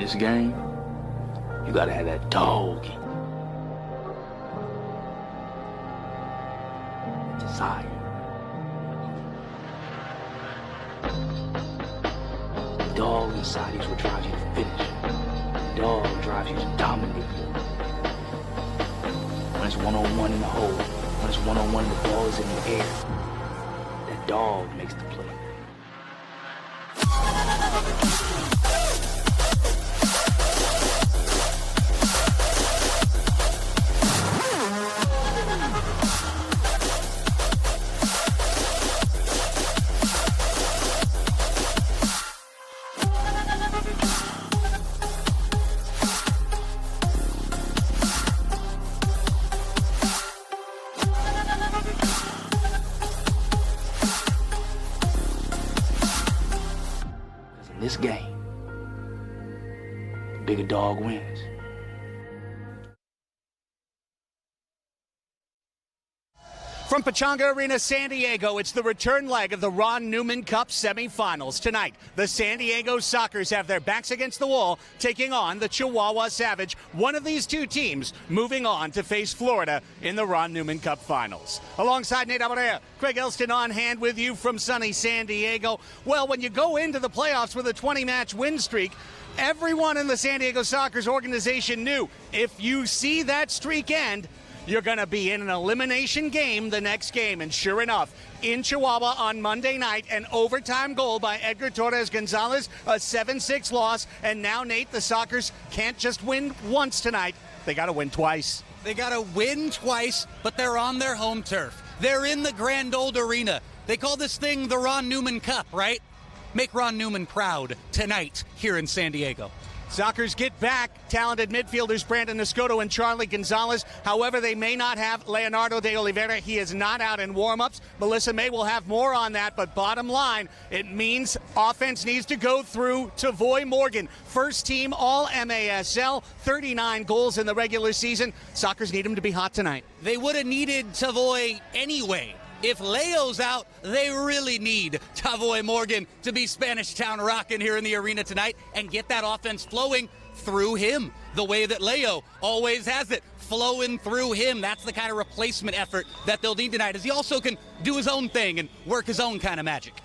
this game, you gotta have that dog desire. The dog inside you is what drives you to finish. The dog drives you to dominate. When it's one-on-one in the hole, when it's one-on-one, the ball is in the air. That dog makes the play. This game, the bigger dog wins. From Pechanga Arena, San Diego, it's the return leg of the Ron Newman Cup semifinals. Tonight, the San Diego Sockers have their backs against the wall, taking on the Chihuahua Savage. One of these two teams moving on to face Florida in the Ron Newman Cup finals. Alongside Nate Abaurrea, Craig Elston on hand with you from sunny San Diego. Well, when you go into the playoffs with a 20-match win streak, everyone in the San Diego Sockers organization knew if you see that streak end, you're going to be in an elimination game the next game. And sure enough, in Chihuahua on Monday night, an overtime goal by Gutierrez Gonzalez, a 7-6 loss. And now, Nate, the Sockers can't just win once tonight. They got to win twice. They got to win twice, but they're on their home turf. They're in the grand old arena. They call this thing the Ron Newman Cup, right? Make Ron Newman proud tonight here in San Diego. Sockers get back talented midfielders Brandon Escoto and Charlie Gonzalez. However, they may not have Leonardo de Oliveira. He is not out in warm-ups. Melissa May will have more on that, but bottom line, it means offense needs to go through Tavoy Morgan. First team All-MASL, 39 goals in the regular season. Sockers need him to be hot tonight. They would have needed Tavoy anyway. If Leo's out, they really need Tavoy Morgan to be Spanish Town rocking here in the arena tonight and get that offense flowing through him, the way that Leo always has it, flowing through him. That's the kind of replacement effort that they'll need tonight, as he also can do his own thing and work his own kind of magic.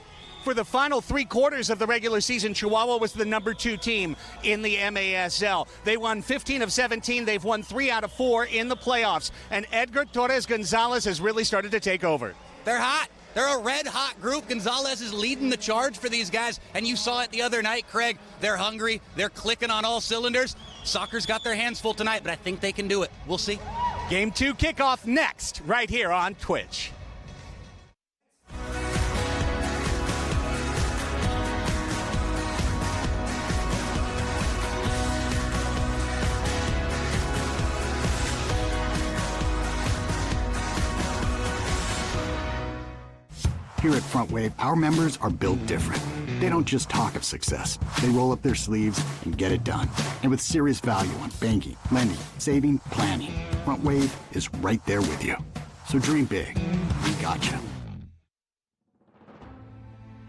For the final 3 quarters of the regular season, Chihuahua was the number 2 team in the MASL. They won 15 of 17. They've won 3 out of 4 in the playoffs. And Edgar Torres Gonzalez has really started to take over. They're hot. They're a red-hot group. Gonzalez is leading the charge for these guys, and you saw it the other night, Craig. They're hungry. They're clicking on all cylinders. Soccer's got their hands full tonight, but I think they can do it. We'll see. Game 2 kickoff next, right here on Twitch. Here at Front Wave, our members are built different. They don't just talk of success. They roll up their sleeves and get it done. And with serious value on banking, lending, saving, planning, Front Wave is right there with you. So dream big. We got you.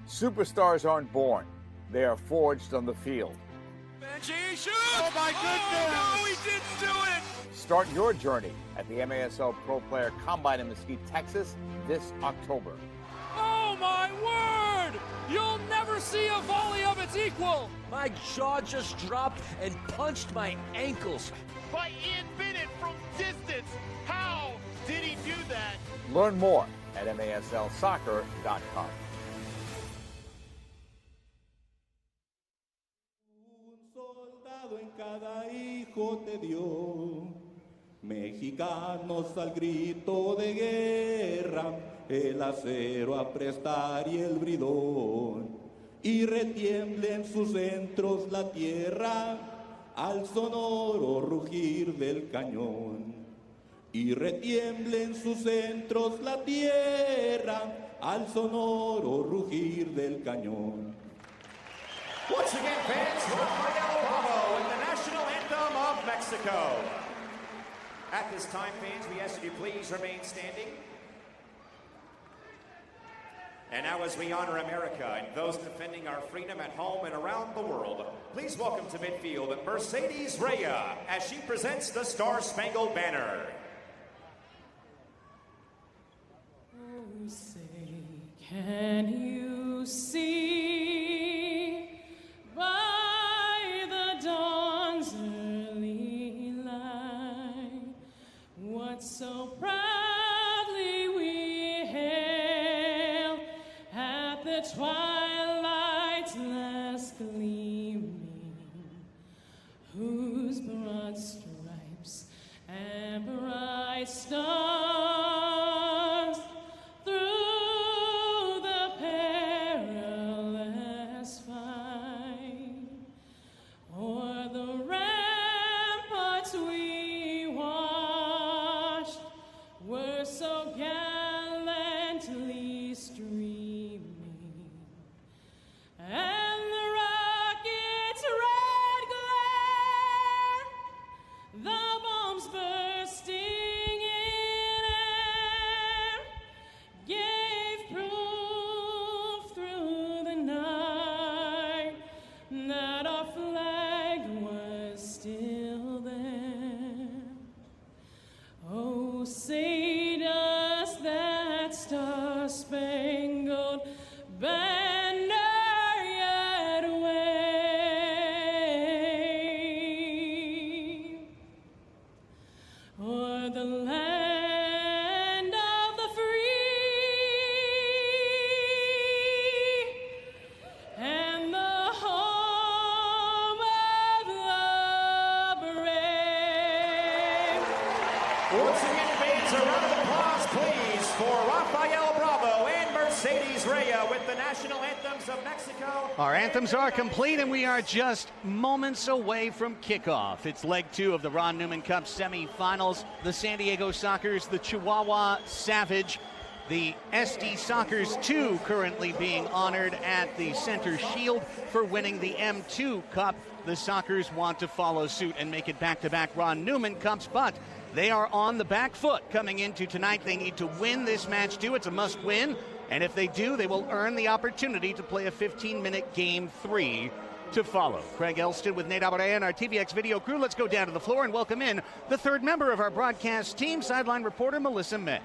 Superstars aren't born. They are forged on the field. Benji, shoot! Oh my goodness! No, he didn't do it! Start your journey at the MASL Pro Player Combine in Mesquite, Texas this October. Oh my word! You'll never see a volley of its equal! My jaw just dropped and punched my ankles. By Ian Bennett from distance! How did he do that? Learn more at maslsoccer.com. En cada hijo te dio, mexicanos al grito de guerra, el acero a prestar y el bridón, y retiemble en sus centros la tierra al sonoro rugir del cañón, y retiemble en sus centros la tierra al sonoro rugir del cañón. Once again, fans, Rafael Bravo in the national anthem of Mexico. At this time, fans, we ask that you please remain standing. And now as we honor America and those defending our freedom at home and around the world, please welcome to midfield Mercedes Reyes as she presents the Star-Spangled Banner. Oh, say, can you see by the dawn's early light what so proudly we hailed at the twilight's last gleaming, whose broad stripes and bright stars through the perilous fight o'er the ramparts we watched were so gallantly streaming, and the rocket's red glare, the bombs bursting in air, gave proof through the night that our flag was still there. Oh, say does that star-spangled banner yet wave o'er the land of the free and the home of the brave? Once again, fans, a round of applause, please, for Rafael Bravo and Mercedes Reyes with the national anthems of Mexico. Our anthems are complete, and we are just moments away from kickoff. It's leg 2 of the Ron Newman Cup semifinals. The San Diego Sockers, the Chihuahua Savage, the SD Sockers 2 currently being honored at the Center Shield for winning the M2 Cup. The Sockers want to follow suit and make it back-to-back Ron Newman Cups, but they are on the back foot coming into tonight. They need to win this match too. It's a must-win, and if they do, they will earn the opportunity to play a 15-minute Game 3 to follow. Craig Elston with Nate Alvarez and our TVX video crew. Let's go down to the floor and welcome in the third member of our broadcast team, sideline reporter Melissa May.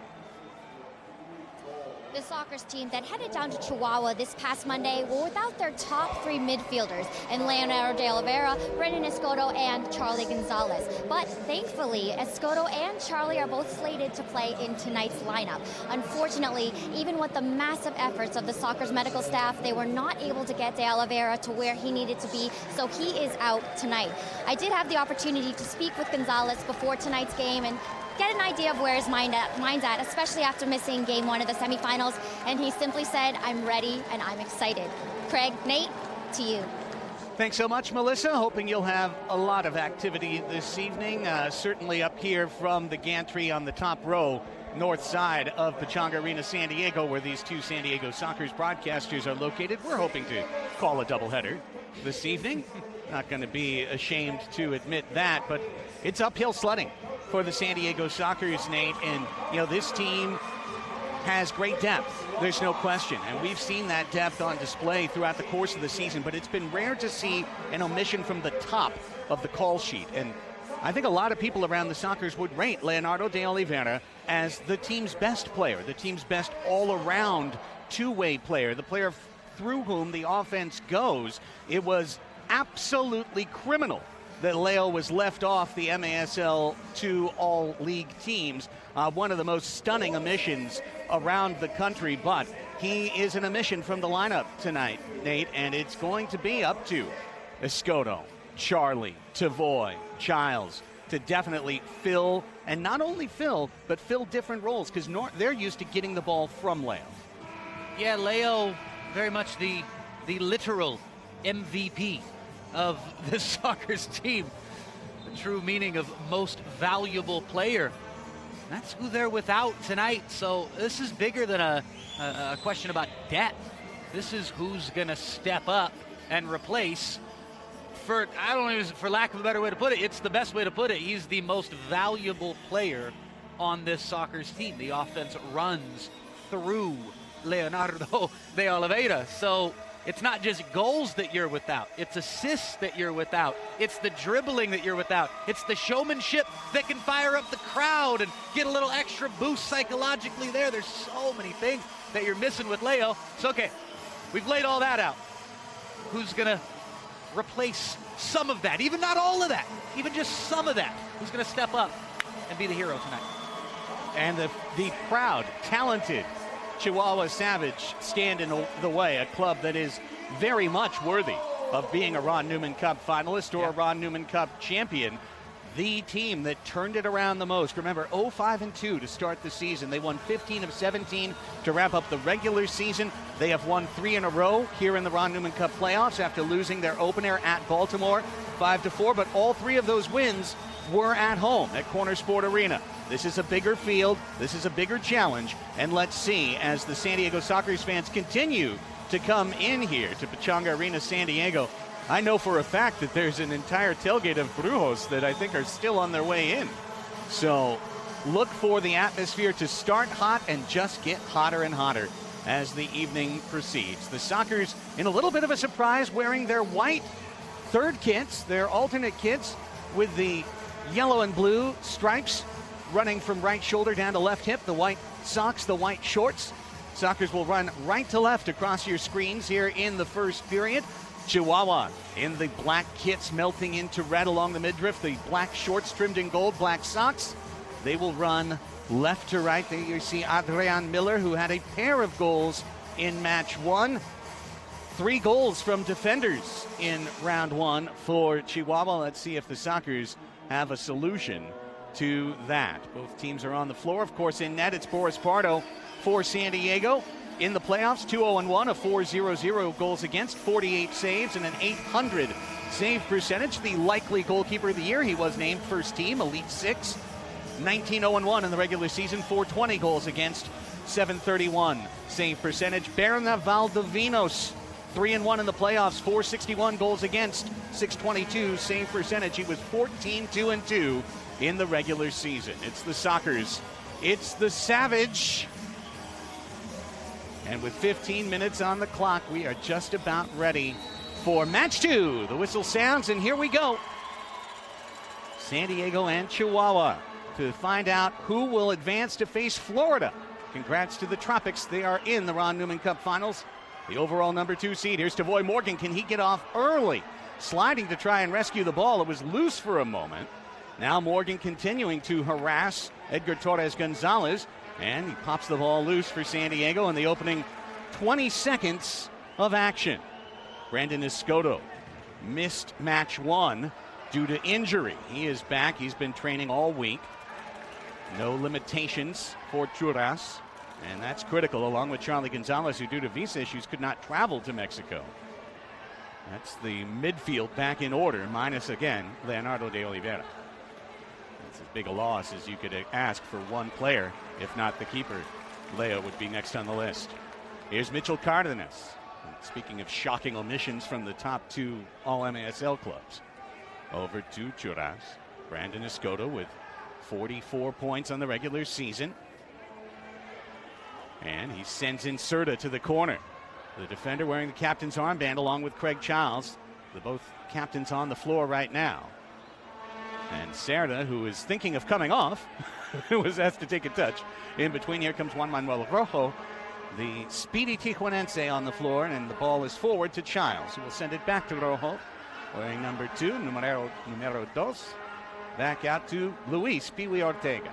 The Sockers team that headed down to Chihuahua this past Monday were without their top 3 midfielders in Leonardo de Oliveira, Brendan Escoto, and Charlie Gonzalez. But thankfully, Escoto and Charlie are both slated to play in tonight's lineup. Unfortunately, even with the massive efforts of the Sockers medical staff, they were not able to get de Oliveira to where he needed to be, so he is out tonight. I did have the opportunity to speak with Gonzalez before tonight's game and get an idea of where his mind's at, especially after missing Game 1 of the semifinals, and he simply said, I'm ready and I'm excited. Craig, Nate, to you. Thanks so much, Melissa. Hoping you'll have a lot of activity this evening, certainly up here from the gantry on the top row, north side of Pechanga Arena, San Diego, where these two San Diego Sockers broadcasters are located. We're hoping to call a doubleheader this evening. Not going to be ashamed to admit that, but it's uphill sledding for the San Diego Sockers, Nate, and this team has great depth. There's no question, and we've seen that depth on display throughout the course of the season, but it's been rare to see an omission from the top of the call sheet, and I think a lot of people around the Sockers would rate Leonardo de Oliveira as the team's best player, the team's best all-around two-way player, the player through whom the offense goes. It was absolutely criminal that Leo was left off the MASL 2 all-league teams. One of the most stunning omissions around the country, but he is an omission from the lineup tonight, Nate, and it's going to be up to Escoto, Charlie, Tavoy, Childs to definitely fill, and not only fill, but fill different roles, because they're used to getting the ball from Leo. Yeah, Leo, very much the literal MVP of the Sockers team. The true meaning of most valuable player. That's who they're without tonight. So this is bigger than a question about depth. This is who's going to step up and replace. For lack of a better way to put it, it's the best way to put it. He's the most valuable player on this Sockers team. The offense runs through Leonardo de Oliveira. So it's not just goals that you're without. It's assists that you're without. It's the dribbling that you're without. It's the showmanship that can fire up the crowd and get a little extra boost psychologically there. There's so many things that you're missing with Leo. So, okay, we've laid all that out. Who's going to replace some of that? Even not all of that. Even just some of that. Who's going to step up and be the hero tonight? And the proud, talented Chihuahua Savage stand in the way, a club that is very much worthy of being a Ron Newman Cup finalist or a Ron Newman Cup champion. The team that turned it around the most. Remember, 0-5-2 to start the season. They won 15 of 17 to wrap up the regular season. They have won 3 in a row here in the Ron Newman Cup playoffs after losing their opener at Baltimore 5-4, but all 3 of those wins were at home at Corner Sport Arena. This is a bigger field. This is a bigger challenge. And let's see, as the San Diego Sockers fans continue to come in here to Pechanga Arena, San Diego, I know for a fact that there's an entire tailgate of Brujos that I think are still on their way in. So look for the atmosphere to start hot and just get hotter and hotter as the evening proceeds. The Sockers in a little bit of a surprise, wearing their white third kits, their alternate kits with the yellow and blue stripes running from right shoulder down to left hip, the white socks, the white shorts. Sockers will run right to left across your screens here in the first period. Chihuahua in the black kits melting into red along the midriff, the black shorts trimmed in gold, black socks. They will run left to right. There you see Adrian Miller, who had a pair of goals in match 1. 3 goals from defenders in round 1 for Chihuahua. Let's see if the Sockers have a solution to that. Both teams are on the floor. Of course, in net, it's Boris Pardo for San Diego. In the playoffs, 2-0-1, a 4.00 goals against, 48 saves, and an 800 save percentage. The likely goalkeeper of the year. He was named first team, Elite 6. 19-0-1 in the regular season, 420 goals against, 731 save percentage. Berna Valdivinos, 3-1 in the playoffs, 461 goals against, 622 save percentage. He was 14-2-2 in the regular season. It's the Sockers. It's the Savage. And with 15 minutes on the clock, we are just about ready for match 2. The whistle sounds, and here we go. San Diego and Chihuahua to find out who will advance to face Florida. Congrats to the Tropics. They are in the Ron Newman Cup Finals. The overall number 2 seed. Here's Tavoy Morgan. Can he get off early? Sliding to try and rescue the ball. It was loose for a moment. Now Morgan continuing to harass Edgar Torres Gonzalez. And he pops the ball loose for San Diego in the opening 20 seconds of action. Brandon Escoto missed match 1 due to injury. He is back. He's been training all week. No limitations for Churras. And that's critical, along with Charlie Gonzalez, who due to visa issues could not travel to Mexico. That's the midfield back in order, minus, again, Leonardo de Oliveira. That's as big a loss as you could ask for one player, if not the keeper. Leo would be next on the list. Here's Mitchell Cardenas. And speaking of shocking omissions from the top 2 All-MASL clubs. Over to Churras. Brandon Escoto with 44 points on the regular season. And he sends in Serta to the corner. The defender wearing the captain's armband along with Craig Childs. The both captains on the floor right now. And Serta, who is thinking of coming off, was asked to take a touch. In between, here comes Juan Manuel Rojo, the speedy Tijuanense on the floor, and the ball is forward to Childs, who will send it back to Rojo, wearing number 2, numero 2, back out to Luis Peewee Ortega.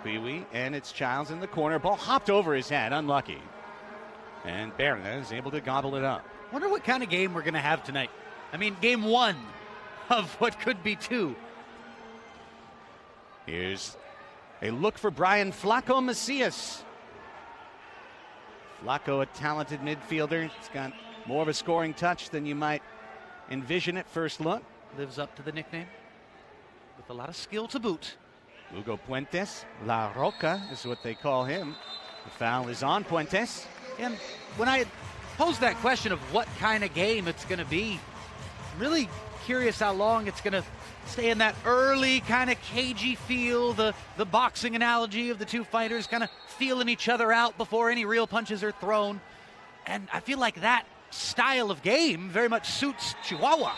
Peewee, and it's Childs in the corner. Ball hopped over his head, unlucky. And Berna is able to gobble it up. Wonder what kind of game we're going to have tonight. I mean, game 1 of what could be 2. Here's a look for Brian Flaco Macias. Flaco, a talented midfielder. He's got more of a scoring touch than you might envision at first look. Lives up to the nickname with a lot of skill to boot. Hugo Puentes, La Roca is what they call him. The foul is on Puentes. And when I posed that question of what kind of game it's going to be, I'm really curious how long it's going to stay in that early kind of cagey feel, the boxing analogy of the two fighters kind of feeling each other out before any real punches are thrown. And I feel like that style of game very much suits Chihuahua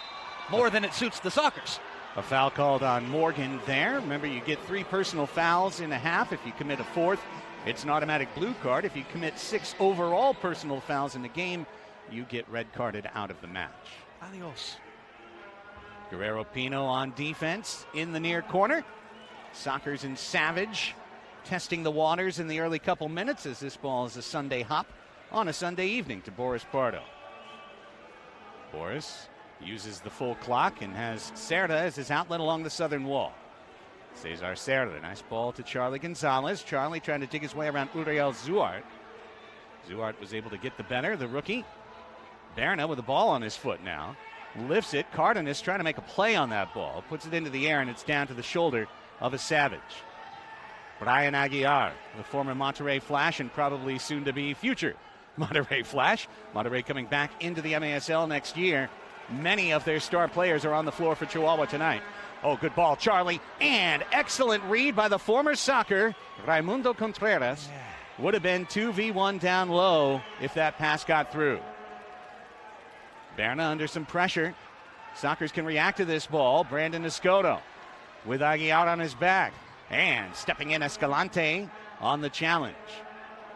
more than it suits the Sockers. A foul called on Morgan there. Remember, you get 3 personal fouls in a half. If you commit a 4th, it's an automatic blue card. If you commit 6 overall personal fouls in the game, you get red carded out of the match. Adios. Guerrero Pino on defense in the near corner. Sockers and Savage testing the waters in the early couple minutes as this ball is a Sunday hop on a Sunday evening to Boris Pardo. Boris uses the full clock and has Cerda as his outlet along the southern wall. Cesar Cerda, nice ball to Charlie Gonzalez. Charlie trying to dig his way around Uriel Zuart. Zuart was able to get the better, the rookie. Berna with the ball on his foot now. Lifts it. Cardenas trying to make a play on that ball. Puts it into the air, and it's down to the shoulder of a Savage. Brian Aguiar, the former Monterrey Flash and probably soon to be future Monterrey Flash. Monterrey coming back into the MASL next year. Many of their star players are on the floor for Chihuahua tonight. Oh, good ball, Charlie. And excellent read by the former Socker, Raimundo Contreras. Would have been 2v1 down low if that pass got through. Berna under some pressure. Sockers can react to this ball. Brandon Escoto with Aguiar on his back. And stepping in Escalante on the challenge.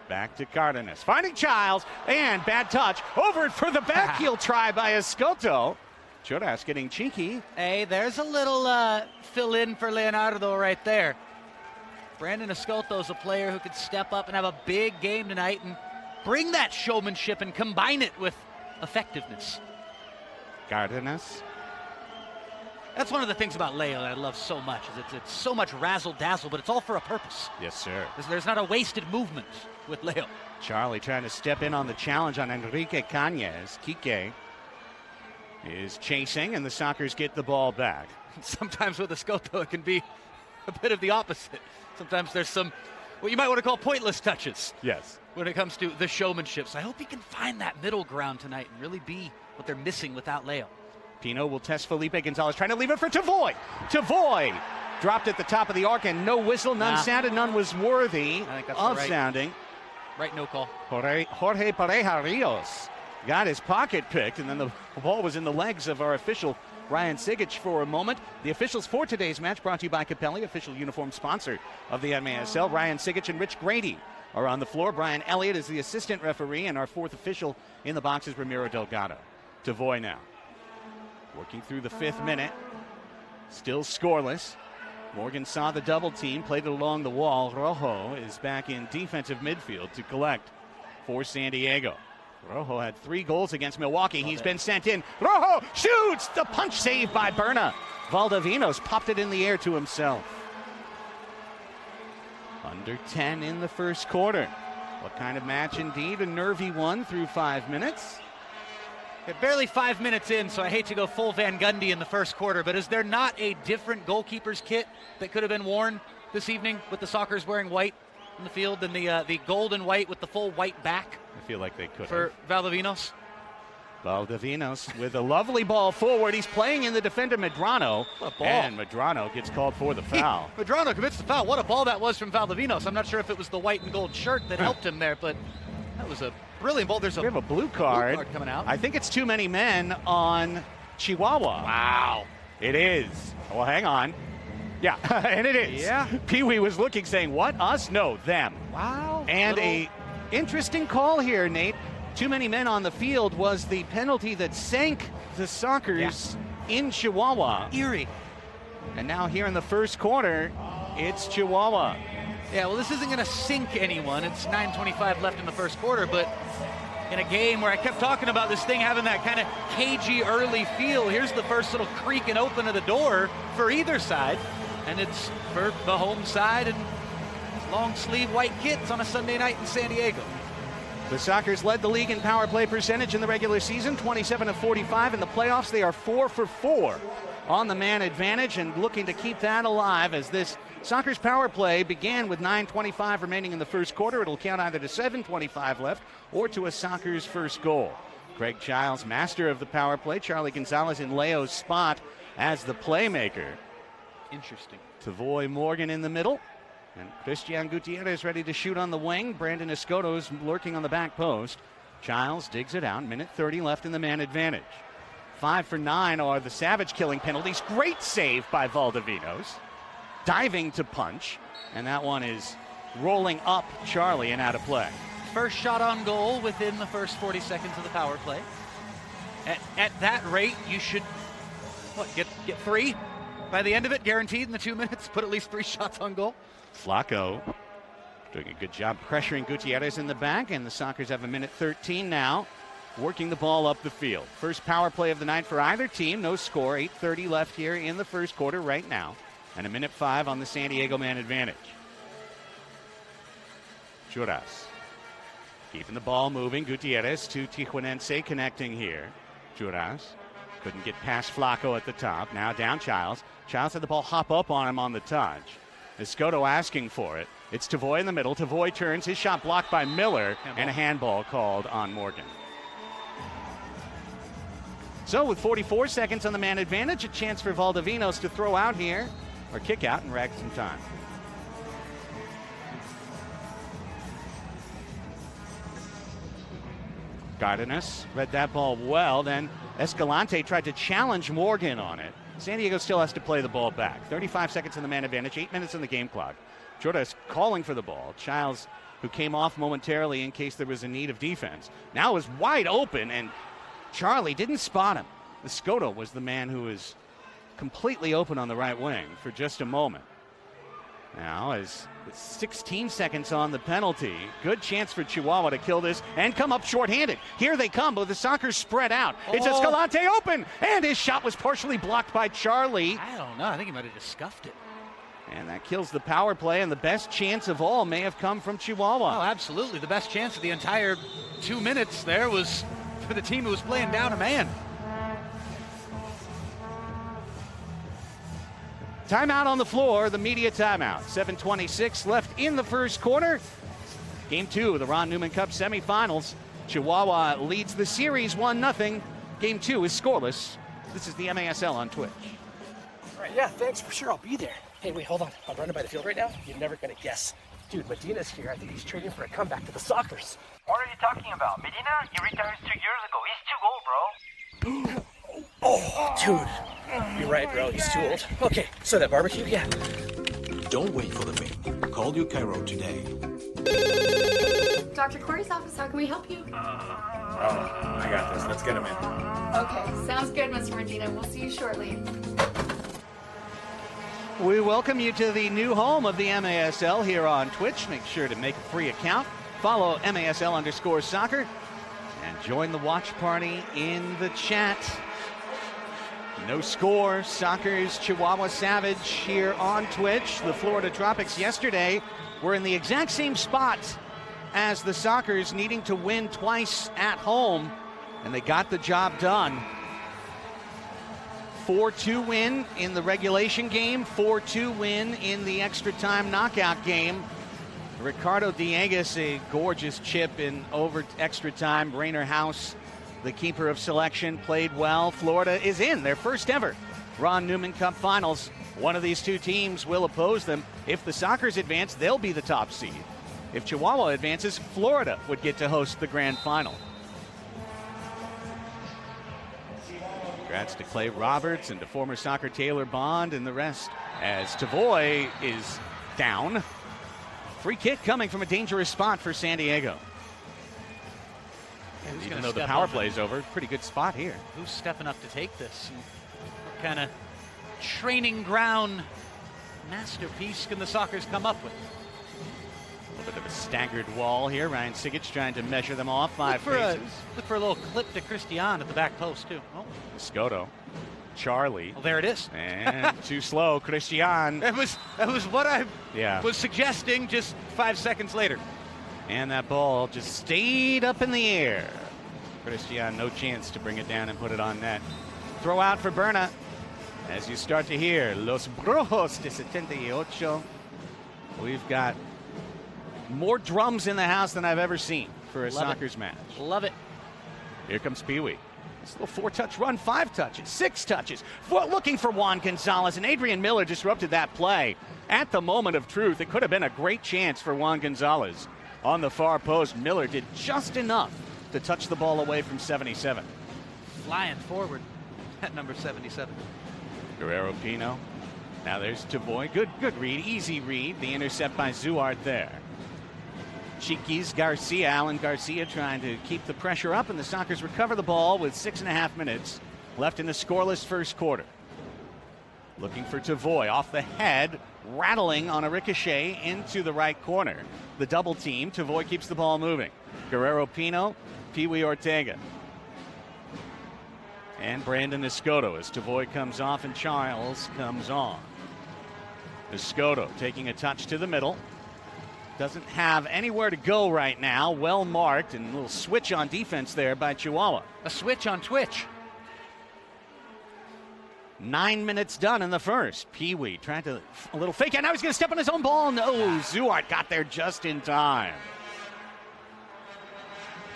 Back to Cardenas. Finding Childs. And bad touch. Over for the back heel try by Escoto. Choras getting cheeky. Hey, there's a little fill in for Leonardo right there. Brandon Escoto's a player who could step up and have a big game tonight and bring that showmanship and combine it with effectiveness. Cardenas. That's one of the things about Leo that I love so much. Is it's so much razzle-dazzle, but it's all for a purpose. Yes, sir. There's not a wasted movement with Leo. Charlie trying to step in on the challenge on Enrique Cañez. Kike is chasing, and the Sockers get the ball back. Sometimes with Escoto, it can be a bit of the opposite. Sometimes there's some, what you might want to call pointless touches. Yes. When it comes to the showmanship. So I hope he can find that middle ground tonight and really be what they're missing without Leo. Pino will test Felipe Gonzalez, trying to leave it for Tavoy. Tavoy dropped at the top of the arc, and no whistle, none sounded, none was worthy of sounding. Right, no call. Jorge Pareja Rios got his pocket picked, and then the ball was in the legs of our official, Ryan Sigich, for a moment. The officials for today's match brought to you by Capelli, official uniform sponsor of the MASL. Ryan Sigich and Rich Grady are on the floor. Brian Elliott is the assistant referee, and our 4th official in the box is Ramiro Delgado. Tavoy now. Working through the 5th minute. Still scoreless. Morgan saw the double team, played it along the wall. Rojo is back in defensive midfield to collect for San Diego. Rojo had 3 goals against Milwaukee. He's been sent in. Rojo shoots! The punch saved by Berna. Valdovinos popped it in the air to himself. Under 10 in the first quarter. What kind of match indeed? A nervy one through 5 minutes. They're barely 5 minutes in, so I hate to go full Van Gundy in the first quarter, but is there not a different goalkeeper's kit that could have been worn this evening with the Sockers wearing white in the field than the gold and white with the full white back? I feel like they could for Valdovinos. Valdovinos with a lovely ball forward. He's playing in the defender Medrano. What a ball. And Medrano gets called for the foul. Medrano commits the foul. What a ball that was from Valdovinos. I'm not sure if it was the white and gold shirt that helped him there, but that was a brilliant ball. We have a blue card coming out. I think it's too many men on Chihuahua. Wow. It is. Well, hang on. Yeah, and it is. Yeah. Peewee was looking, saying, what? Us? No, them. Wow. And a interesting call here, Nate. Too many men on the field was the penalty that sank the Sockers in Chihuahua. Eerie. And now here in the first quarter, it's Chihuahua. Yeah, well, this isn't going to sink anyone. It's 9:25 left in the first quarter, but in a game where I kept talking about this thing having that kind of cagey early feel, here's the first little creak and open of the door for either side, and it's for the home side and long sleeve white kits on a Sunday night in San Diego. The Sockers led the league in power play percentage in the regular season, 27 of 45. In the playoffs, they are 4 for 4 on the man advantage and looking to keep that alive as this Sockers power play began with 9:25 remaining in the first quarter. It'll count either to 7:25 left or to a Sockers first goal. Craig Childs, master of the power play. Charlie Gonzalez in Leo's spot as the playmaker. Interesting. Tavoy Morgan in the middle. And Christian Gutierrez ready to shoot on the wing. Brandon Escoto's lurking on the back post. Childs digs it out. Minute 30 left in the man advantage. 5 for 9 are the Savage killing penalties. Great save by Valdivinos. Diving to punch. And that one is rolling up Charlie and out of play. First shot on goal within the first 40 seconds of the power play. At that rate, you should, get 3 by the end of it, guaranteed in the 2 minutes, put at least 3 shots on goal. Flacco doing a good job pressuring Gutierrez in the back, and the Sockers have a minute 13 now, working the ball up the field. First power play of the night for either team. No score. 8:30 left here in the first quarter right now, and a minute 5 on the San Diego man advantage. Juras keeping the ball moving. Gutierrez to Tijuanense connecting here. Juras couldn't get past Flacco at the top. Now down Childs. Childs had the ball hop up on him on the touch. Escoto asking for it. It's Tavoy in the middle. Tavoy turns. His shot blocked by Miller, and a handball called on Morgan. So with 44 seconds on the man advantage, a chance for Valdivinos to throw out here, or kick out and rag some time. Cardenas read that ball well. Then Escalante tried to challenge Morgan on it. San Diego still has to play the ball back. 35 seconds on the man advantage, 8 minutes on the game clock. Juras calling for the ball. Childs, who came off momentarily in case there was a need of defense, now is wide open, and Charlie didn't spot him. Escoto was the man who was completely open on the right wing for just a moment. Now, as with 16 seconds on the penalty, good chance for Chihuahua to kill this and come up shorthanded. Here they come, but the Sockers spread out. It's Escalante open, and his shot was partially blocked by Charlie. I don't know. I think he might have just scuffed it. And that kills the power play, and the best chance of all may have come from Chihuahua. Oh, absolutely. The best chance of the entire 2 minutes there was for the team who was playing down a man. Timeout on the floor, the media timeout. 7:26 left in the first quarter. Game 2 of the Ron Newman Cup semifinals. Chihuahua leads the series 1-0. Game 2 is scoreless. This is the MASL on Twitch. All right, yeah, thanks, for sure. I'll be there. Hey, wait, hold on. I'm running by the field right now. You're never going to guess. Dude, Medina's here. I think he's trading for a comeback to the Sockers. What are you talking about? Medina? He retired 2 years ago. He's too old, bro. Oh, dude. You're right, bro. He's too old. Okay, so that barbecue, yeah. Don't wait for the mail. Call your Cairo today. Dr. Corey's office, how can we help you? I got this. Let's get him in. Okay, sounds good, Mr. Medina. We'll see you shortly. We welcome you to the new home of the MASL here on Twitch. Make sure to make a free account. Follow MASL_soccer and join the watch party in the chat. No score. Sockers Chihuahua Savage here on Twitch. The Florida Tropics yesterday were in the exact same spot as the Sockers, needing to win twice at home, and they got the job done. 4-2 win in the regulation game, 4-2 win in the extra time knockout game. Ricardo Diegues, a gorgeous chip in over extra time. Rainer House, the keeper of selection, played well. Florida is in their first ever Ron Newman Cup finals. One of these two teams will oppose them. If the Sockers advance, they'll be the top seed. If Chihuahua advances, Florida would get to host the grand final. Congrats to Clay Roberts and to former Soccer Taylor Bond and the rest, as Tavoy is down. Free kick coming from a dangerous spot for San Diego. And even though the power play is over, pretty good spot here. Who's stepping up to take this? What kind of training ground masterpiece can the Sockers come up with? A little bit of a staggered wall here. Ryan Sigich trying to measure them off. Look for a little clip to Christian at the back post, too. Oh. Escoto. Charlie. Well, there it is. And too slow. Christian. That was what I was suggesting just 5 seconds later. And that ball just stayed up in the air. Christian, no chance to bring it down and put it on net. Throw out for Berna. As you start to hear, Los Brujos de 78. We've got more drums in the house than I've ever seen for a Sockers match. Love it. Here comes Peewee. This little 4-touch run, 5 touches, 6 touches. Looking for Juan Gonzalez, and Adrian Miller disrupted that play. At the moment of truth, it could have been a great chance for Juan Gonzalez. On the far post, Miller did just enough to touch the ball away from 77. Flying forward at number 77. Guerrero Pino. Now there's Tavoy. Good read, easy read. The intercept by Zuart there. Chiquis Garcia, Alan Garcia trying to keep the pressure up, and the Sockers recover the ball with 6.5 minutes left in the scoreless first quarter. Looking for Tavoy off the head, rattling on a ricochet into the right corner. The double team, Tavoy keeps the ball moving. Guerrero Pino, Peewee Ortega. And Brandon Escoto as Tavoy comes off and Charles comes on. Escoto taking a touch to the middle. Doesn't have anywhere to go right now. Well marked, and a little switch on defense there by Chihuahua. A switch on Twitch. 9 minutes done in the first. Peewee tried to a little fake, and now he's going to step on his own ball. No, Zuart got there just in time.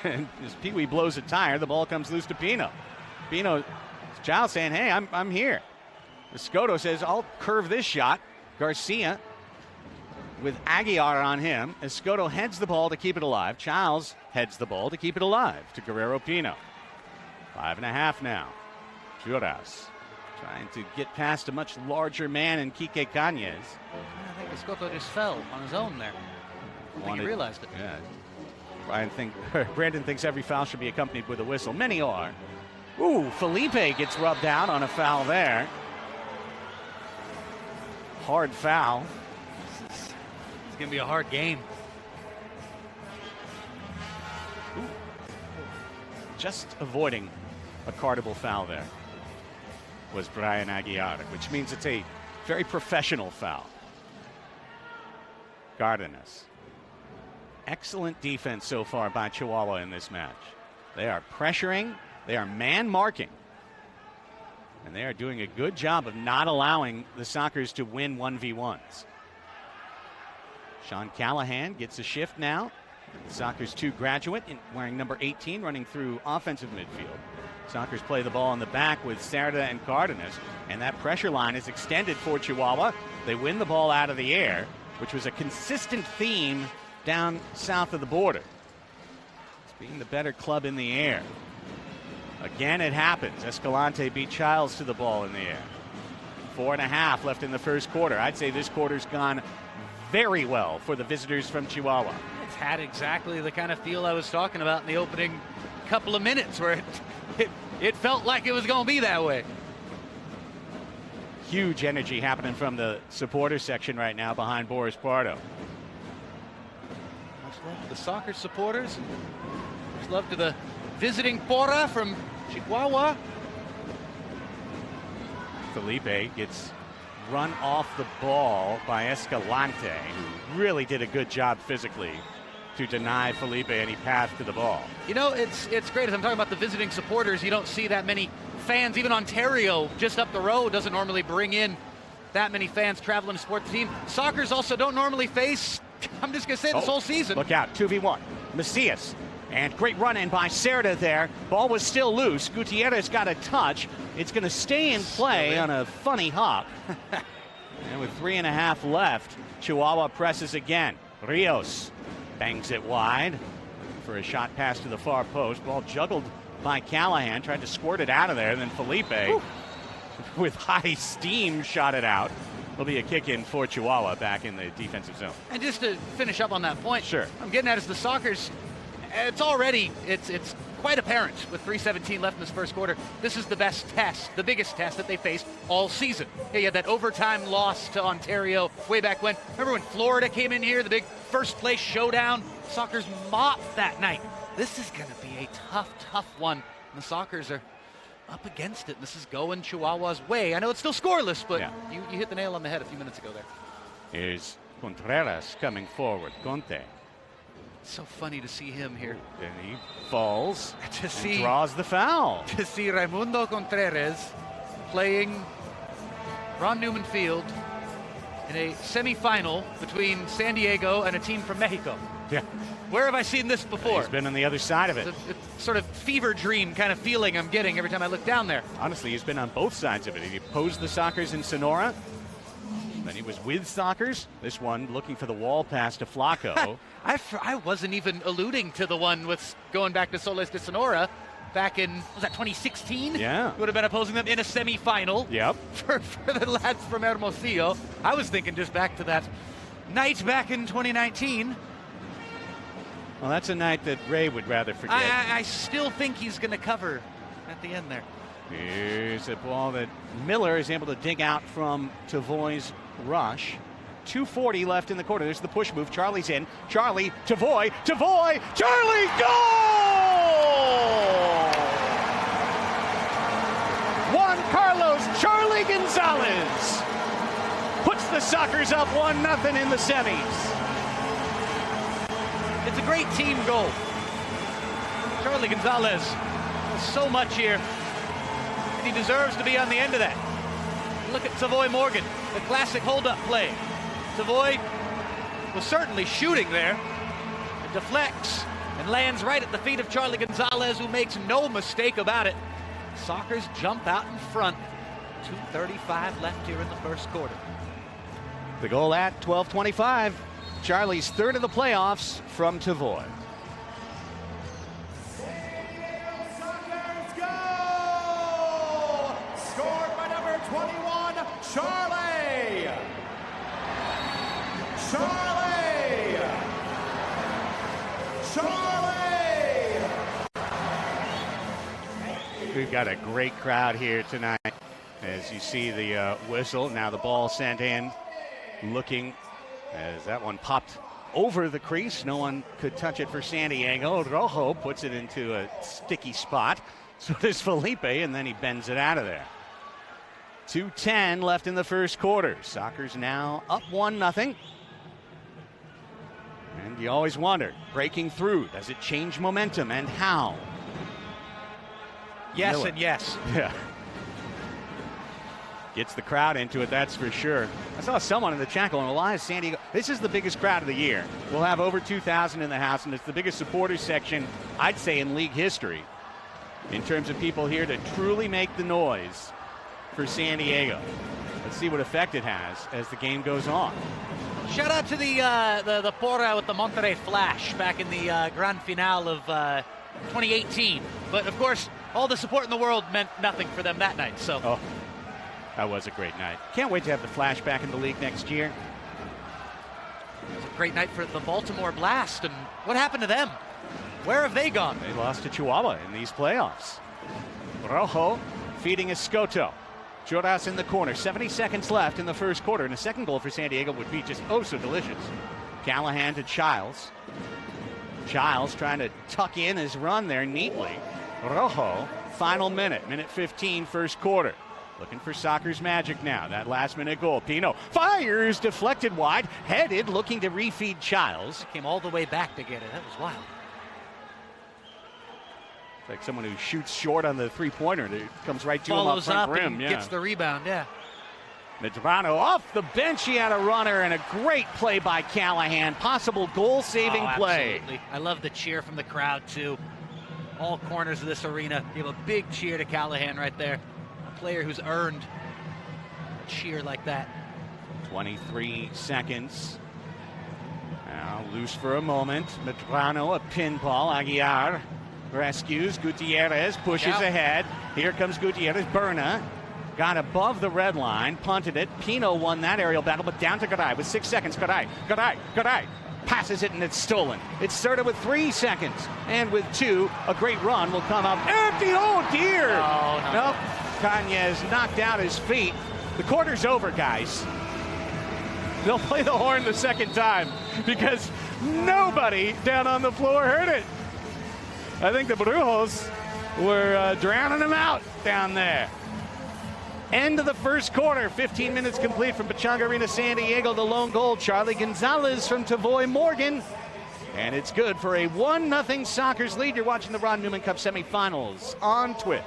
And as Peewee blows a tire, the ball comes loose to Pino. Pino's child saying, hey, I'm here. Escoto says, I'll curve this shot. Garcia with Aguiar on him. Escoto heads the ball to keep it alive. Childs heads the ball to keep it alive to Guerrero Pino. 5.5 now. Juras trying to get past a much larger man in Quique Cañez. I think Escoto just fell on his own there. I think he realized it. Yeah. Brandon thinks every foul should be accompanied with a whistle. Many are. Ooh, Felipe gets rubbed out on a foul there. Hard foul. It's going to be a hard game. Ooh. Just avoiding a cardable foul there was Brian Aguiar, which means it's a very professional foul. Cardenas. Excellent defense so far by Chihuahua in this match. They are pressuring. They are man marking. And they are doing a good job of not allowing the Sockers to win 1v1s. Sean Callahan gets a shift now. The Sockers 2 graduate wearing number 18 running through offensive midfield. Sockers play the ball in the back with Cerda and Cardenas, and that pressure line is extended for Chihuahua. They win the ball out of the air, which was a consistent theme down south of the border. It's being the better club in the air. Again, it happens. Escalante beat Childs to the ball in the air. 4.5 left in the first quarter. I'd say this quarter's gone very well for the visitors from Chihuahua. It's had exactly the kind of feel I was talking about in the opening couple of minutes where it felt like it was going to be that way. Huge energy happening from the supporter section right now behind Boris Pardo. Much love to the soccer supporters. Much love to the visiting Porra from Chihuahua. Felipe gets run off the ball by Escalante, who really did a good job physically to deny Felipe any path to the ball. You know, it's great. As I'm talking about the visiting supporters, you don't see that many fans. Even Ontario, just up the road, doesn't normally bring in that many fans traveling to support the team. Sockers also don't normally face, I'm just going to say, this whole season. Look out, 2v1. Macias. And great run in by Cerda there. Ball was still loose. Gutierrez got a touch. It's going to stay in play on a funny hop. And with 3.5 left, Chihuahua presses again. Rios bangs it wide for a shot pass to the far post. Ball juggled by Callahan. Tried to squirt it out of there. And then Felipe, with high steam, shot it out. Will be a kick in for Chihuahua back in the defensive zone. And just to finish up on that point, sure. I'm getting at is the Sockers. It's quite apparent with 3:17 left in this first quarter. This is the best test, the biggest test that they faced all season. Hey, you had that overtime loss to Ontario way back when. Remember when Florida came in here, the big first place showdown? Sockers mopped that night. This is going to be a tough one. And the Sockers are up against it. This is going Chihuahua's way. I know it's still scoreless, but yeah. you hit the nail on the head a few minutes ago there. Here's Contreras coming forward. Conte. So funny to see him here. And he falls and draws the foul. To see Raimundo Contreras playing Ron Newman Field in a semifinal between San Diego and a team from Mexico. Yeah. Where have I seen this before? He's been on the other side of it. It's sort of fever dream kind of feeling I'm getting every time I look down there. Honestly, he's been on both sides of it. He opposed the Sockers in Sonora. Then he was with Sockers. This one looking for the wall pass to Flaco. I wasn't even alluding to the one with going back to Soles de Sonora back in, was that 2016? Yeah. Would have been opposing them in a semifinal. Yep. For the lads from Hermosillo. I was thinking just back to that night back in 2019. Well, that's a night that Ray would rather forget. I still think he's going to cover at the end there. Here's a ball that Miller is able to dig out from Tavoy's rush. 2:40 left in the quarter. There's the push move. Charlie's in. Charlie, Tavoy, Charlie, goal! Juan Carlos Charlie Gonzalez puts the Sockers up 1-0 in the semis. It's a great team goal. Charlie Gonzalez does so much here, and he deserves to be on the end of that. Look at Savoy Morgan, the classic hold-up play. Savoy was certainly shooting there. It deflects and lands right at the feet of Charlie Gonzalez, who makes no mistake about it. Sockers jump out in front. 2:35 left here in the first quarter. The goal at 12:25. Charlie's third of the playoffs from Tavoy. Sockers go! Scored by number 21, Charlie! We've got a great crowd here tonight. As you see the whistle, now the ball sent in, looking as that one popped over the crease. No one could touch it for San Diego. Rojo puts it into a sticky spot. So does Felipe, and then he bends it out of there. 2:10 left in the first quarter. Sockers now up 1-0. And you always wonder, breaking through, does it change momentum, and how? Yes Miller. and yes. Yeah. Gets the crowd into it, that's for sure. I saw someone in the chat going, why is San Diego? This is the biggest crowd of the year. We'll have over 2,000 in the house, and it's the biggest supporters section, I'd say, in league history, in terms of people here to truly make the noise for San Diego. Let's see what effect it has as the game goes on. Shout out to the Porra with the Monterrey Flash back in the Grand Finale of 2018. But, of course, all the support in the world meant nothing for them that night. So. Oh. That was a great night. Can't wait to have the Flash back in the league next year. It was a great night for the Baltimore Blast. And what happened to them? Where have they gone? They lost to Chihuahua in these playoffs. Rojo feeding Escoto. Joras in the corner. 70 seconds left in the first quarter. And a second goal for San Diego would be just oh so delicious. Callahan to Childs. Childs trying to tuck in his run there neatly. Rojo, final minute. Minute 15, first quarter. Looking for Sockers magic now. That last-minute goal. Pino fires, deflected wide, headed, looking to refeed Childs. Came all the way back to get it. That was wild. It's like someone who shoots short on the three-pointer that comes right to him off Follows front up rim. and Yeah. gets the rebound, yeah. Medrano off the bench. He had a runner and a great play by Callahan. Possible goal-saving play. Absolutely. I love the cheer from the crowd, too. All corners of this arena give a big cheer to Callahan right there. Player who's earned a cheer like that. 23 seconds. Now loose for a moment. Medrano, a pinball. Aguiar rescues. Gutierrez pushes ahead. Here comes Gutierrez. Berna got above the red line, punted it. Pino won that aerial battle, but down to Garay with 6 seconds. Garay passes it, and it's stolen. It's started with 3 seconds, and with 2, a great run will come up empty. Oh dear! Oh, no. Nope. Cañez knocked out his feet. The quarter's over, guys. They'll play the horn the second time because nobody down on the floor heard it. I think the Brujos were drowning them out down there. End of the first quarter, 15 minutes complete from Pechanga Arena, San Diego. The lone goal, Charlie Gonzalez from Tavoy Morgan. And it's good for a 1-0 Sockers lead. You're watching the Ron Newman Cup semifinals on Twitch.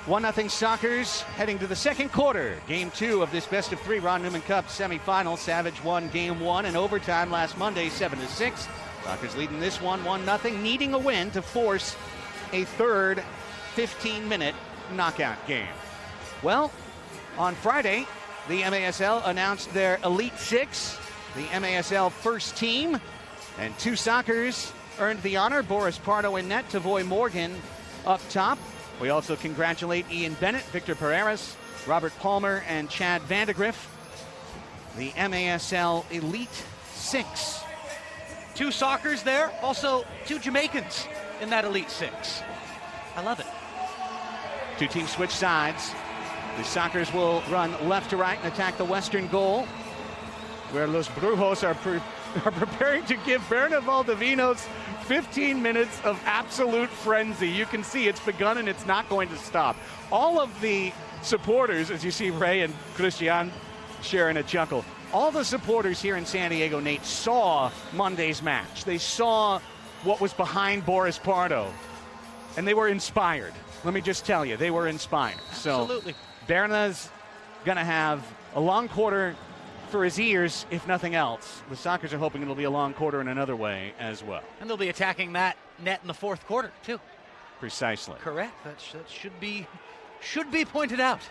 1-0 Sockers heading to the second quarter. Game 2 of this best of 3 Ron Newman Cup semifinal. Savage won game 1 in overtime last Monday, 7-6. Sockers leading this one 1-0, needing a win to force a third 15-minute knockout game. Well, on Friday, the MASL announced their Elite Six, the MASL first team, and 2 Sockers earned the honor. Boris Pardo in net, Tavoy Morgan up top. We also congratulate Ian Bennett, Victor Pereiras, Robert Palmer, and Chad Vandegrift. The MASL Elite Six. 2 Sockers there, also 2 Jamaicans in that Elite Six. I love it. 2 teams switch sides. The Sockers will run left to right and attack the western goal, where Los Brujos are preparing to give Berna Valdivinos 15 minutes of absolute frenzy. You can see it's begun and it's not going to stop. All of the supporters, as you see Ray and Christian sharing a chuckle, all the supporters here in San Diego, Nate, saw Monday's match. They saw what was behind Boris Pardo, and they were inspired. Let me just tell you, they were inspired. Absolutely. So Berna's going to have a long quarter for his ears, if nothing else. The Sockers are hoping it'll be a long quarter in another way as well. And they'll be attacking that net in the fourth quarter, too. Precisely. Correct. That should be pointed out.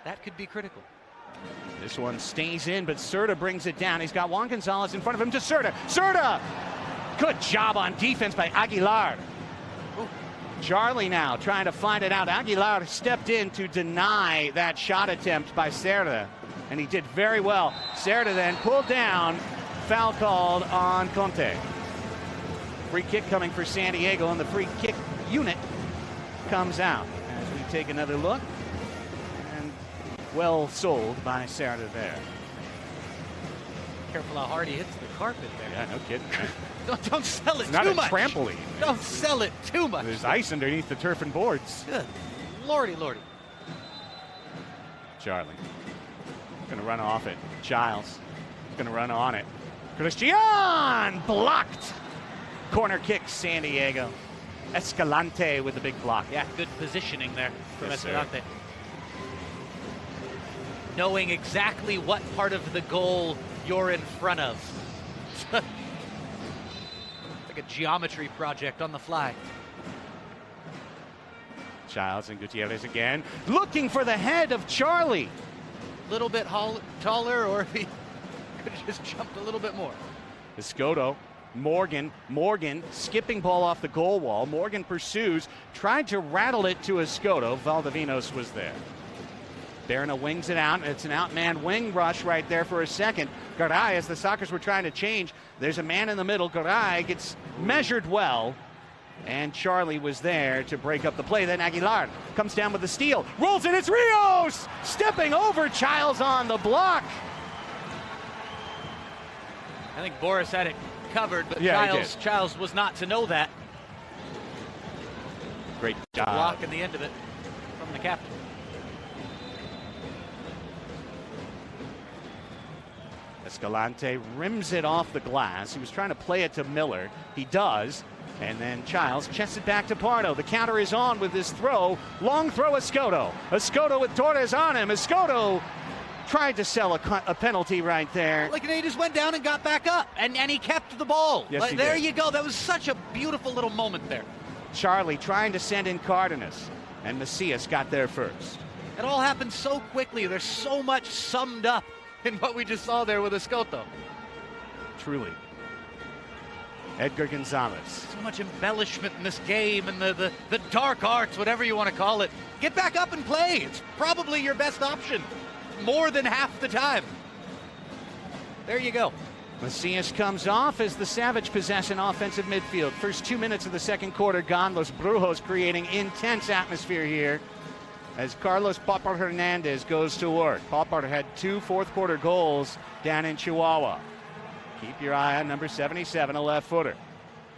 That could be critical. This one stays in, but Serta brings it down. He's got Juan Gonzalez in front of him to Serta. Serta! Good job on defense by Aguilar. Ooh. Charlie now trying to find it out. Aguilar stepped in to deny that shot attempt by Serta, and he did very well. Serta then pulled down. Foul called on Conte. Free kick coming for San Diego, and the free kick unit comes out as we take another look. Well sold by Serta there. Careful how hard he hits the carpet there. Yeah, no kidding. Don't sell it it's too not much. a trampoline. Don't sell it too much. There's ice underneath the turf and boards. Good lordy, lordy. Charlie going to run off it. Giles going to run on it. Christian blocked. Corner kick, San Diego. Escalante with the big block. Yeah, good positioning there from Escalante. Sir. Knowing exactly what part of the goal you're in front of. Like a geometry project on the fly. Giles and Gutierrez again, looking for the head of Charlie. A little bit taller, or if he could have just jumped a little bit more. Escoto, Morgan, skipping ball off the goal wall. Morgan pursues, tried to rattle it to Escoto. Valdivinos was there. Berna wings it out. It's an outman wing rush right there for a second. Garay, as the Sockers were trying to change, there's a man in the middle. Garay gets measured well, and Charlie was there to break up the play. Then Aguilar comes down with the steal, rolls it. It's Rios stepping over Childs on the block. I think Boris had it covered, but yeah, Childs was not to know that. Great job. Block in the end of it from the captain. Escalante rims it off the glass. He was trying to play it to Miller. He does. And then Childs chests it back to Pardo. The counter is on with this throw. Long throw, Escoto. Escoto with Torres on him. Escoto tried to sell a penalty right there. Like, he just went down and got back up. And he kept the ball. Yes, he there did. you go. That was such a beautiful little moment there. Charlie trying to send in Cardenas. And Macias got there first. It all happened so quickly. There's so much summed up in what we just saw there with Escoto. Truly. Edgar Gonzalez. So much embellishment in this game, and the dark arts, whatever you want to call it. Get back up and play. It's probably your best option more than half the time. There you go. Macias comes off as the Savage possess an offensive midfield. First 2 minutes of the second quarter gone. Los Brujos creating intense atmosphere here as Carlos Popper Hernandez goes to work. Popper had 2 fourth-quarter goals down in Chihuahua. Keep your eye on number 77, a left footer.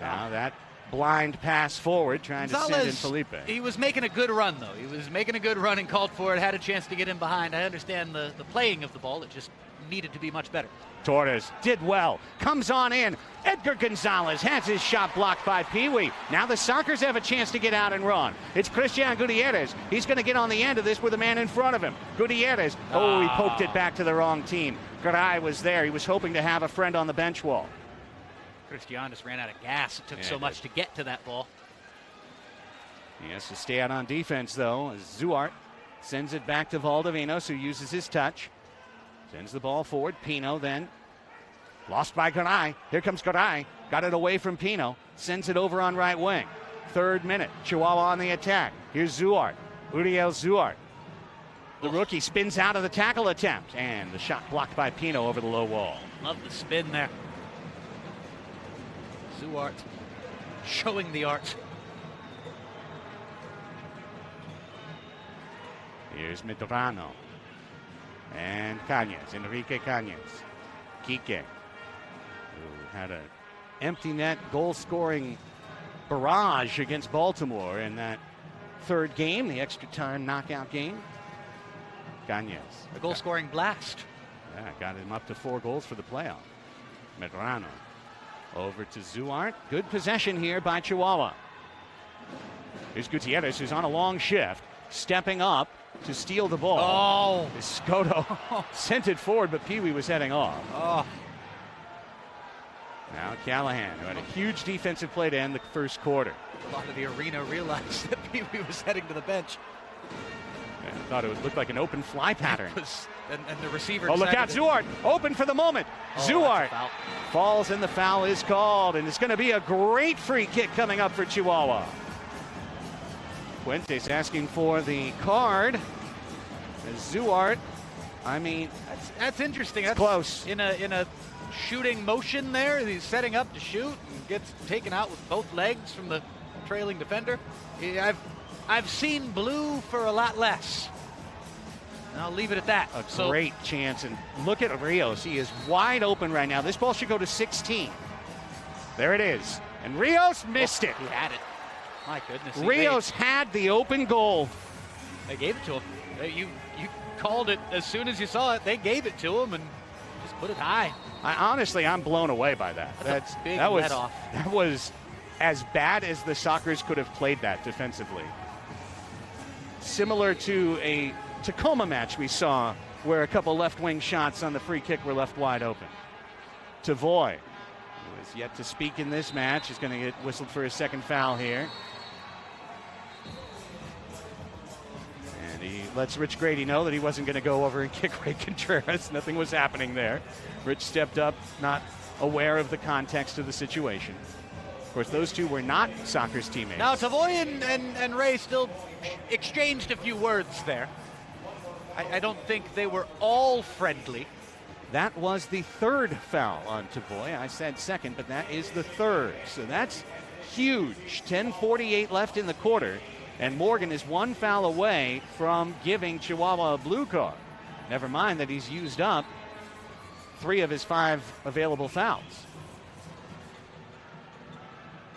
Now that blind pass forward, trying to send in Felipe. He was making a good run, though. He was making a good run and called for it, had a chance to get in behind. I understand the playing of the ball. It just needed to be much better. Torres did well, comes on in. Edgar Gonzalez has his shot blocked by Peewee. Now the Sockers have a chance to get out and run. It's Christian Gutierrez. He's going to get on the end of this with a man in front of him. Gutierrez, he poked it back to the wrong team. Garay was there. He was hoping to have a friend on the bench wall. Christian just ran out of gas. It took so much to get to that ball. He has to stay out on defense, though, as Zuart sends it back to Valdovinos, who uses his touch. Sends the ball forward. Pino then lost by Garay. Here comes Garay. Got it away from Pino. Sends it over on right wing. 3rd minute. Chihuahua on the attack. Here's Zuart. Uriel Zuart. The rookie spins out of the tackle attempt. And the shot blocked by Pino over the low wall. Love the spin there. Zuart showing the art. Here's Medrano. And Cañas, Enrique Cañas. Quique, who had an empty net goal-scoring barrage against Baltimore in that 3rd game, the extra time knockout game. Cañas. A goal-scoring blast. Yeah, got him up to 4 goals for the playoff. Medrano. Over to Zuart. Good possession here by Chihuahua. Here's Gutierrez, who's on a long shift, stepping up to steal the ball. Escoto sent it forward, but Peewee was heading off. Now Callahan, who had a huge defensive play to end the 1st quarter. A lot of the arena realized that Peewee was heading to the bench. I thought it would look like an open fly pattern. And the receiver. Oh, look out, Zuart, open for the moment. Zuart falls and the foul is called, and it's going to be a great free kick coming up for Chihuahua. Fuentes asking for the card. Zuart, I mean, that's interesting. That's close. In a shooting motion there. He's setting up to shoot and gets taken out with both legs from the trailing defender. I've seen blue for a lot less. And I'll leave it at that. A great chance, and look at Rios. He is wide open right now. This ball should go to 16. There it is, and Rios missed it. He had it. My goodness. Rios had the open goal. They gave it to him. You called it as soon as you saw it. They gave it to him and just put it high. I'm blown away by that. That's a big that was let off. That was as bad as the Sockers could have played that defensively. Similar to a Tacoma match we saw where a couple left wing shots on the free kick were left wide open. Tavoy, who is yet to speak in this match, is going to get whistled for his 2nd foul here. And he lets Rich Grady know that he wasn't going to go over and kick Ray Contreras. Nothing was happening there. Rich stepped up, not aware of the context of the situation. Of course, those two were not Sockers teammates. Now, Tavoy and Ray still exchanged a few words there. I don't think they were all friendly. That was the 3rd foul on Tavoy. I said 2nd, but that is the 3rd. So that's huge. 10:48 left in the quarter, and Morgan is 1 foul away from giving Chihuahua a blue card. Never mind that he's used up 3 of his 5 available fouls.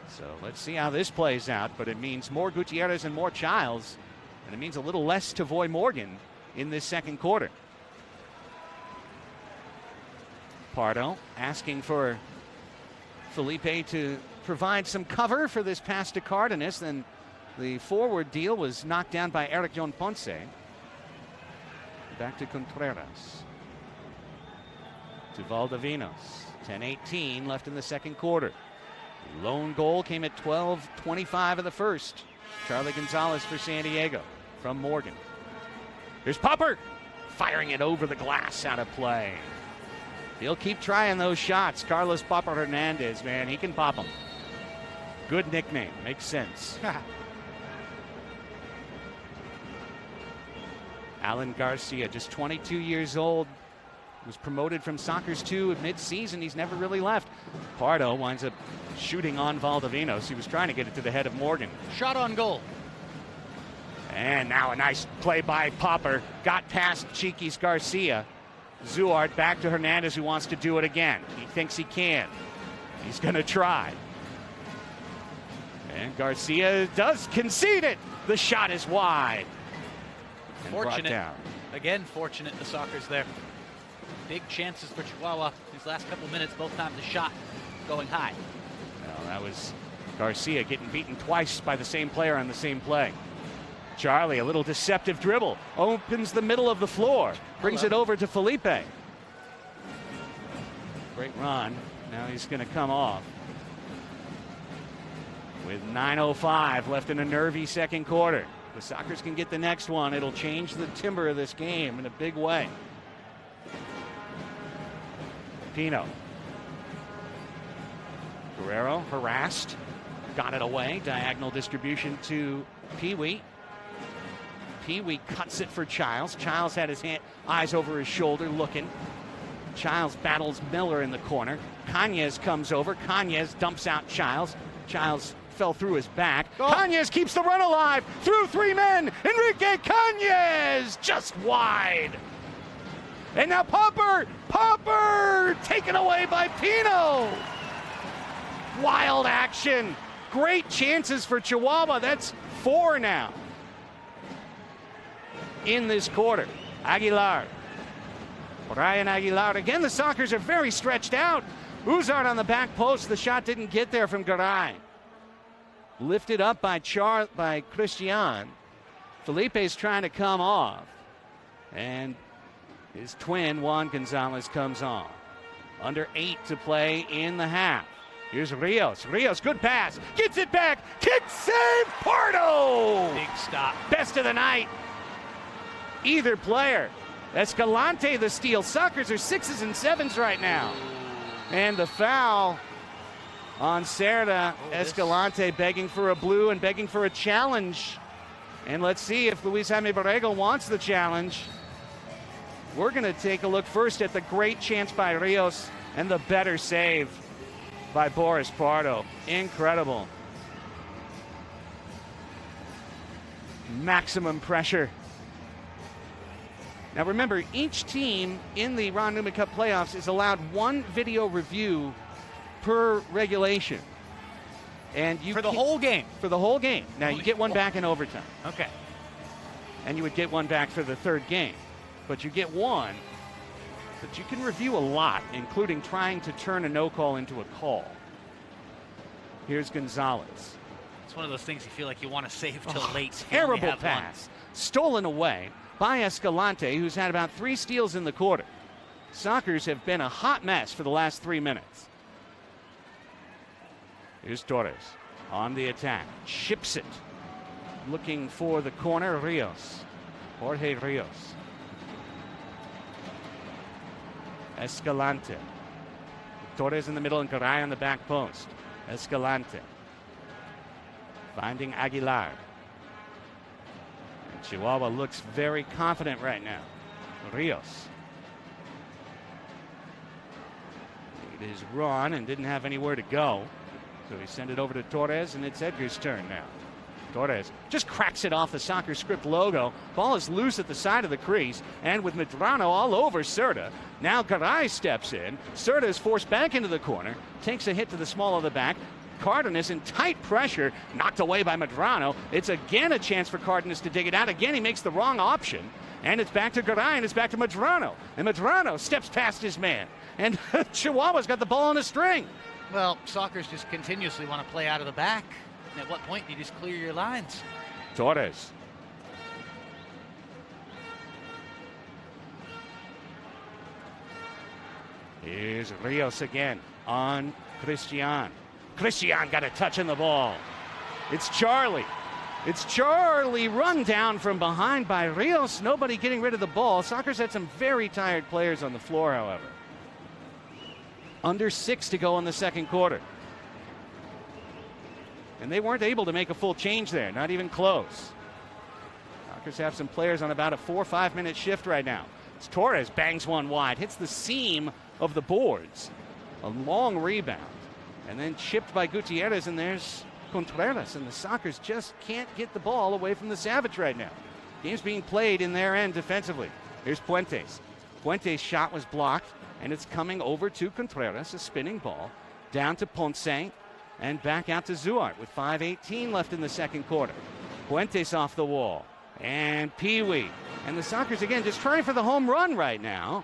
So let's see how this plays out, but it means more Gutierrez and more Childs, and it means a little less Tavoy Morgan in this 2nd quarter. Pardo asking for Felipe to provide some cover for this pass to Cardenas. Then the forward deal was knocked down by Eric John Ponce. Back to Contreras. To Valdovinos. 10:18 left in the 2nd quarter. Lone goal came at 12:25 of the 1st. Charlie Gonzalez for San Diego from Morgan. Here's Popper firing it over the glass, out of play. He'll keep trying those shots. Carlos Popper Hernandez, man, he can pop them. Good nickname, makes sense. Alan Garcia, just 22 years old, was promoted from Sockers 2 at mid-season. He's never really left. Pardo winds up shooting on Valdovinos. He was trying to get it to the head of Morgan. Shot on goal. And now a nice play by Popper. Got past Chiquis Garcia. Zuart back to Hernandez, who wants to do it again. He thinks he can. He's going to try. And Garcia does concede it. The shot is wide. And fortunate. Again, fortunate the Sockers there. big chances for Chihuahua these last couple minutes, both times the shot going high. Well, that was Garcia getting beaten twice by the same player on the same play. Charlie, a little deceptive dribble, opens the middle of the floor, brings it over to Felipe. Great run. Now he's going to come off. With 9:05 left in a nervy second quarter. The Sockers can get the next one. It'll change the timbre of this game in a big way. Pino. Guerrero harassed. Got it away. Diagonal distribution to Peewee. Peewee cuts it for Childs. Childs had his eyes over his shoulder looking. Childs battles Miller in the corner. Cañez comes over. Cañez dumps out Childs. Childs fell through his back. Cañez keeps the run alive through three men. Enrique Cañez just wide. And now Popper taken away by Pino. Wild action. Great chances for Chihuahua. That's 4 now in this quarter. Aguilar. Brian Aguilar. Again, the Sockers are very stretched out. Uzard on the back post. The shot didn't get there from Garay. Lifted up by Christian. Felipe's trying to come off. And his twin, Juan Gonzalez, comes on. Under 8 to play in the half. Here's Rios. Rios, good pass. Gets it back. Kick save, Pardo! Big stop. Best of the night. Either player. Escalante the steal. Sockers are 6s and 7s right now. And the foul on Cerda. Escalante begging for a blue and begging for a challenge. And let's see if Luis Jaime Borrego wants the challenge. We're going to take a look first at the great chance by Rios and the better save by Boris Pardo. Incredible. Maximum pressure. Now remember, each team in the Ron Newman Cup playoffs is allowed one video review per regulation. And you for the whole game? For the whole game. Now you get one back in overtime. Okay. And you would get one back for the third game. But you get one, but you can review a lot, including trying to turn a no call into a call. Here's Gonzalez. It's one of those things you feel like you want to save till late. Terrible pass. Stolen away by Escalante, who's had about 3 steals in the quarter. Sockers have been a hot mess for the last 3 minutes. Here's Torres on the attack. Chips it. Looking for the corner, Rios. Jorge Rios. Escalante. Torres in the middle and Garay on the back post. Escalante. Finding Aguilar. And Chihuahua looks very confident right now. Rios. Made his run and didn't have anywhere to go. So he sent it over to Torres, and it's Edgar's turn now. Torres just cracks it off the Soccer Script logo. Ball is loose at the side of the crease, and with Medrano all over Cerda. Now Garay steps in. Cerda is forced back into the corner, takes a hit to the small of the back. Cardenas in tight pressure, knocked away by Medrano. It's again a chance for Cardenas to dig it out. Again, he makes the wrong option, and it's back to Garay, and it's back to Medrano. And Medrano steps past his man, and Chihuahua's got the ball on a string. Well, Sockers just continuously want to play out of the back. At what point do you just clear your lines? Torres. Here's Rios again on Christian. Christian got a touch on the ball. It's Charlie. It's Charlie run down from behind by Rios. Nobody getting rid of the ball. Sockers had some very tired players on the floor, however. Under 6 to go in the second quarter. And they weren't able to make a full change there, not even close. Sockers have some players on about a 4 or 5 minute shift right now. It's Torres bangs one wide, hits the seam of the boards. A long rebound. And then chipped by Gutierrez, and there's Contreras. And the Sockers just can't get the ball away from the Savage right now. Game's being played in their end defensively. Here's Puentes. Puentes' shot was blocked, and it's coming over to Contreras, a spinning ball, down to Ponce. And back out to Zuart with 5:18 left in the second quarter. Puentes off the wall. And Peewee. And the Sockers again just trying for the home run right now.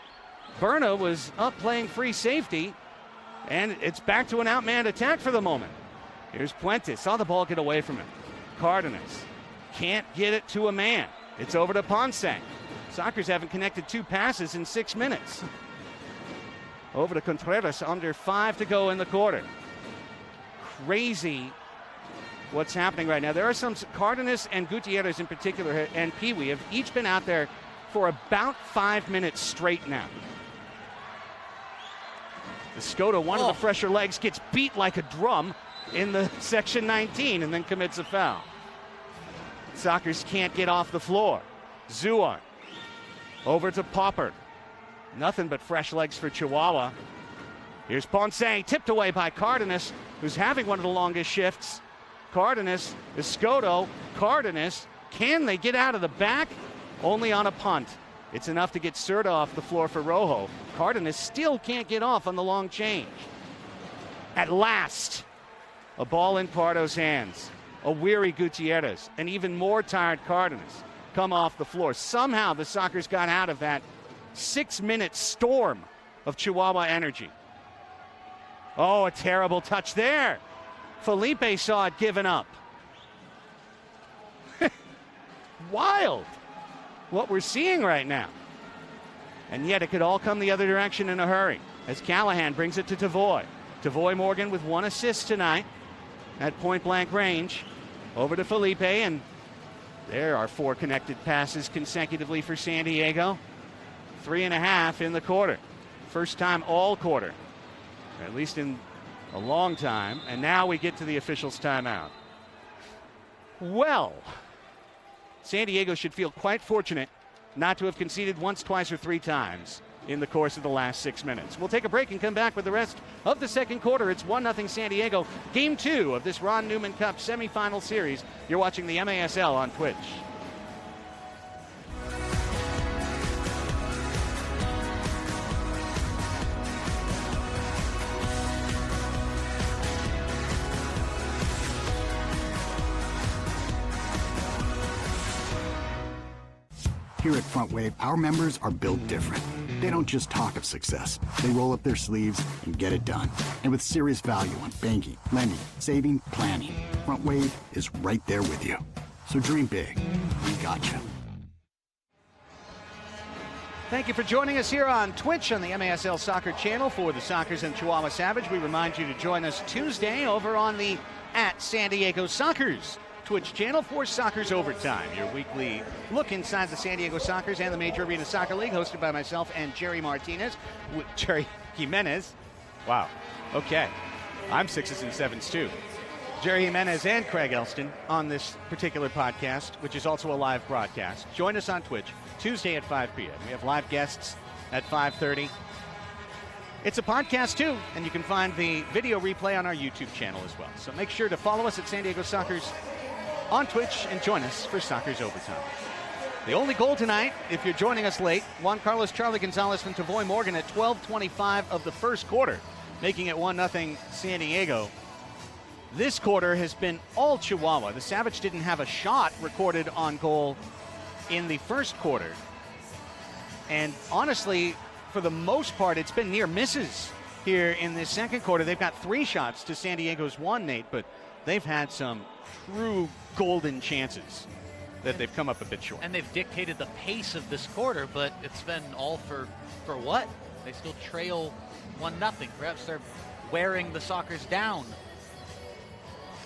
Berna was up playing free safety, and it's back to an outmanned attack for the moment. Here's Puente. Saw the ball get away from him. Cardenas can't get it to a man. It's over to Ponce. Sockers haven't connected 2 passes in 6 minutes. Over to Contreras, under 5 to go in the quarter. Crazy what's happening right now. There are some, Cardenas and Gutierrez in particular, and Peewee have each been out there for about 5 minutes straight now. Escoto, one of the fresher legs, gets beat like a drum in the section 19 and then commits a foul. Sockers can't get off the floor. Zuar over to Popper. Nothing but fresh legs for Chihuahua. Here's Ponce, tipped away by Cardenas, who's having one of the longest shifts. Cardenas, Escoto, Cardenas. Can they get out of the back? Only on a punt. It's enough to get Serta off the floor for Rojo. Cardenas still can't get off on the long change. At last, a ball in Pardo's hands. A weary Gutierrez, an even more tired Cardenas come off the floor. Somehow the Sockers got out of that 6-minute storm of Chihuahua energy. Oh, a terrible touch there. Felipe saw it given up. Wild what we're seeing right now. And yet it could all come the other direction in a hurry as Callahan brings it to Tavoy. Tavoy Morgan with 1 assist tonight at point-blank range. Over to Felipe, and there are 4 connected passes consecutively for San Diego. 3.5 in the quarter. First time all quarter, at least in a long time. And now we get to the officials' timeout. Well, San Diego should feel quite fortunate not to have conceded once, twice, or 3 times in the course of the last 6 minutes. We'll take a break and come back with the rest of the second quarter. It's 1-0 San Diego. Game 2 of this Ron Newman Cup semifinal series. You're watching the MASL on Twitch. Here at Front Wave, our members are built different. They don't just talk of success. They roll up their sleeves and get it done. And with serious value on banking, lending, saving, planning, Front Wave is right there with you. So dream big. We got you. Thank you for joining us here on Twitch on the MASL Soccer channel for the Sockers and Chihuahua Savage. We remind you to join us Tuesday over on the @San Diego Sockers Twitch channel for Sockers Overtime, your weekly look inside the San Diego Sockers and the Major Arena Soccer League, hosted by myself and Jerry Jimenez. Wow. Okay. I'm 6s and 7s too. Jerry Jimenez and Craig Elston on this particular podcast, which is also a live broadcast. Join us on Twitch Tuesday at 5 p.m. We have live guests at 5:30. It's a podcast too, and you can find the video replay on our YouTube channel as well. So make sure to follow us at San Diego Sockers on Twitch and join us for Sockers Overtime. The only goal tonight, if you're joining us late, Juan Carlos Charlie Gonzalez from Tavoy Morgan at 12:25 of the first quarter, making it 1-0 San Diego. This quarter has been all Chihuahua. The Savage didn't have a shot recorded on goal in the first quarter. And honestly, for the most part, it's been near misses here in this second quarter. They've got 3 shots to San Diego's 1, Nate, but they've had some true golden chances that they've come up a bit short. And they've dictated the pace of this quarter, but it's been all for what? They still trail 1-0. Perhaps they're wearing the Sockers down.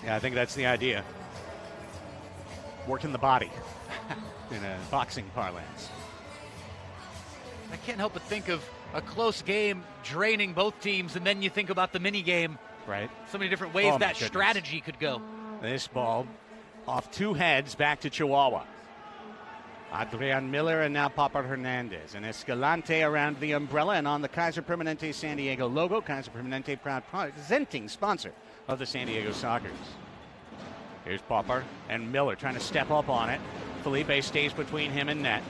Yeah, I think that's the idea. Working the body in a boxing parlance. I can't help but think of a close game draining both teams, and then you think about the mini game. Right. So many different ways that strategy could go. This ball off 2 heads back to Chihuahua. Adrian Miller and now Papa Hernandez. And Escalante around the umbrella and on the Kaiser Permanente San Diego logo. Kaiser Permanente, proud presenting sponsor of the San Diego Sockers. Here's Popper and Miller trying to step up on it. Felipe stays between him and net.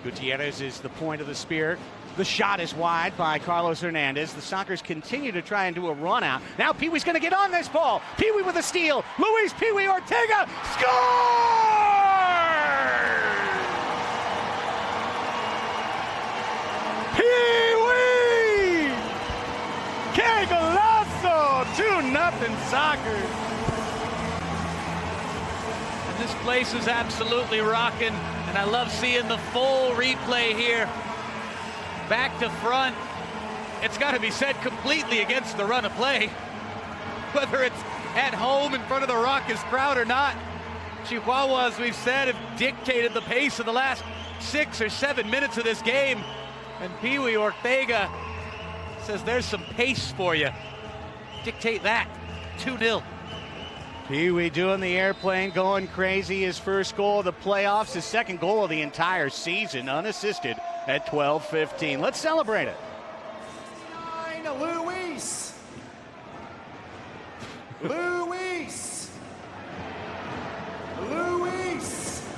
Gutierrez is the point of the spear. The shot is wide by Carlos Hernandez. The Sockers continue to try and do a run out. Now Peewee's going to get on this ball. Peewee with a steal. Luis Peewee Ortega scores! Peewee Oh, 2-0 Soccer. And this place is absolutely rocking, and I love seeing the full replay here. Back to front. It's got to be said, completely against the run of play. Whether it's at home in front of the raucous crowd or not, Chihuahua, as we've said, have dictated the pace of the last 6 or 7 minutes of this game. And Peewee Ortega says there's some pace for you. Dictate that. 2-0. Peewee doing the airplane, going crazy. His first goal of the playoffs, his second goal of the entire season, unassisted at 12:15. Let's celebrate it. Luis. Luis. Luis.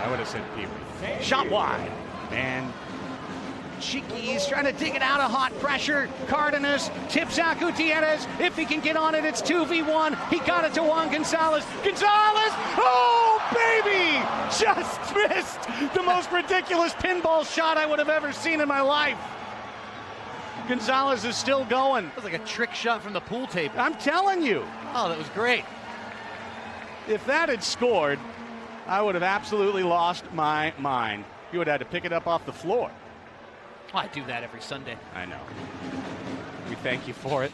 I would have said Peewee. Shot wide. And Chiquis trying to dig it out of hot pressure. Cardenas tips out Gutierrez. If he can get on it, it's 2v1. He got it to Juan Gonzalez. Gonzalez! Oh, baby! Just missed the most ridiculous pinball shot I would have ever seen in my life. Gonzalez is still going. That was like a trick shot from the pool table. I'm telling you. Oh, that was great. If that had scored, I would have absolutely lost my mind. You would have had to pick it up off the floor. Oh, I do that every Sunday. I know. We thank you for it.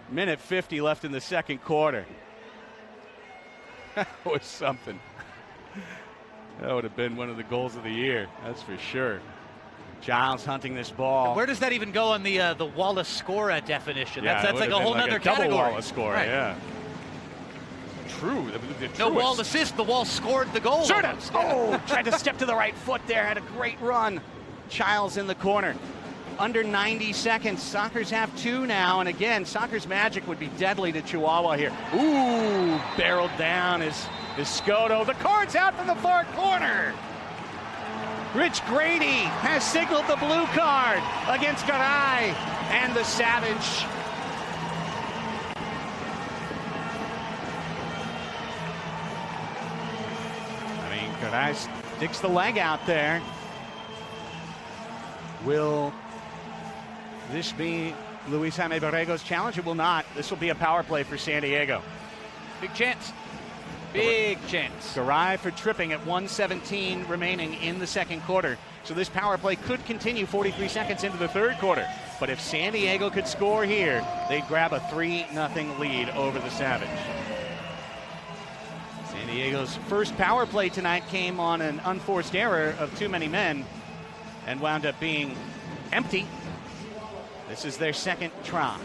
Minute 50 left in the second quarter. That was something. That would have been one of the goals of the year, that's for sure. Giles hunting this ball. And where does that even go on the Wallace Score definition? Yeah, that's like a whole other category. Double Wallace Score, right. Yeah. True. No Wall assist. The Wall scored the goal. Oh, tried to step to the right foot there. Had a great run. Giles in the corner. Under 90 seconds. Sockers have 2 now. And again, Sockers magic would be deadly to Chihuahua here. Ooh, barreled down is Scotto. The card's out from the far corner. Rich Grady has signaled the blue card against Garay and the Savage. I mean, Garay sticks the leg out there. Will this be Luis Jaime Borrego's challenge? It will not. This will be a power play for San Diego. Big chance. Big chance. Garay for tripping at 1:17 remaining in the second quarter. So this power play could continue 43 seconds into the third quarter. But if San Diego could score here, they'd grab a 3-0 lead over the Savage. San Diego's first power play tonight came on an unforced error of too many men and wound up being empty. This is their second try.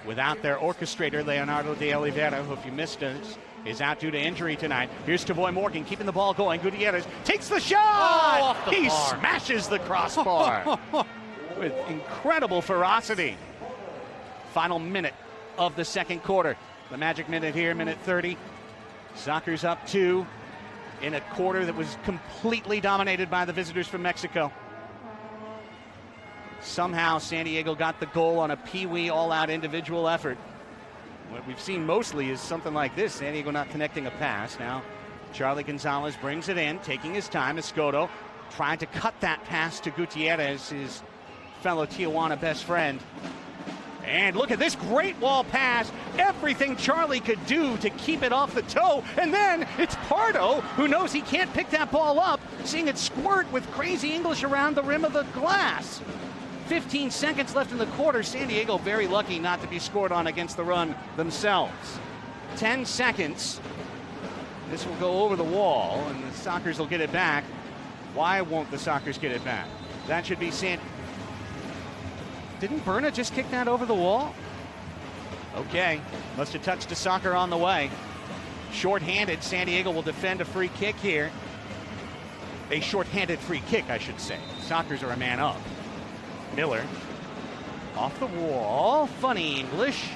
Without their orchestrator, Leonardo de Oliveira, who, if you missed us, is out due to injury tonight. Here's Tavoy Morgan keeping the ball going. Gutierrez takes the shot! Oh, off the he bar. smashes the crossbar with incredible ferocity. Final minute of the second quarter. The magic minute here, minute 30. Sockers up 2 in a quarter that was completely dominated by the visitors from Mexico. Somehow San Diego got the goal on a Peewee all-out individual effort. What we've seen mostly is something like this. San Diego not connecting a pass. Now Charlie Gonzalez brings it in, taking his time. Escoto trying to cut that pass to Gutierrez, his fellow Tijuana best friend. And look at this great wall pass. Everything Charlie could do to keep it off the toe. And then it's Pardo, who knows he can't pick that ball up, seeing it squirt with crazy English around the rim of the glass. 15 seconds left in the quarter. San Diego very lucky not to be scored on against the run themselves. 10 seconds. This will go over the wall, and the Sockers will get it back. Why won't the Sockers get it back? That should be San... Didn't Berna just kick that over the wall? Okay, must have touched a Socker on the way. Short-handed, San Diego will defend a free kick here. A short-handed free kick, I should say. Sockers are a man up. Miller off the wall. Funny English.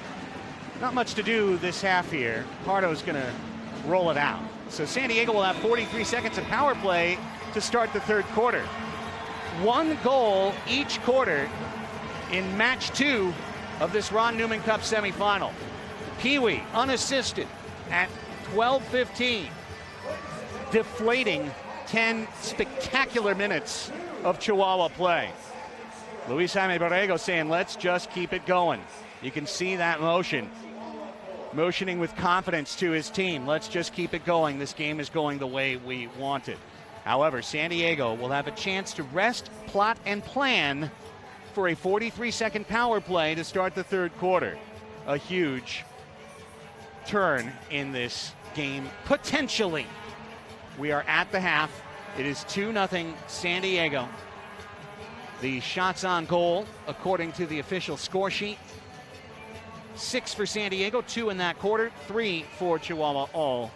Not much to do this half here. Pardo's going to roll it out. So San Diego will have 43 seconds of power play to start the third quarter. 1 goal each quarter in match 2 of this Ron Newman Cup semifinal. Peewee unassisted at 12:15, deflating 10 spectacular minutes of Chihuahua play. Luis Jaime Borrego saying, let's just keep it going. You can see that motioning with confidence to his team. Let's just keep it going. This game is going the way we want it. However, San Diego will have a chance to rest, plot, and plan for a 43-second power play to start the third quarter. A huge turn in this game, potentially. We are at the half. It is 2-0 San Diego. The shots on goal, according to the official score sheet, 6 for San Diego, 2 in that quarter, 3 for Chihuahua, all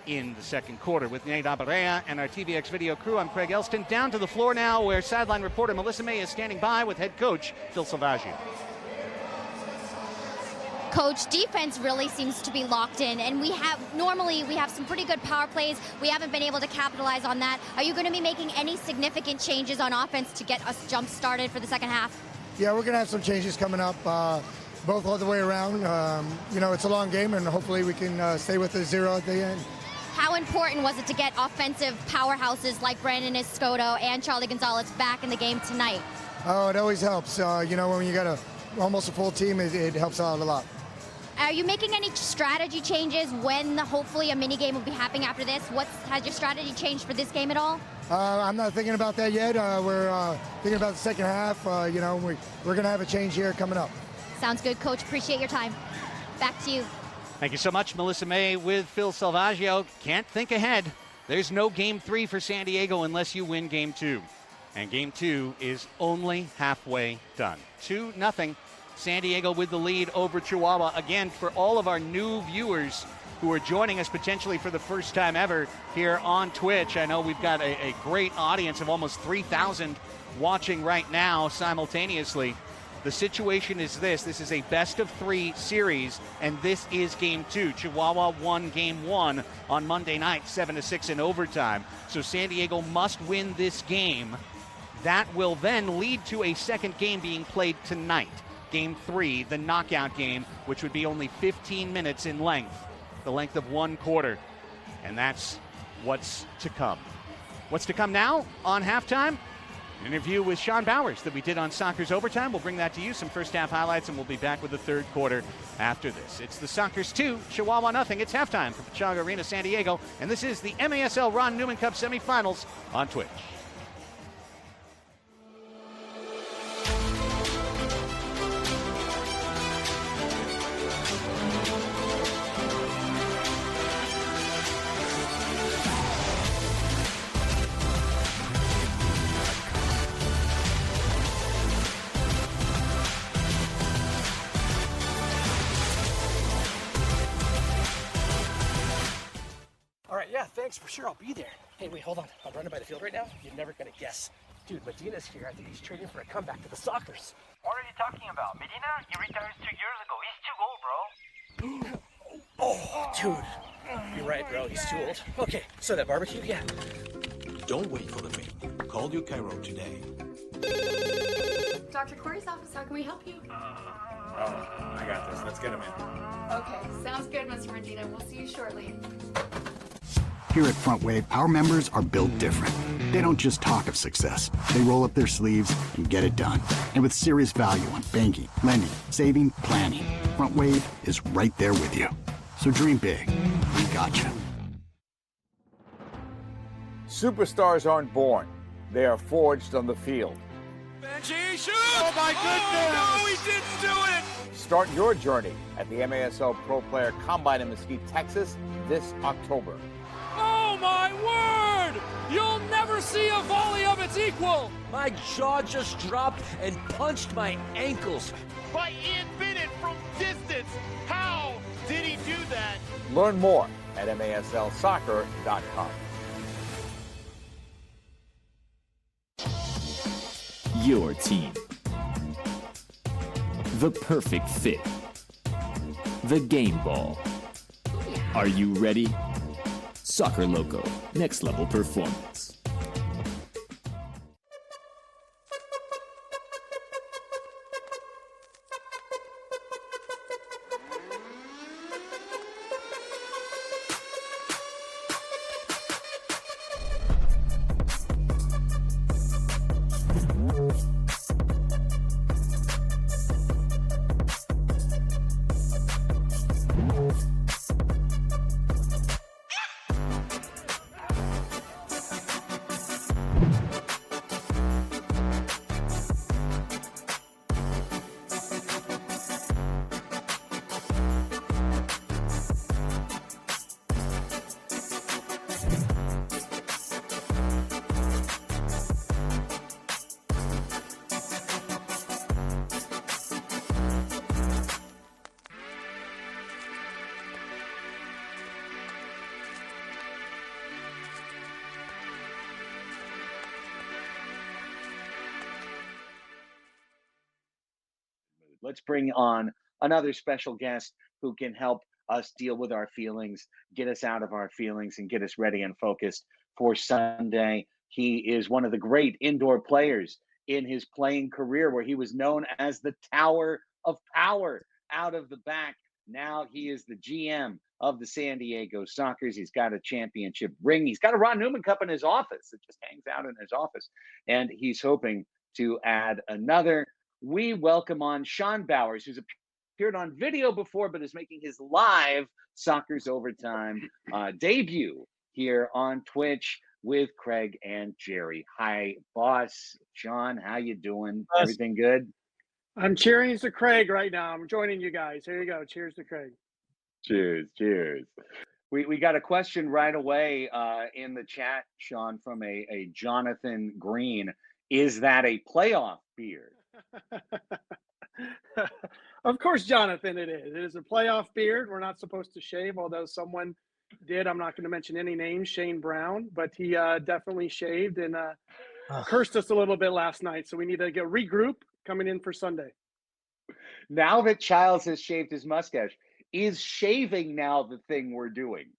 in the second quarter. With Nate Abarea and our TVX video crew, I'm Craig Elston. Down to the floor now, where sideline reporter Melissa May is standing by with head coach Phil Salvaggio. Coach, defense really seems to be locked in, and normally we have some pretty good power plays. We haven't been able to capitalize on that. Are you going to be making any significant changes on offense to get us jump started for the second half? Yeah, we're going to have some changes coming up, both all the way around. It's a long game, and hopefully we can stay with the 0 at the end. How important was it to get offensive powerhouses like Brandon Escoto and Charlie Gonzalez back in the game tonight? Oh, it always helps. When you got almost a full team, it helps out a lot. Are you making any strategy changes when hopefully a mini game will be happening after this? Has your strategy changed for this game at all? I'm not thinking about that yet. We're thinking about the second half. We're going to have a change here coming up. Sounds good, Coach. Appreciate your time. Back to you. Thank you so much, Melissa May with Phil Salvaggio. Can't think ahead. There's no Game 3 for San Diego unless you win Game 2. And Game 2 is only halfway done. 2-0. San Diego with the lead over Chihuahua. Again, for all of our new viewers who are joining us potentially for the first time ever here on Twitch, I know we've got a great audience of almost 3,000 watching right now simultaneously. The situation is this. This is a best-of-3 series, and this is Game 2. Chihuahua won Game 1 on Monday night, 7-6 in overtime. So San Diego must win this game. That will then lead to a second game being played tonight. Game 3, the knockout game, which would be only 15 minutes in length, the length of one quarter. And that's what's to come. What's to come now on halftime? An interview with Sean Bowers that we did on Soccer's Overtime. We'll bring that to you, some first half highlights, and we'll be back with the third quarter after this. It's the Sockers 2, Chihuahua nothing. It's halftime for Pechanga Arena, San Diego, and this is the MASL Ron Newman Cup semifinals on Twitch. Thanks, for sure, I'll be there. Hey, wait, hold on. I'm running by the field right now. You're never gonna guess. Dude, Medina's here. I think he's training for a comeback to the Sockers. What are you talking about? Medina? He retired 2 years ago. He's too old, bro. Oh, dude. You're right, bro. He's too old. Okay, so that barbecue, yeah. Don't wait for the main. Call your Chiro today. Dr. Corey's office, how can we help you? I got this. Let's get him in. Okay, sounds good, Mr. Medina. We'll see you shortly. Here at Front Wave, our members are built different. They don't just talk of success. They roll up their sleeves and get it done. And with serious value on banking, lending, saving, planning, Front Wave is right there with you. So dream big. We got you. Superstars aren't born. They are forged on the field. Benji, shoot! Oh my goodness! No, he didn't do it! Start your journey at the MASL Pro Player Combine in Mesquite, Texas this October. Oh my word! You'll never see a volley of its equal! My jaw just dropped and punched my ankles. By Ian Bennett from distance! How did he do that? Learn more at maslsoccer.com. Your team. The perfect fit. The game ball. Are you ready? Soccer Loco, next level performance. Let's bring on another special guest who can help us deal with our feelings, get us out of our feelings, and get us ready and focused for Sunday. He is one of the great indoor players in his playing career, where he was known as the Tower of Power out of the back. Now he is the GM of the San Diego Sockers. He's got a championship ring. He's got a Ron Newman Cup in his office. It just hangs out in his office. And he's hoping to add another. We welcome on Sean Bowers, who's appeared on video before, but is making his live Sockers Overtime debut here on Twitch with Craig and Jerry. Hi, boss. Sean, how you doing? Everything good? I'm cheering to Craig right now. I'm joining you guys. Here you go. Cheers to Craig. Cheers, cheers. We got a question right away in the chat, Sean, from a Jonathan Green. Is that a playoff beard? Of course, Jonathan, it is. It is a playoff beard. We're not supposed to shave, although someone did. I'm not going to mention any names, Shane Brown, but he definitely shaved and cursed us a little bit last night. So we need to regroup coming in for Sunday. Now that Childs has shaved his mustache, is shaving now the thing we're doing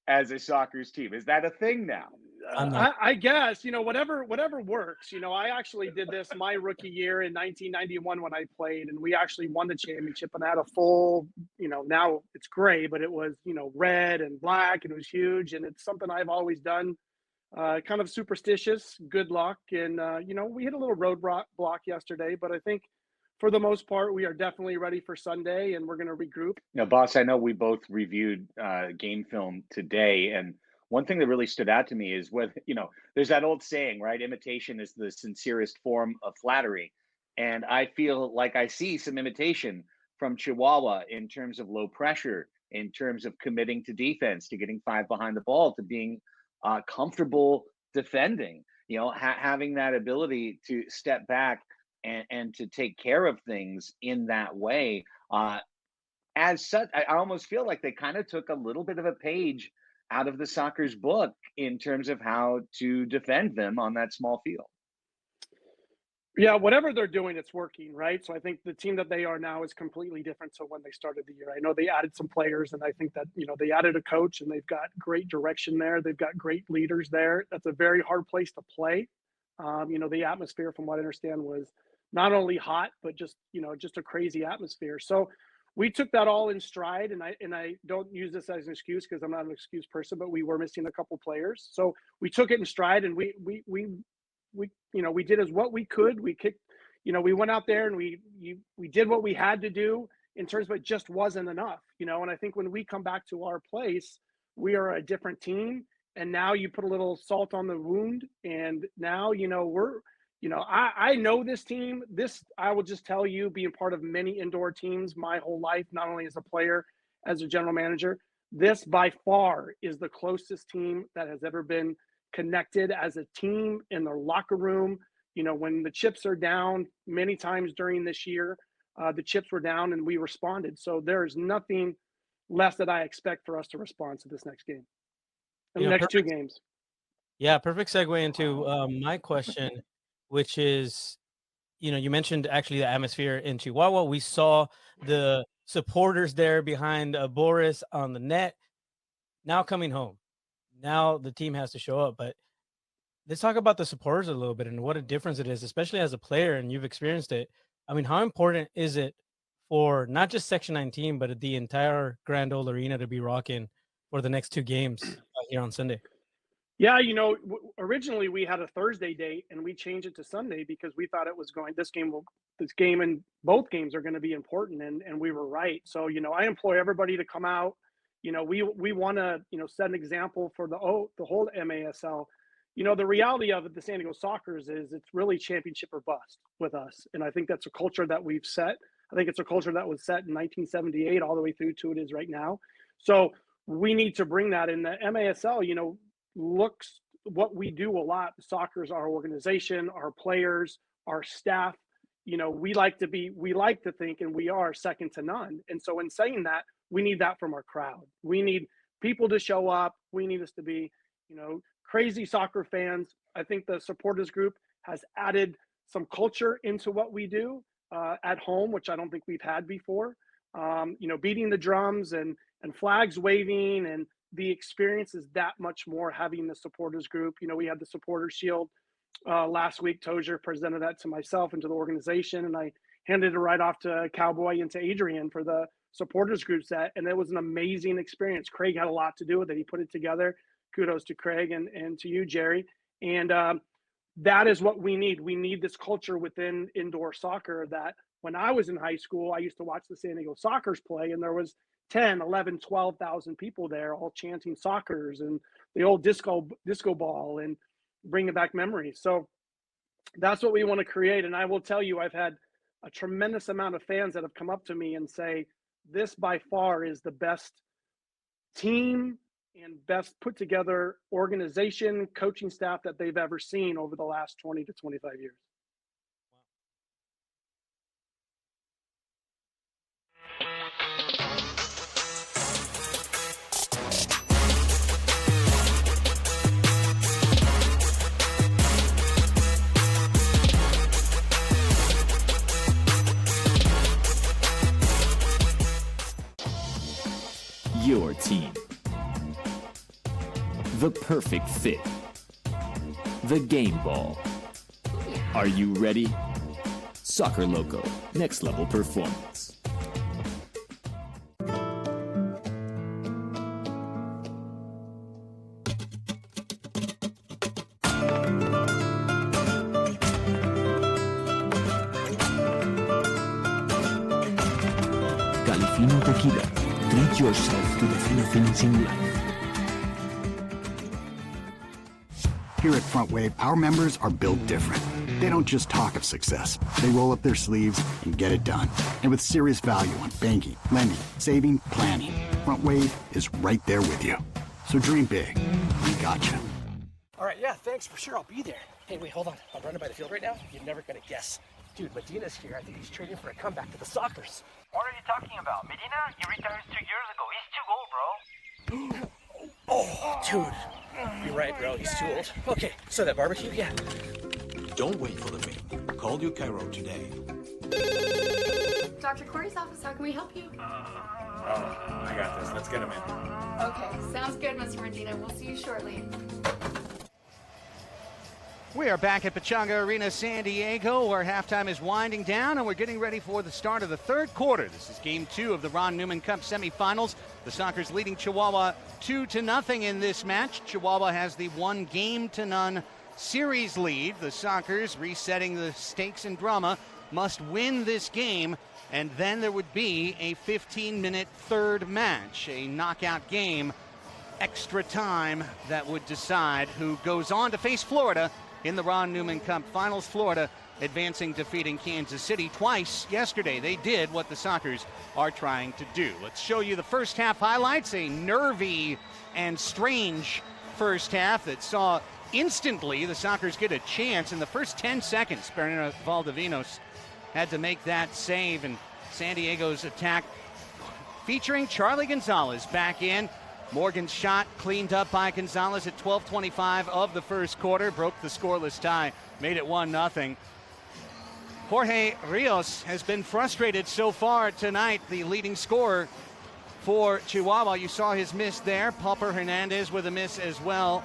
as a Sockers team? Is that a thing now? I guess, whatever works. I actually did this my rookie year in 1991 when I played, and we actually won the championship, and I had a full, now it's gray, but it was, red and black, and it was huge, and it's something I've always done. Kind of superstitious, good luck, and, we hit a little roadblock yesterday, but I think for the most part, we are definitely ready for Sunday, and we're going to regroup. Now, boss, I know we both reviewed game film today, and one thing that really stood out to me is there's that old saying, right? Imitation is the sincerest form of flattery. And I feel like I see some imitation from Chihuahua in terms of low pressure, in terms of committing to defense, to getting 5 behind the ball, to being comfortable defending, having that ability to step back and to take care of things in that way. As such, I almost feel like they kind of took a little bit of a page out of the Sockers book in terms of how to defend them on that small field. Yeah, whatever they're doing, it's working, right? So I think the team that they are now is completely different to when they started the year. I know they added some players, and I think that, they added a coach, and they've got great direction there. They've got great leaders there. That's a very hard place to play. The atmosphere, from what I understand, was not only hot, but just a crazy atmosphere. So we took that all in stride, and I don't use this as an excuse because I'm not an excuse person, but we were missing a couple players. So we took it in stride, and we did as what we could. We kicked, we went out there and we did what we had to do in terms of it just wasn't enough, and I think when we come back to our place, we are a different team. And now you put a little salt on the wound, and now, I know this team. I will just tell you, being part of many indoor teams my whole life, not only as a player, as a general manager, this by far is the closest team that has ever been connected as a team in their locker room. When the chips are down, many times during this year, the chips were down and we responded. So there's nothing less that I expect for us to respond to this next game. The next two games. Yeah, perfect segue into my question, which is, you mentioned actually the atmosphere in Chihuahua. We saw the supporters there behind Boris on the net. Now coming home, now the team has to show up. But let's talk about the supporters a little bit and what a difference it is, especially as a player, and you've experienced it. I mean, how important is it for not just Section 19, but the entire Grand Ole Arena to be rocking for the next two games here on Sunday? Yeah, originally we had a Thursday date and we changed it to Sunday because we thought it was this game and both games are going to be important, and we were right. So, I implore everybody to come out. We want to, set an example for the whole MASL. The reality of it, the San Diego Sockers, is it's really championship or bust with us. And I think that's a culture that we've set. I think it's a culture that was set in 1978 all the way through to it is right now. So we need to bring that in. The MASL, looks what we do a lot. The Sockers, our organization, our players, our staff, we like to think, and we are second to none. And so in saying that, we need that from our crowd. We need people to show up. We need us to be, crazy soccer fans. I think the supporters group has added some culture into what we do. at home, which I don't think we've had before. Beating the drums and flags waving, and the experience is that much more having the supporters group. We had the supporters shield last week. Tozier presented that to myself and to the organization, and I handed it right off to Cowboy and to Adrian for the supporters group set. And it was an amazing experience. Craig had a lot to do with it. He put it together. Kudos to Craig and to you, Jerry. And that is what we need. We need this culture within indoor soccer that when I was in high school, I used to watch the San Diego Sockers play, and there was 10, 11, 12,000 people there all chanting Sockers and the old disco ball and bringing back memories. So that's what we want to create. And I will tell you, I've had a tremendous amount of fans that have come up to me and say, this by far is the best team and best put together organization, coaching staff that they've ever seen over the last 20 to 25 years. Your team. The perfect fit. The game ball. Are you ready? Soccer Loco, next level performance. Califino Tequila. Treat yourself to the Philippines in life. Here at Front Wave, our members are built different. They don't just talk of success. They roll up their sleeves and get it done. And with serious value on banking, lending, saving, planning, Front Wave is right there with you. So dream big. We got you. All right, yeah, thanks for sure. I'll be there. Hey, wait, hold on. I'm running by the field right now. You're never going to guess. Dude, Medina's here. I think he's training for a comeback to the Sockers. What are you talking about? Medina? He retired 2 years ago. He's too old, bro. Oh, dude. You're right, bro. He's too old. Okay, so that barbecue, yeah. Don't wait for the mail. Call your Cairo today. Dr. Corey's office, how can we help you? I got this. Let's get him in. Okay, sounds good, Mr. Medina. We'll see you shortly. We are back at Pechanga Arena, San Diego, where halftime is winding down, and we're getting ready for the start of the third quarter. This is Game 2 of the Ron Newman Cup semifinals. The Sockers leading Chihuahua 2-0 in this match. Chihuahua has the 1-0 series lead. The Sockers, resetting the stakes and drama, must win this game, and then there would be a 15-minute third match, a knockout game, extra time that would decide who goes on to face Florida in the Ron Newman Cup finals. Florida advancing, defeating Kansas City twice yesterday. They did what the Sockers are trying to do. Let's show you the first half highlights. A nervy and strange first half that saw instantly the Sockers get a chance in the first 10 seconds. Bernardo Valdivinos had to make that save, and San Diego's attack featuring Charlie Gonzalez back in. Morgan's shot cleaned up by Gonzalez at 12:25 of the first quarter, broke the scoreless tie, made it 1-0. Jorge Rios has been frustrated so far tonight, the leading scorer for Chihuahua. You saw his miss there. Pauper Hernandez with a miss as well.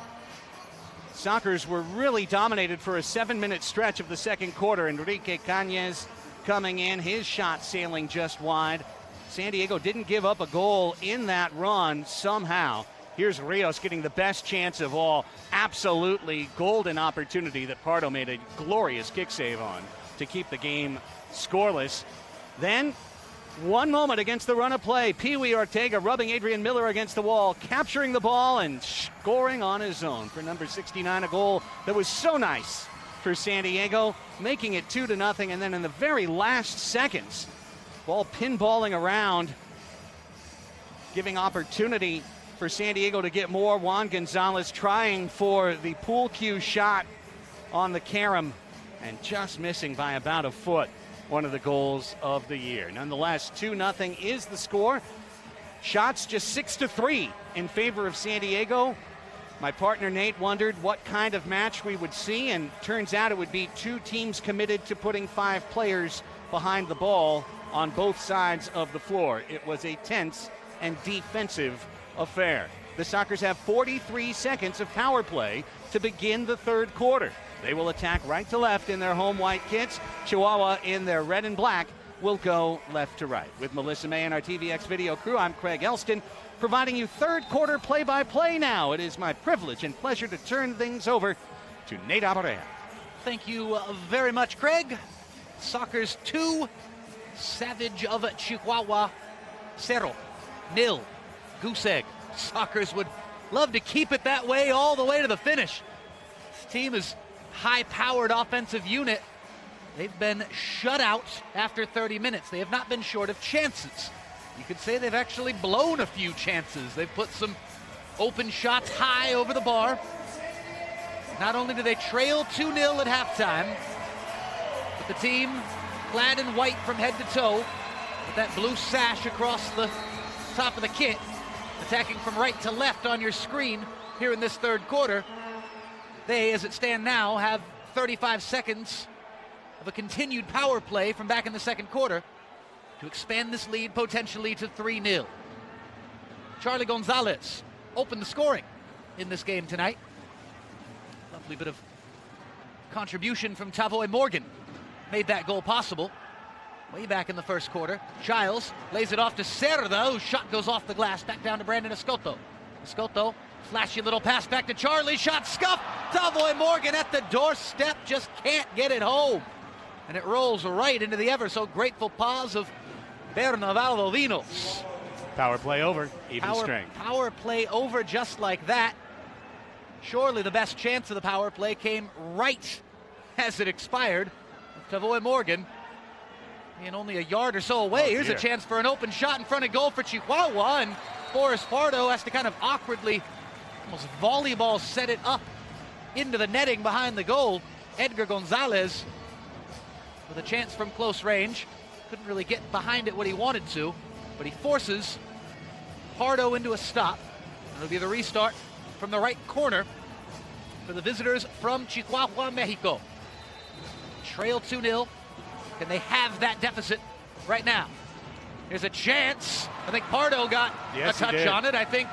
Sockers were really dominated for a 7-minute stretch of the second quarter. Enrique Cañez coming in, his shot sailing just wide. San Diego didn't give up a goal in that run somehow. Here's Rios getting the best chance of all. Absolutely golden opportunity that Pardo made a glorious kick save on to keep the game scoreless. Then, one moment against the run of play. Peewee Ortega rubbing Adrian Miller against the wall, capturing the ball and scoring on his own for number 69, a goal that was so nice for San Diego, making it 2-0. And then in the very last seconds, ball pinballing around, giving opportunity for San Diego to get more. Juan Gonzalez trying for the pool cue shot on the carom and just missing by about a foot. One of the goals of the year. Nonetheless, 2-0 is the score. Shots just 6-3 in favor of San Diego. My partner Nate wondered what kind of match we would see, and turns out it would be two teams committed to putting 5 players behind the ball on both sides of the floor. It was a tense and defensive affair. The Sockers have 43 seconds of power play to begin the third quarter. They will attack right to left in their home white kits. Chihuahua in their red and black will go left to right. With Melissa May and our TVX video crew, I'm Craig Elston, providing you third quarter play-by-play now. It is my privilege and pleasure to turn things over to Nate Abaurrea. Thank you very much, Craig. Sockers 2, Savage of Chihuahua 0, nil, goose egg. Sockers would love to keep it that way all the way to the finish. This team is high-powered offensive unit. They've been shut out after 30 minutes. They have not been short of chances. You could say they've actually blown a few chances. They've put some open shots high over the bar. Not only do they trail 2-0 at halftime, but the team clad in white from head to toe, with that blue sash across the top of the kit, attacking from right to left on your screen here in this third quarter. They, as it stands now, have 35 seconds of a continued power play from back in the second quarter to expand this lead potentially to 3-0. Charlie Gonzalez opened the scoring in this game tonight. Lovely bit of contribution from Tavoy Morgan made that goal possible way back in the first quarter. Giles lays it off to Cerda, whose shot goes off the glass, back down to Brandon Escoto. Escoto, flashy little pass back to Charlie, shot scuffed. Tavoy Morgan at the doorstep, just can't get it home. And it rolls right into the ever so grateful paws of Bernardo Vinos. Power play over, even strength. Power play over just like that. Surely the best chance of the power play came right as it expired. Tavoy Morgan being only a yard or so away. Here's a chance for an open shot in front of goal for Chihuahua, and Boris Pardo has to kind of awkwardly, almost volleyball set it up into the netting behind the goal. Edgar Gonzalez with a chance from close range. Couldn't really get behind it what he wanted to, but he forces Pardo into a stop. It'll be the restart from the right corner for the visitors from Chihuahua, Mexico. Trail 2-0. Can they have that deficit right now? There's a chance. I think Pardo got a touch on it. I think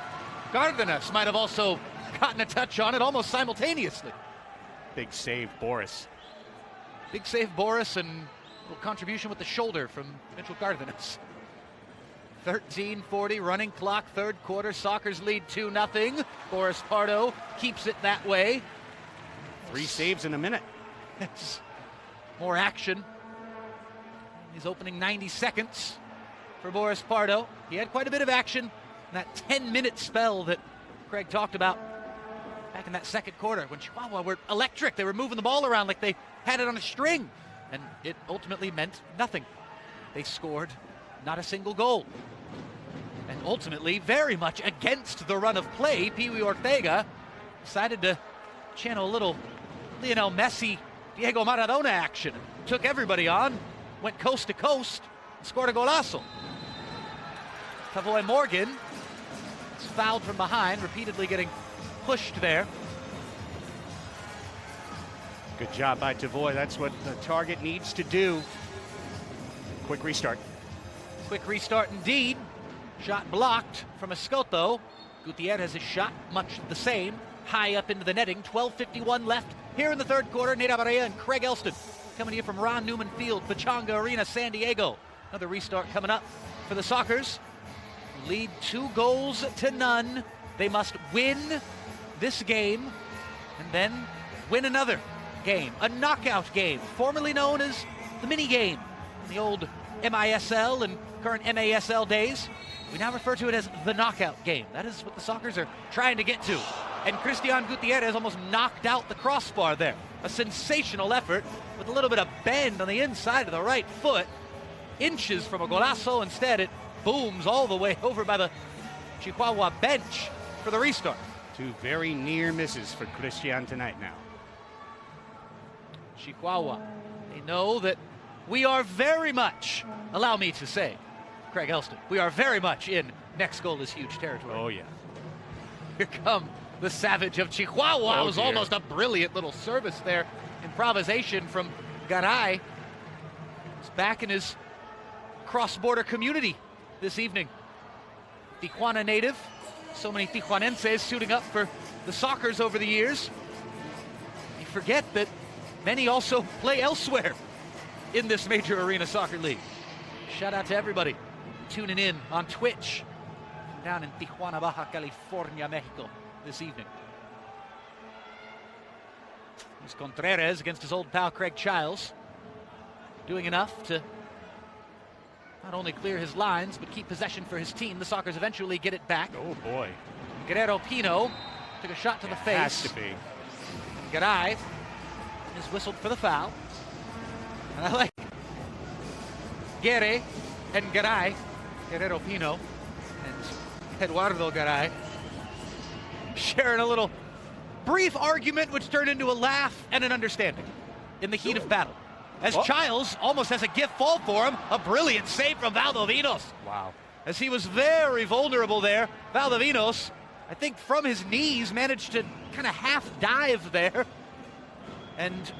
Cardenas might have also gotten a touch on it almost simultaneously. Big save, Boris. Big save, Boris, and a little contribution with the shoulder from Mitchell Cardenas. 13:40 running clock, third quarter. Sockers lead 2-0. Boris Pardo keeps it that way. 3 saves in a minute. More action. His opening 90 seconds for Boris Pardo. He had quite a bit of action in that 10-minute spell that Craig talked about back in that second quarter when Chihuahua were electric. They were moving the ball around like they had it on a string, and it ultimately meant nothing. They scored not a single goal. And ultimately, very much against the run of play, Peewee Ortega decided to channel a little Lionel Messi, Diego Maradona action. Took everybody on, went coast to coast, and scored a golazo. Tavoy Morgan is fouled from behind, repeatedly getting pushed there. Good job by Tavoy. That's what the target needs to do. Quick restart. Quick restart indeed. Shot blocked from Escoto. Gutierrez' shot much the same. High up into the netting. 12:51 left here in the third quarter. Nate Abaurrea and Craig Elston coming to you from Ron Newman Field, Pechanga Arena, San Diego. Another restart coming up for the Sockers. Lead 2-0. They must win this game and then win another game. A knockout game, formerly known as the mini game in the old MISL and current MASL days. We now refer to it as the knockout game. That is what the Sockers are trying to get to. And Christian Gutierrez almost knocked out the crossbar there. A sensational effort with a little bit of bend on the inside of the right foot. Inches from a golazo. Instead, it booms all the way over by the Chihuahua bench for the restart. 2 very near misses for Christian tonight now. Chihuahua, they know that we are very much, allow me to say, Craig Elston, we are very much in next goal is huge territory. Oh, yeah. Here come the Savage of Chihuahua. It was almost a brilliant little service there. Improvisation from Garay. He's back in his cross-border community this evening. Tijuana native. So many Tijuanenses suiting up for the Sockers over the years. You forget that many also play elsewhere in this major arena soccer league. Shout out to everybody tuning in on Twitch down in Tijuana, Baja California, Mexico this evening. Here's Gutierrez against his old pal Craig Childs. Doing enough to not only clear his lines, but keep possession for his team. The Sockers eventually get it back. Oh boy. Guerrero Pino took a shot to the face. Has to be. Garay is whistled for the foul. And I like Guerre and Garay, Guerrero Pino and Eduardo Garay, sharing a little brief argument which turned into a laugh and an understanding in the heat of battle. As Childs almost has a gift fall for him, a brilliant save from Valdovinos. Wow. As he was very vulnerable there, Valdovinos, I think from his knees, managed to kind of half dive there and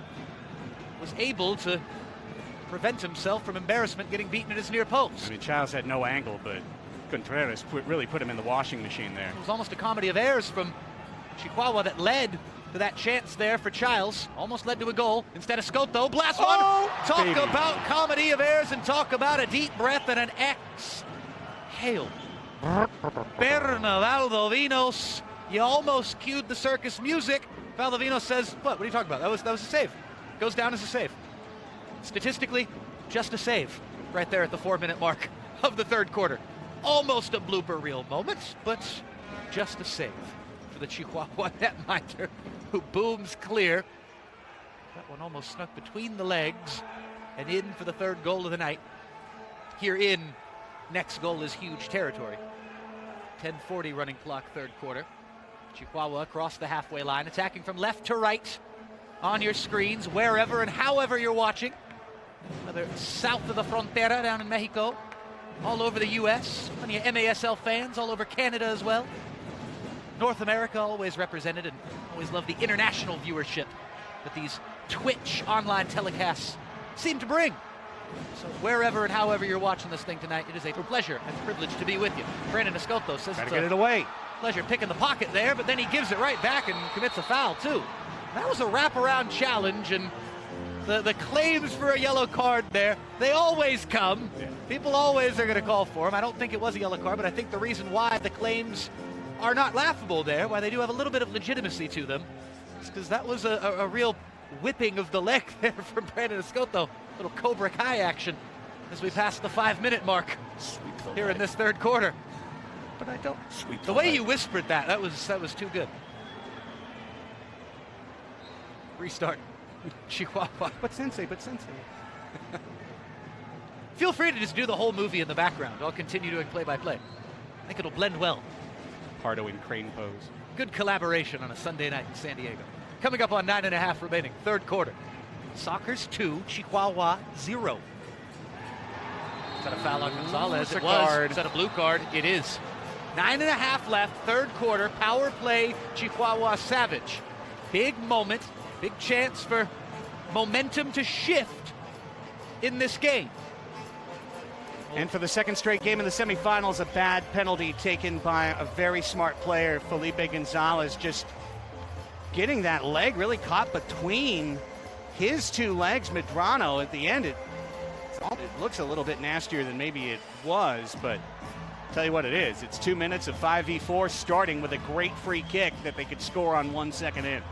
was able to prevent himself from embarrassment getting beaten at his near post. I mean, Childs had no angle, but Gutierrez really put him in the washing machine there. It was almost a comedy of errors from Chihuahua that led to that chance there for Childs. Almost led to a goal. Instead of Scotto, blast one. Talk baby. about comedy of errors and talk about a deep breath and an exhale. Berna Valdovinos, you almost cued the circus music. Valdovinos says, what are you talking about? That was a save. Goes down as a save. Statistically, just a save right there at the 4-minute mark of the third quarter. Almost a blooper reel moment, but just a save for the Chihuahua netminder, who booms clear. That one almost snuck between the legs and in for the third goal of the night. Here in next goal is huge territory. 10:40 running clock, third quarter. Chihuahua across the halfway line, attacking from left to right on your screens, wherever and however you're watching. Whether south of the frontera down in Mexico, all over the U.S., plenty of MASL fans all over Canada as well. North America always represented, and always love the international viewership that these Twitch online telecasts seem to bring. So wherever and however you're watching this thing tonight, it is a pleasure and privilege to be with you. Brandon Escoto says Gotta get it away. Pleasure picking the pocket there, but then he gives it right back and commits a foul too. That was a wraparound challenge, and the claims for a yellow card there, they always come. Yeah. People always are going to call for them. I don't think it was a yellow card, but I think the reason why the claims are not laughable there, why they do have a little bit of legitimacy to them, is because that was a real whipping of the leg there from Brandon Escoto. Little Cobra Kai action as we pass the 5-minute mark here in this third quarter. But I don't. The way you whispered that was too good. Restart. Chihuahua. But Sensei. Feel free to just do the whole movie in the background. I'll continue doing play-by-play. I think it'll blend well. Pardo in crane pose. Good collaboration on a Sunday night in San Diego. Coming up on 9.5 remaining, third quarter. Sockers 2, Chihuahua 0. Is that a foul on Gonzalez? It was. Is that a blue card? It is. 9.5 left, third quarter, power play, Chihuahua Savage. Big moment, big chance for momentum to shift in this game. And for the second straight game in the semifinals, a bad penalty taken by a very smart player, Felipe Gonzalez, just getting that leg really caught between his two legs. Medrano at the end, it looks a little bit nastier than maybe it was, but tell you what it is. It's 2 minutes of 5v4, starting with a great free kick that they could score on 1 second in.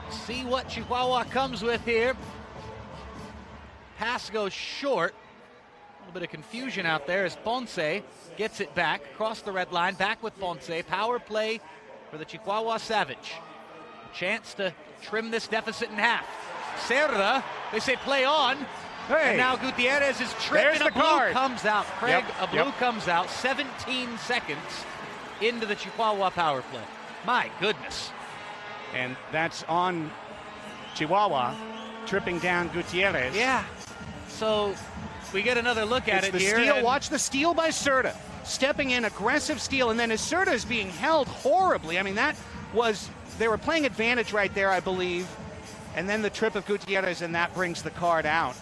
See what Chihuahua comes with here. Pass goes short. A little bit of confusion out there as Ponce gets it back across the red line, back with Ponce. Power play for the Chihuahua Savage. Chance to trim this deficit in half. Cerda, they say play on. Hey. And now Gutierrez is tripping. There's the card. Comes out. Craig, a blue comes out. 17 seconds into the Chihuahua power play. My goodness. And that's on Chihuahua, tripping down Gutierrez. Yeah. So we get another look at it here. Steal. Watch the steal by Cerda. Stepping in, aggressive steal, and then as Cerda is being held horribly. I mean, that was, they were playing advantage right there, I believe. And then the trip of Gutierrez, and that brings the card out.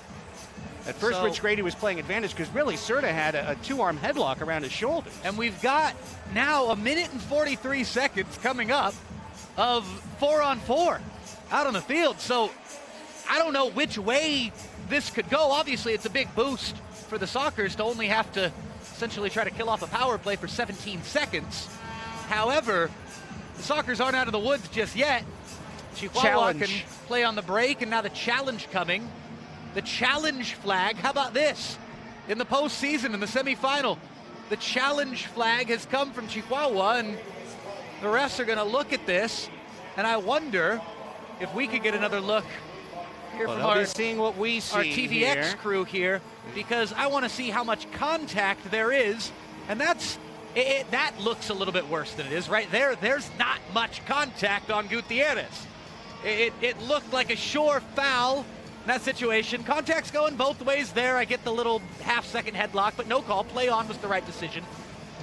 At first, Rich Grady was playing advantage because really Serta had a two-arm headlock around his shoulders. And we've got now 1 minute and 43 seconds coming up of 4-on-4 out on the field. So I don't know which way this could go. Obviously, it's a big boost for the Sockers to only have to essentially try to kill off a power play for 17 seconds. However, the Sockers aren't out of the woods just yet. Chihuahua can play on the break, and now the challenge coming. The challenge flag, how about this? In the postseason, in the semifinal, the challenge flag has come from Chihuahua, and the refs are going to look at this, and I wonder if we could get another look here from our seeing what we see our TVX here. Crew here, because I want to see how much contact there is, and that looks a little bit worse than it is right there. There's not much contact on Gutierrez. It looked like a sure foul. That situation. Contact's going both ways there. I get the little half-second headlock, but no call. Play on was the right decision.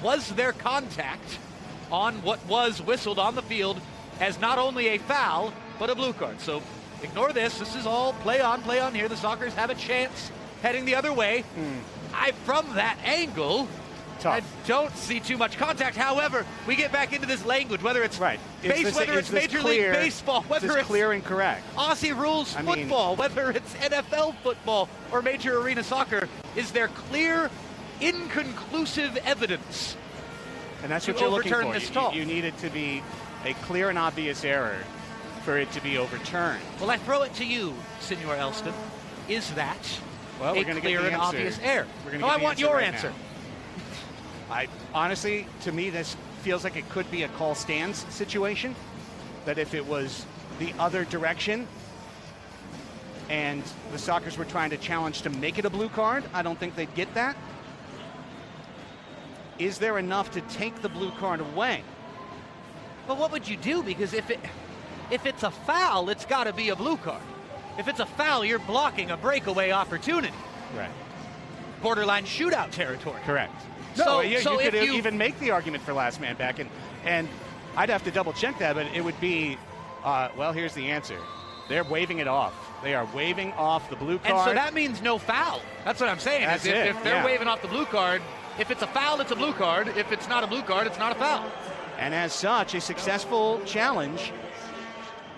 Was there contact on what was whistled on the field as not only a foul, but a blue card? So ignore this. This is all play on here. The Sockers have a chance heading the other way. From that angle, I don't see too much contact. However, we get back into this language, whether it's whether it's Major League Baseball, whether it's clear and correct, Aussie rules football, whether it's NFL football or Major Arena Soccer. Is there clear, inconclusive evidence? And that's what you're looking for. This call? You need it to be a clear and obvious error for it to be overturned. Well, I throw it to you, Senor Elston. Is that a clear and obvious error? I want your answer. Honestly, to me, this feels like it could be a call stands situation. That if it was the other direction and the Sockers were trying to challenge to make it a blue card, I don't think they'd get that. Is there enough to take the blue card away? Well, what would you do? Because if it's a foul, it's got to be a blue card. If it's a foul, you're blocking a breakaway opportunity. Right. Borderline shootout territory. Correct. So you could even make the argument for last man back, and I'd have to double check that, but it would be, well, here's the answer. They're waving it off. They are waving off the blue card. And so that means no foul. That's what I'm saying. That's if they're waving off the blue card, if it's a foul, it's a blue card. If it's not a blue card, it's not a foul. And as such, a successful challenge.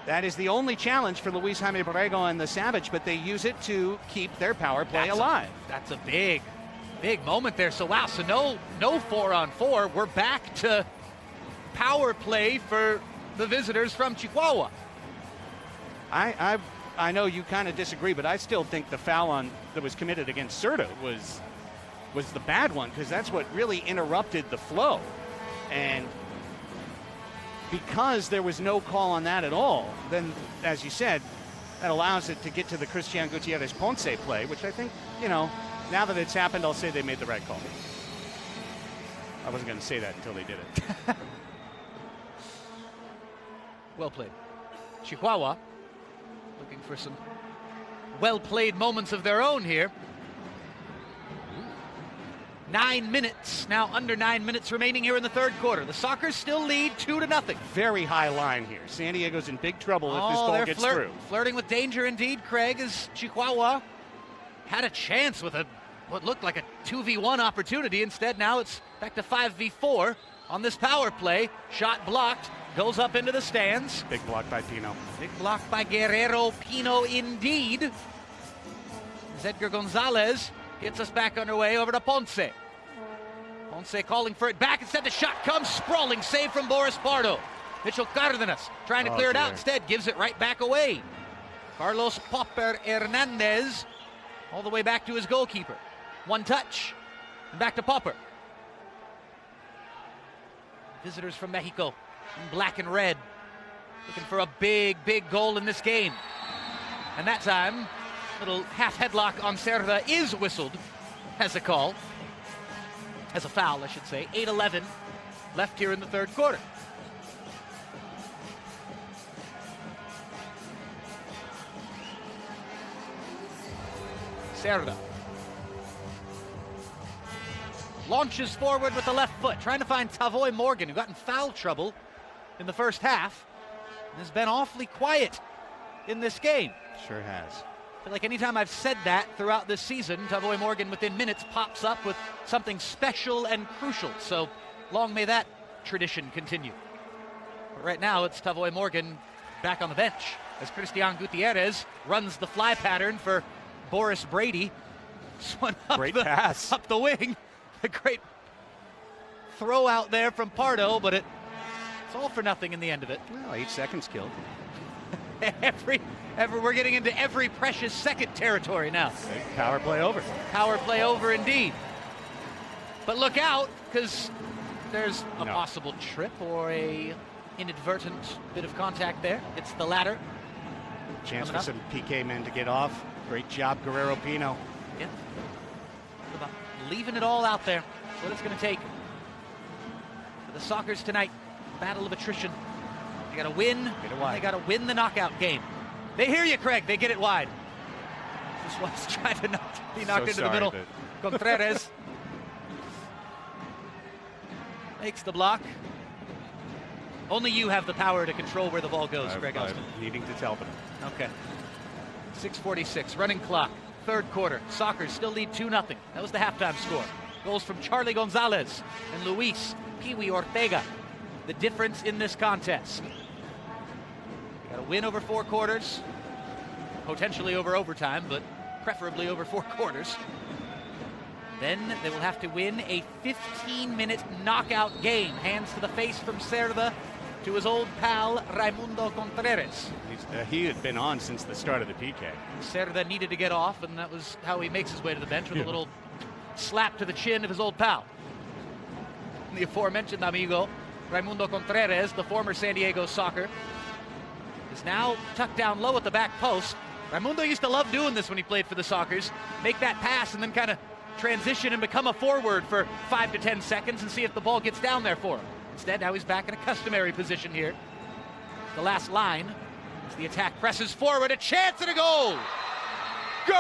That is the only challenge for Luis Jaime Borrego and the Savage, but they use it to keep their power play alive. That's a big moment there. So wow, so no 4-on-4. We're back to power play for the visitors from Chihuahua. I know you kind of disagree, but I still think the foul that was committed against Serta was the bad one, because that's what really interrupted the flow. And because there was no call on that at all, then, as you said, that allows it to get to the Christian Gutierrez Ponce play, which I think, now that it's happened, I'll say they made the right call. I wasn't going to say that until they did it. Well played. Chihuahua looking for some well-played moments of their own here. 9 minutes, now under 9 minutes remaining here in the third quarter. The Sockers still lead 2-0. Very high line here. San Diego's in big trouble if this ball gets through. Flirting with danger indeed, Craig, as Chihuahua had a chance with what looked like a 2v1 opportunity. Instead, now it's back to 5v4 on this power play. Shot blocked, goes up into the stands. Big block by Pino. Big block by Guerrero Pino indeed. As Edgar Gonzalez gets us back underway over to Ponce. Ponce calling for it back. Instead, the shot comes sprawling. Save from Boris Pardo. Mitchell Cardenas trying to clear it out. Instead, gives it right back away. Carlos Popper Hernandez all the way back to his goalkeeper. One touch. And back to Popper. Visitors from Mexico in black and red. Looking for a big goal in this game. And that time, little half headlock on Serra is whistled as a call. As a foul, I should say. 8:11 left here in the third quarter. Serra launches forward with the left foot, trying to find Tavoy Morgan, who got in foul trouble in the first half and has been awfully quiet in this game. Sure has. I feel like anytime I've said that throughout this season, Tavoe Morgan within minutes pops up with something special and crucial. So long may that tradition continue. But right now it's Tavoe Morgan back on the bench as Christian Gutierrez runs the fly pattern for Boris Brady. One up pass. Up the wing. A great throw out there from Pardo, but it's all for nothing in the end of it. Well, 8 seconds killed. We're getting into every precious second territory now. Power play over. Power play over indeed. But look out, because there's a possible trip or a inadvertent bit of contact there. It's the latter. Chance for some PK men to get off. Great job, Guerrero Pino. Yeah. About leaving it all out there. That's what it's going to take. For the Sockers tonight, battle of attrition. They got to win. Get it wide. They got to win the knockout game. They hear you, Craig. They get it wide. This one's trying to be knocked into the middle. Gutierrez makes the block. Only you have the power to control where the ball goes, Greg Elston. Needing to tell them. Okay. 6:46, running clock, third quarter. Sockers still lead 2-0. That was the halftime score. Goals from Charlie Gonzalez and Luis Peewee Ortega. The difference in this contest. You got to win over 4 quarters, potentially over overtime, but preferably over 4 quarters. Then they will have to win a 15-minute knockout game. Hands to the face from Cerda to his old pal, Raimundo Contreras. He had been on since the start of the PK. Cerda needed to get off, and that was how he makes his way to the bench with a little slap to the chin of his old pal. The aforementioned amigo, Raimundo Contreras, the former San Diego Soccer, is now tucked down low at the back post. Raimundo used to love doing this when he played for the Sockers. Make that pass and then kind of transition and become a forward for 5 to 10 seconds and see if the ball gets down there for him. Instead, now he's back in a customary position here. The last line, as the attack presses forward, a chance and a goal! Goal!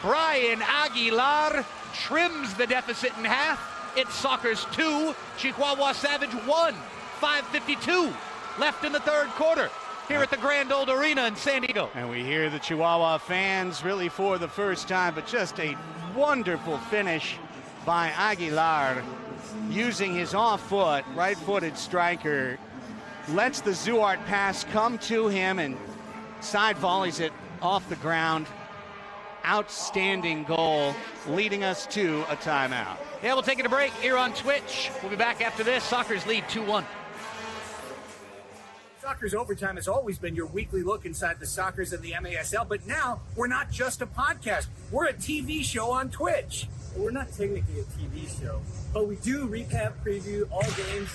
Brian Aguilar trims the deficit in half. It's Sockers 2, Chihuahua Savage 1. 5:52 left in the third quarter here at the Grand Old Arena in San Diego. And we hear the Chihuahua fans really for the first time, but just a wonderful finish by Aguilar, using his off foot, right-footed striker, lets the Zuart pass come to him and side volleys it off the ground. Outstanding goal, leading us to a timeout. Yeah, we'll take it a break here on Twitch. We'll be back after this. Sockers lead 2-1. Sockers Overtime has always been your weekly look inside the Sockers and the MASL, but now we're not just a podcast. We're a TV show on Twitch. We're not technically a TV show, but we do recap, preview all games.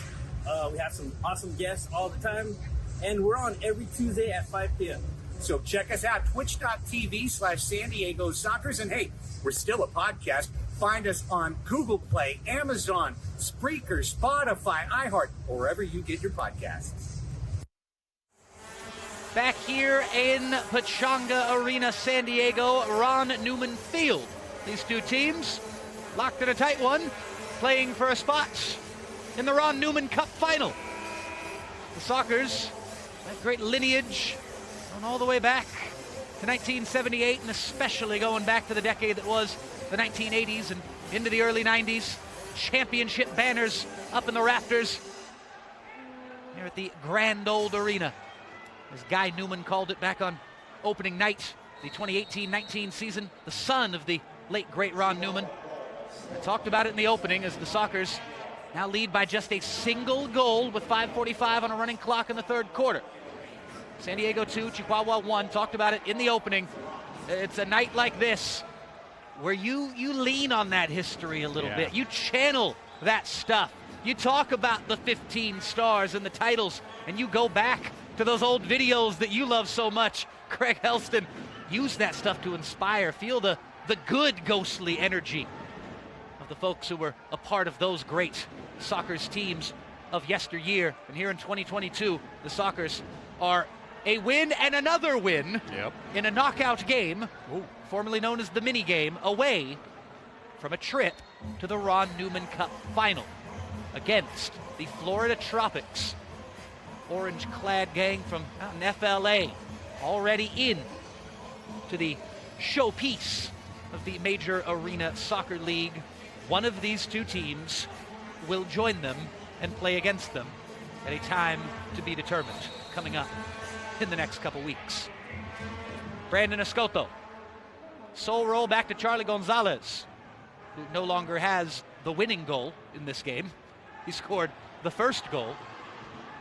We have some awesome guests all the time, and we're on every Tuesday at 5 p.m. So check us out, twitch.tv/San Diego Sockers. And hey, we're still a podcast. Find us on Google Play, Amazon, Spreaker, Spotify, iHeart, or wherever you get your podcasts. Back here in Pechanga Arena, San Diego, Ron Newman Field. These two teams locked in a tight one, playing for a spot in the Ron Newman Cup final. The Sockers, that great lineage, going all the way back to 1978, and especially going back to the decade that was the 1980s and into the early 90s. Championship banners up in the rafters here at the Grand Old Arena. As Guy Newman called it back on opening night, the 2018-19 season, the son of the late, great Ron Newman. I talked about it in the opening as the Sockers now lead by just a single goal with 5:45 on a running clock in the third quarter. San Diego 2, Chihuahua 1. Talked about it in the opening. It's a night like this where you lean on that history a little bit. You channel that stuff. You talk about the 15 stars and the titles, and you go back to those old videos that you love so much. Craig Elston, use that stuff to inspire. Feel the good ghostly energy of the folks who were a part of those great Sockers teams of yesteryear. And here in 2022, the Sockers are a win and another win in a knockout game, formerly known as the mini game, away from a trip to the Ron Newman Cup final against the Florida tropics. Orange-clad gang from out in FLA already in to the showpiece of the Major Arena Soccer League. One of these two teams will join them and play against them at a time to be determined coming up in the next couple weeks. Brandon Escoto. Soul roll back to Charlie Gonzalez, who no longer has the winning goal in this game. He scored the first goal.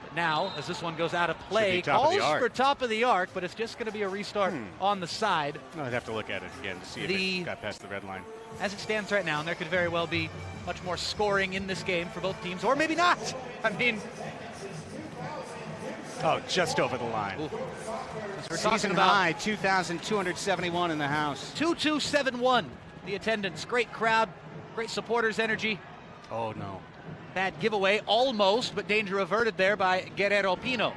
But now, as this one goes out of play, calls for top of the arc, but it's just going to be a restart on the side. I'd have to look at it again to see if it got past the red line. As it stands right now, and there could very well be much more scoring in this game for both teams, or maybe not. I mean... Oh, just over the line. We're Season high, 2,271 in the house. 2,271. The attendance, great crowd, great supporters' energy. Oh, no. Bad giveaway, almost, but danger averted there by Guerrero Pino.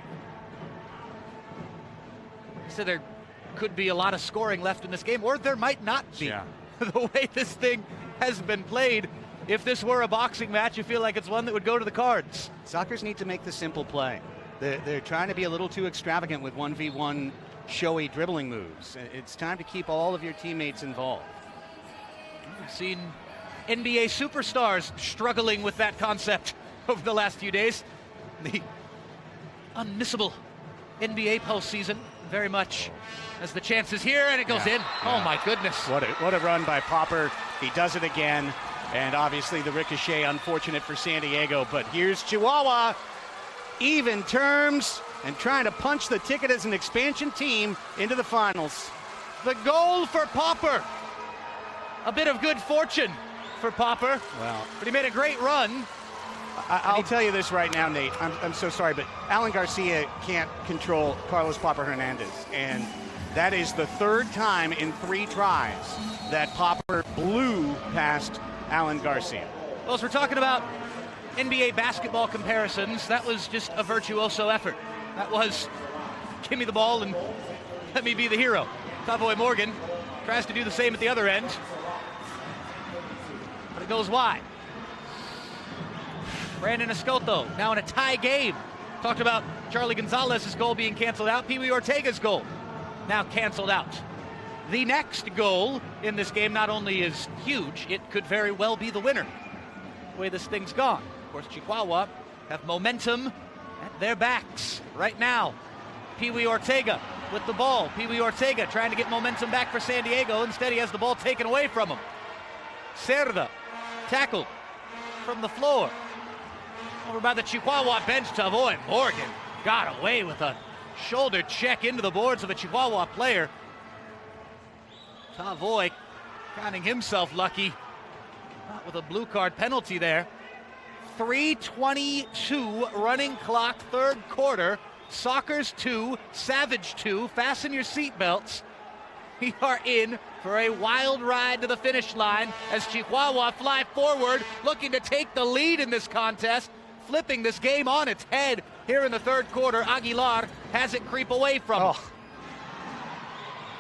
So there could be a lot of scoring left in this game, or there might not be. Yeah. The way this thing has been played, if this were a boxing match, you feel like it's one that would go to the cards. Soccers need to make the simple play. They're trying to be a little too extravagant with 1v1 showy dribbling moves. It's time to keep all of your teammates involved. We've seen NBA superstars struggling with that concept over the last few days. The unmissable NBA postseason, very much as the chances here, and it goes in. Oh my goodness. What a run by Popper. He does it again. And obviously the ricochet, unfortunate for San Diego, but here's Chihuahua. Even terms and trying to punch the ticket as an expansion team into the finals. The goal for Popper. A bit of good fortune for Popper. Well, but he made a great run. I'll tell you this right now, Nate. I'm so sorry, but Alan Garcia can't control Carlos Popper Hernandez. And that is the third time in 3 tries that Popper blew past Alan Garcia. Well, as we're talking about NBA basketball comparisons, that was just a virtuoso effort. That was, give me the ball and let me be the hero. Tavoy Morgan tries to do the same at the other end, but it goes wide. Brandon Escoto now in a tie game. Talked about Charlie Gonzalez's goal being canceled out. Peewee Ortega's goal now canceled out. The next goal in this game not only is huge, it could very well be the winner, the way this thing's gone. Of course, Chihuahua have momentum at their backs right now. Peewee Ortega with the ball. Peewee Ortega trying to get momentum back for San Diego. Instead, he has the ball taken away from him. Cerda tackled from the floor. Over by the Chihuahua bench, Tavoy Morgan got away with a shoulder check into the boards of a Chihuahua player. Tavoy counting himself lucky. Not with a blue card penalty there. 3:22 running clock, third quarter. Soccers 2, Savage 2. Fasten your seatbelts. We are in for a wild ride to the finish line as Chihuahua fly forward, looking to take the lead in this contest, flipping this game on its head here in the third quarter. Aguilar has it creep away from him.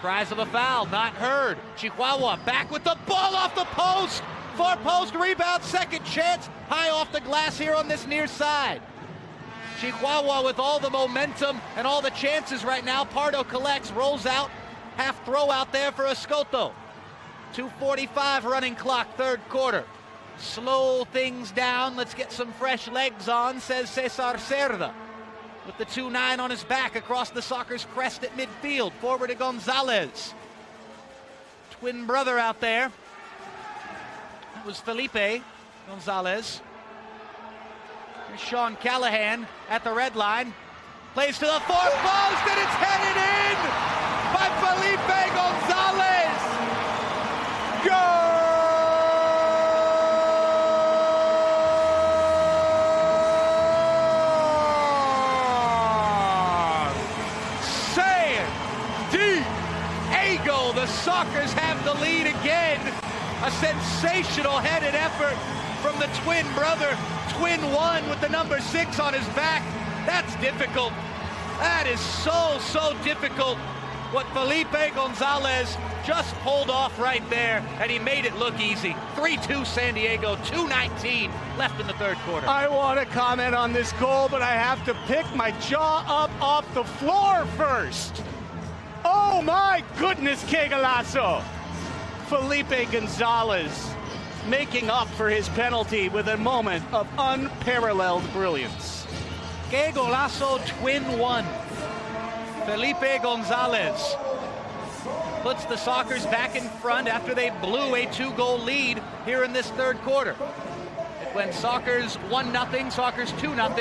Cries of a foul, not heard. Chihuahua back with the ball off the post. Far post rebound, second chance, high off the glass here on this near side. Chihuahua with all the momentum and all the chances right now. Pardo collects, rolls out, half throw out there for Escoto. 2:45 running clock, third quarter. Slow things down, let's get some fresh legs on, says Cesar Cerda. With the 2-9 on his back across the Soccers crest at midfield. Forward to Gonzalez. Twin brother out there. That was Felipe Gonzalez. Here's Sean Callahan at the red line. Plays to the far post and it's headed in by Felipe Gonzalez. Goal! The Soccers have the lead again. A sensational headed effort from the twin brother. Twin one with the number 6 on his back. That's difficult. That is so difficult what Felipe Gonzalez just pulled off right there, and he made it look easy. 3-2 San Diego, 2:19 left in the third quarter. I want to comment on this goal, but I have to pick my jaw up off the floor first. Oh my goodness, que golazo! Felipe Gonzalez making up for his penalty with a moment of unparalleled brilliance. Que golazo, twin one. Felipe Gonzalez puts the Sockers back in front after they blew a 2-goal lead here in this third quarter. It went Sockers 1-0, Sockers 2-0,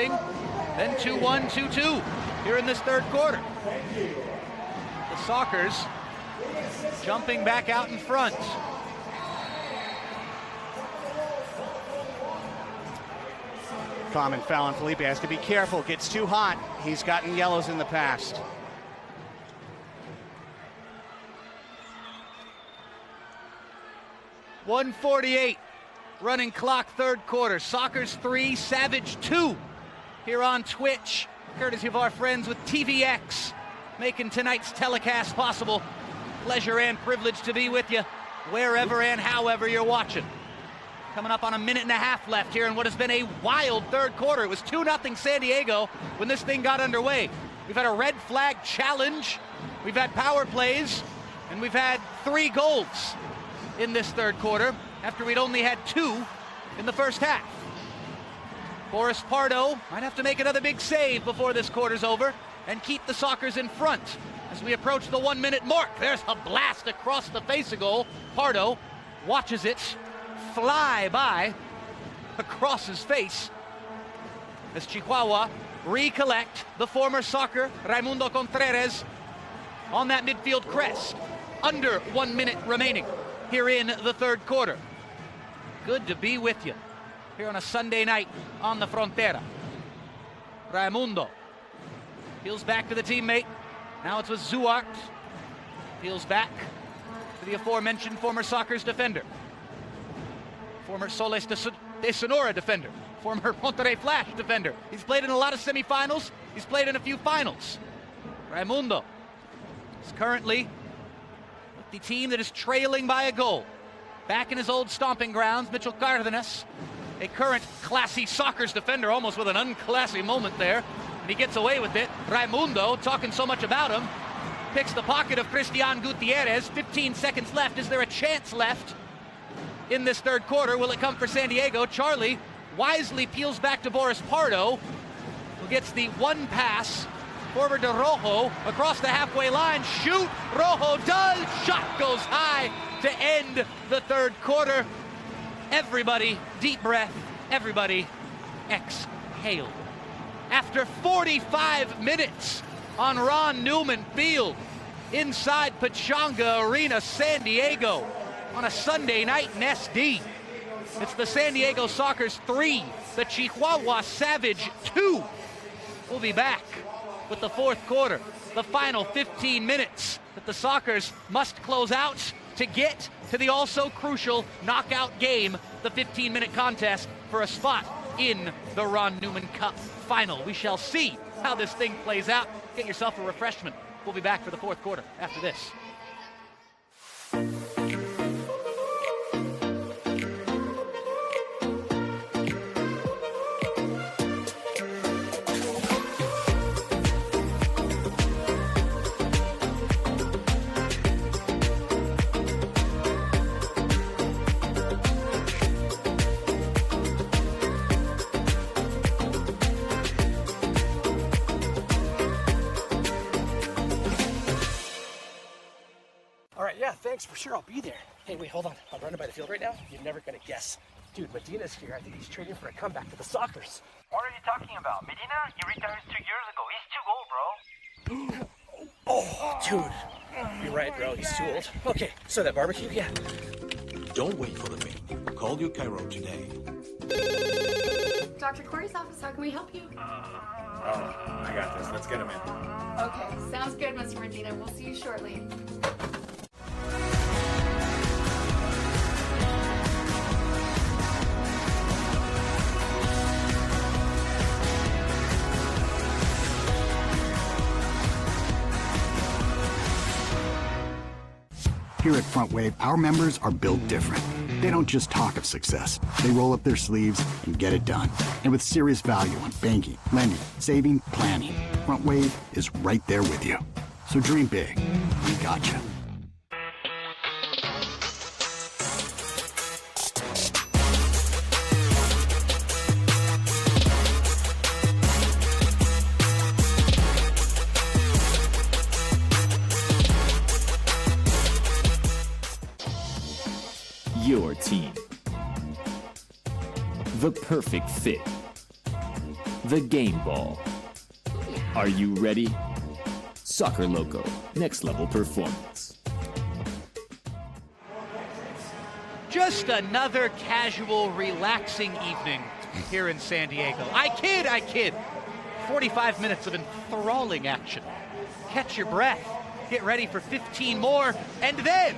then 2-1, 2-2 here in this third quarter. The Sockers jumping back out in front. Common foul, and Felipe has to be careful. Gets too hot. He's gotten yellows in the past. .148 running clock, third quarter. Sockers 3, Savage 2 here on Twitch, courtesy of our friends with TVX, making tonight's telecast possible. Pleasure and privilege to be with you wherever and however you're watching. Coming up on a minute and a half left here in what has been a wild third quarter. It was 2-0 San Diego when this thing got underway. We've had a red flag challenge, we've had power plays, and we've had 3 goals in this third quarter after we'd only had 2 in the first half. Boris Pardo might have to make another big save before this quarter's over and keep the Sockers in front as we approach the 1-minute mark. There's a blast across the face of goal. Pardo watches it fly by across his face as Chihuahua recollect the former Socker Raimundo Contreras on that midfield crest. Under 1 minute remaining here in the third quarter. Good to be with you here on a Sunday night on the Frontera. Raimundo peels back to the teammate. Now it's with Zuart. Peels back to the aforementioned former Sockers defender. Former Soles de Sonora defender. Former Monterrey Flash defender. He's played in a lot of semifinals. He's played in a few finals. Raimundo is currently with the team that is trailing by a goal. Back in his old stomping grounds, Mitchell Cardenas, a current classy Sockers defender, almost with an unclassy moment there, and he gets away with it. Raimundo, talking so much about him, picks the pocket of Christian Gutierrez. 15 seconds left. Is there a chance left in this third quarter? Will it come for San Diego? Charlie wisely peels back to Boris Pardo, who gets the one pass forward to Rojo across the halfway line. Shoot! Rojo does! Shot goes high to end the third quarter. Everybody, deep breath. Everybody, exhale. After 45 minutes on Ron Newman Field inside Pechanga Arena, San Diego, on a Sunday night in SD. It's the San Diego Sockers 3, the Chihuahua Savage 2. We'll be back with the fourth quarter, the final 15 minutes that the Sockers must close out to get to the also crucial knockout game, the 15-minute contest for a spot in the Ron Newman Cup final. We shall see how this thing plays out. Get yourself a refreshment. We'll be back for the fourth quarter after this. Thanks, for sure, I'll be there. Hey, wait, hold on. I'm running by the field right now. You're never gonna guess. Dude, Medina's here. I think he's training for a comeback to the Sockers. What are you talking about? Medina? He retired 2 years ago. He's too old, bro. Oh, dude. You're right, bro. He's too old. Okay, so that barbecue, yeah. Don't wait for the mail. Call your Cairo today. Dr. Corey's office, how can we help you? I got this. Let's get him in. Okay, sounds good, Mr. Medina. We'll see you shortly. Here at Front Wave, our members are built different. They don't just talk of success. They roll up their sleeves and get it done. And with serious value on banking, lending, saving, planning, Front Wave is right there with you. So dream big. We got you. Your team. The perfect fit. The game ball. Are you ready? Soccer Loco, next level performance. Just another casual, relaxing evening here in San Diego. I kid. 45 minutes of enthralling action. Catch your breath. Get ready for 15 more, and then,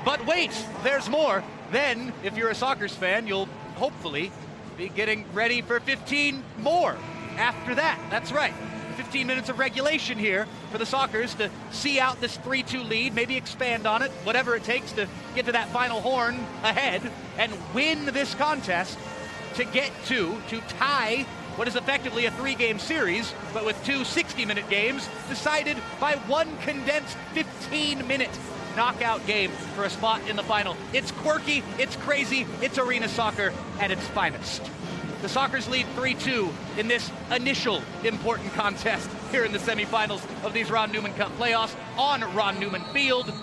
but wait, there's more. Then, if you're a Sockers fan, you'll hopefully be getting ready for 15 more after that. That's right. 15 minutes of regulation here for the Sockers to see out this 3-2 lead, maybe expand on it, whatever it takes to get to that final horn ahead and win this contest to get to tie what is effectively a 3-game series, but with 2 60-minute games decided by one condensed 15-minute knockout game for a spot in the final. It's quirky, it's crazy, it's arena soccer at its finest. The Sockers lead 3-2 in this initial important contest here in the semifinals of these Ron Newman Cup playoffs on Ron Newman Field.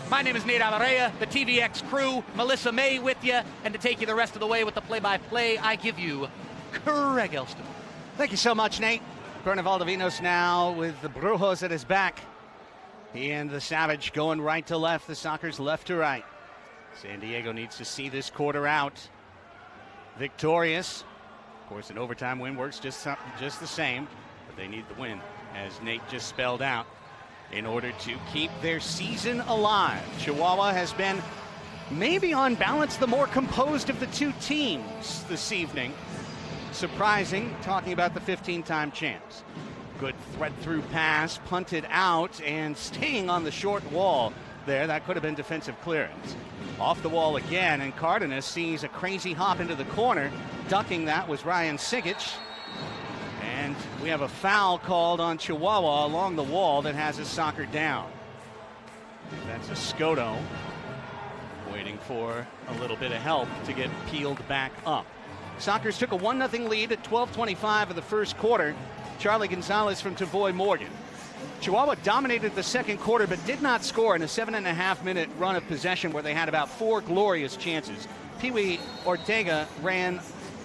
My name is Nate Alarea, the TVX crew, Melissa May with you, and to take you the rest of the way with the play-by-play, I give you Craig Elston. Thank you so much, Nate. Berna Valdovinos now with the Brujos at his back. He and the Savage going right to left, the Sockers left to right. San Diego needs to see this quarter out victorious. Of course, an overtime win works just the same, but they need the win, as Nate just spelled out, in order to keep their season alive. Chihuahua has been, maybe on balance, the more composed of the two teams this evening. Surprising, talking about the 15-time champs. Good thread-through pass, punted out, and staying on the short wall there. That could have been defensive clearance. Off the wall again, and Cardenas sees a crazy hop into the corner. Ducking that was Ryan Sigic. And we have a foul called on Chihuahua along the wall that has his soccer down. That's a Escoto waiting for a little bit of help to get peeled back up. Sockers took a 1-0 lead at 12:25 of the first quarter. Charlie Gonzalez from Tavoy Morgan. Chihuahua dominated the second quarter but did not score in a 7.5-minute run of possession where they had about 4 glorious chances. Peewee Ortega ran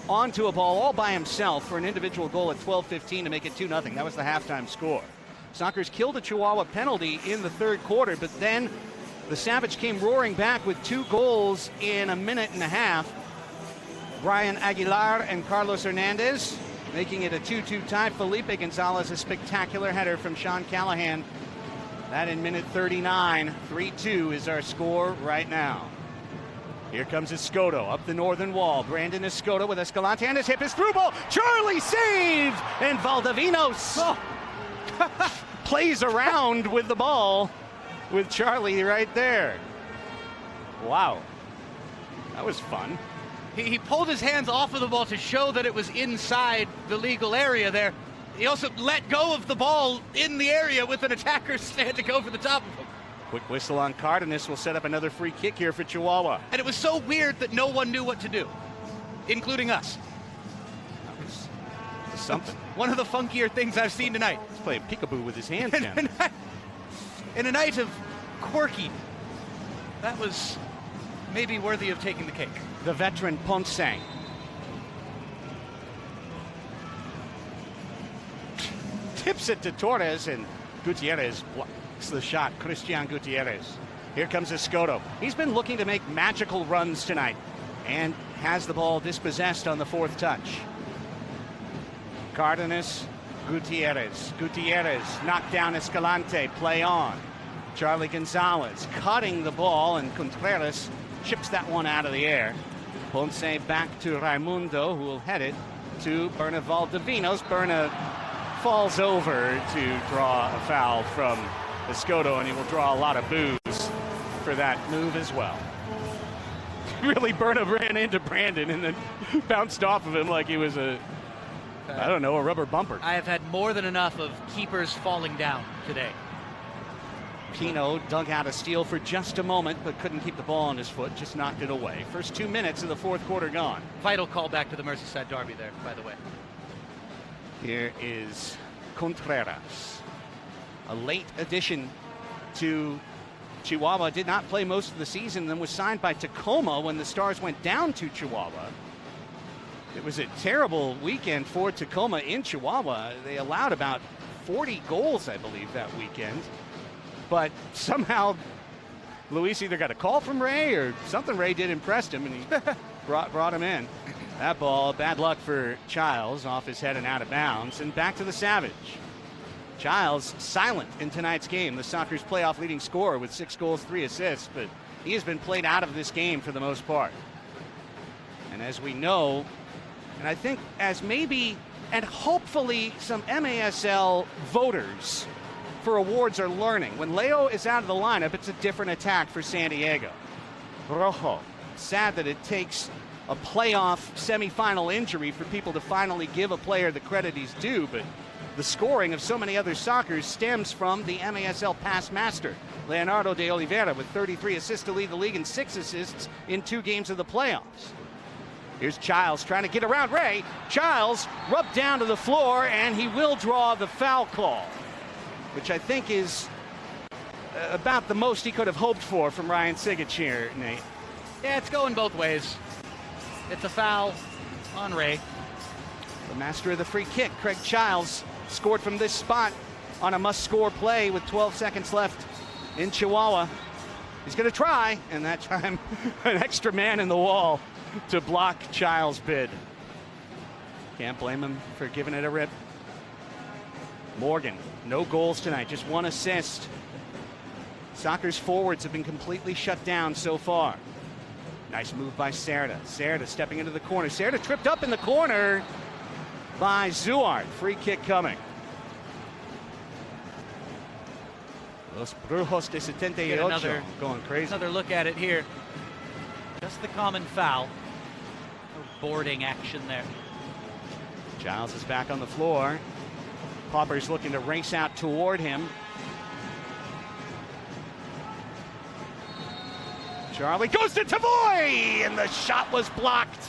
onto a ball all by himself for an individual goal at 12:15 to make it 2-0. That was the halftime score. Sockers killed a Chihuahua penalty in the third quarter, but then the Savage came roaring back with 2 goals in a minute and a half. Brian Aguilar and Carlos Hernandez making it a 2-2 tie. Felipe Gonzalez, a spectacular header from Sean Callahan. That in minute 39. 3-2 is our score right now. Here comes Escoto up the northern wall. Brandon Escoto with Escalante and his hip is through ball. Charlie saved! And Valdovinos plays around with the ball with Charlie right there. Wow. That was fun. He pulled his hands off of the ball to show that it was inside the legal area there. He also let go of the ball in the area with an attacker stand to go for the top of him. Quick whistle on Cardenas will set up another free kick here for Chihuahua. And it was so weird that no one knew what to do, including us. That was something. One of the funkier things I've seen tonight. He's playing peekaboo with his hands down. In a night of quirky, that was maybe worthy of taking the cake. The veteran Ponce. Tips it to Torres, and Gutierrez blocks the shot. Christian Gutierrez. Here comes Escoto. He's been looking to make magical runs tonight and has the ball dispossessed on the fourth touch. Cardenas, Gutierrez. Gutierrez knocked down Escalante. Play on. Charlie Gonzalez cutting the ball, and Contreras chips that one out of the air. Ponce back to Raimundo, who will head it to Berna Valdovinos. Berna falls over to draw a foul from Escoto, and he will draw a lot of boos for that move as well. Really, Berna ran into Brandon and then bounced off of him like he was a rubber bumper. I have had more than enough of keepers falling down today. Pino dug out a steal for just a moment, but couldn't keep the ball on his foot, just knocked it away. First 2 minutes of the fourth quarter gone. Vital call back to the Merseyside derby there, by the way. Here is Contreras, a late addition to Chihuahua. Did not play most of the season, then was signed by Tacoma when the Stars went down to Chihuahua. It was a terrible weekend for Tacoma in Chihuahua. They allowed about 40 goals, I believe, that weekend. But somehow Luis either got a call from Ray or something Ray did impressed him, and he brought him in. That ball, bad luck for Childs, off his head and out of bounds, and back to the Savage. Childs silent in tonight's game, the Sockers' playoff leading scorer with 6 goals, 3 assists, but he has been played out of this game for the most part. And as we know, and I think as maybe and hopefully some MASL voters for awards are learning, when Leo is out of the lineup, it's a different attack for San Diego. Rojo, sad that it takes a playoff semifinal injury for people to finally give a player the credit he's due, but the scoring of so many other Sockers stems from the MASL past master, Leonardo de Oliveira, with 33 assists to lead the league and 6 assists in 2 games of the playoffs. Here's Childs trying to get around Ray. Childs rubbed down to the floor, and he will draw the foul call, which I think is about the most he could have hoped for from Ryan Sigich here, Nate. Yeah, it's going both ways. It's a foul on Ray. The master of the free kick, Craig Childs, scored from this spot on a must-score play with 12 seconds left in Chihuahua. He's going to try, and that time an extra man in the wall to block Childs' bid. Can't blame him for giving it a rip. Morgan, no goals tonight, just 1 assist. Sockers forwards have been completely shut down so far. Nice move by Cerda. Cerda stepping into the corner. Cerda tripped up in the corner by Zuart. Free kick coming. Los Brujos de 78 going crazy. Another look at it here. Just the common foul. No boarding action there. Giles is back on the floor. Popper's looking to race out toward him. Charlie goes to Tavoy, and the shot was blocked.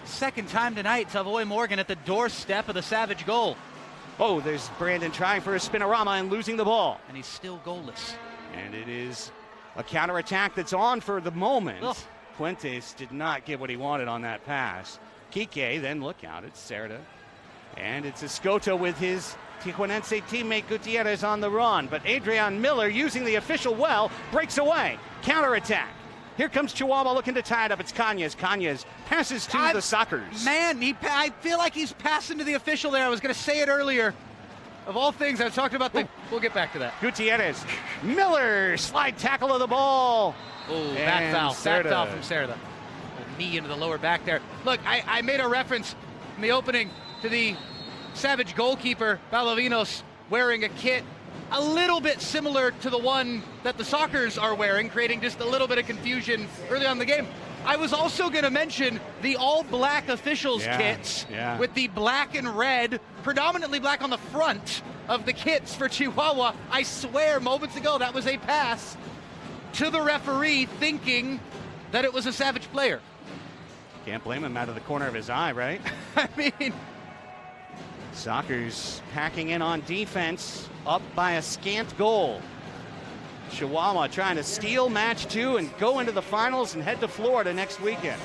Second time tonight, Tavoy Morgan at the doorstep of the Savage goal. Oh, there's Brandon trying for a spinorama and losing the ball. And he's still goalless. And it is a counterattack that's on for the moment. Ugh. Fuentes did not get what he wanted on that pass. Kike, then look out, it's Cerda. And it's Escoto with his Tijuanense teammate Gutierrez on the run. But Adrian Miller, using the official well, breaks away. Counterattack. Here comes Chihuahua looking to tie it up. It's Cañas. Cañas passes to the Sockers. Man, I feel like he's passing to the official there. I was going to say it earlier. Of all things, I was talking about we'll get back to that. Gutierrez. Miller, slide tackle of the ball. Oh, bad foul. Bad foul from Cerda. Knee into the lower back there. Look, I made a reference in the opening to the Savage goalkeeper, Balavinos, wearing a kit a little bit similar to the one that the Sockers are wearing, creating just a little bit of confusion early on in the game. I was also going to mention the all-black officials kits with the black and red, predominantly black on the front of the kits for Chihuahua. I swear, moments ago, that was a pass to the referee thinking that it was a Savage player. Can't blame him out of the corner of his eye, right? I mean, Sockers packing in on defense, up by a scant goal. Chihuahua trying to steal match 2 and go into the finals and head to Florida next weekend.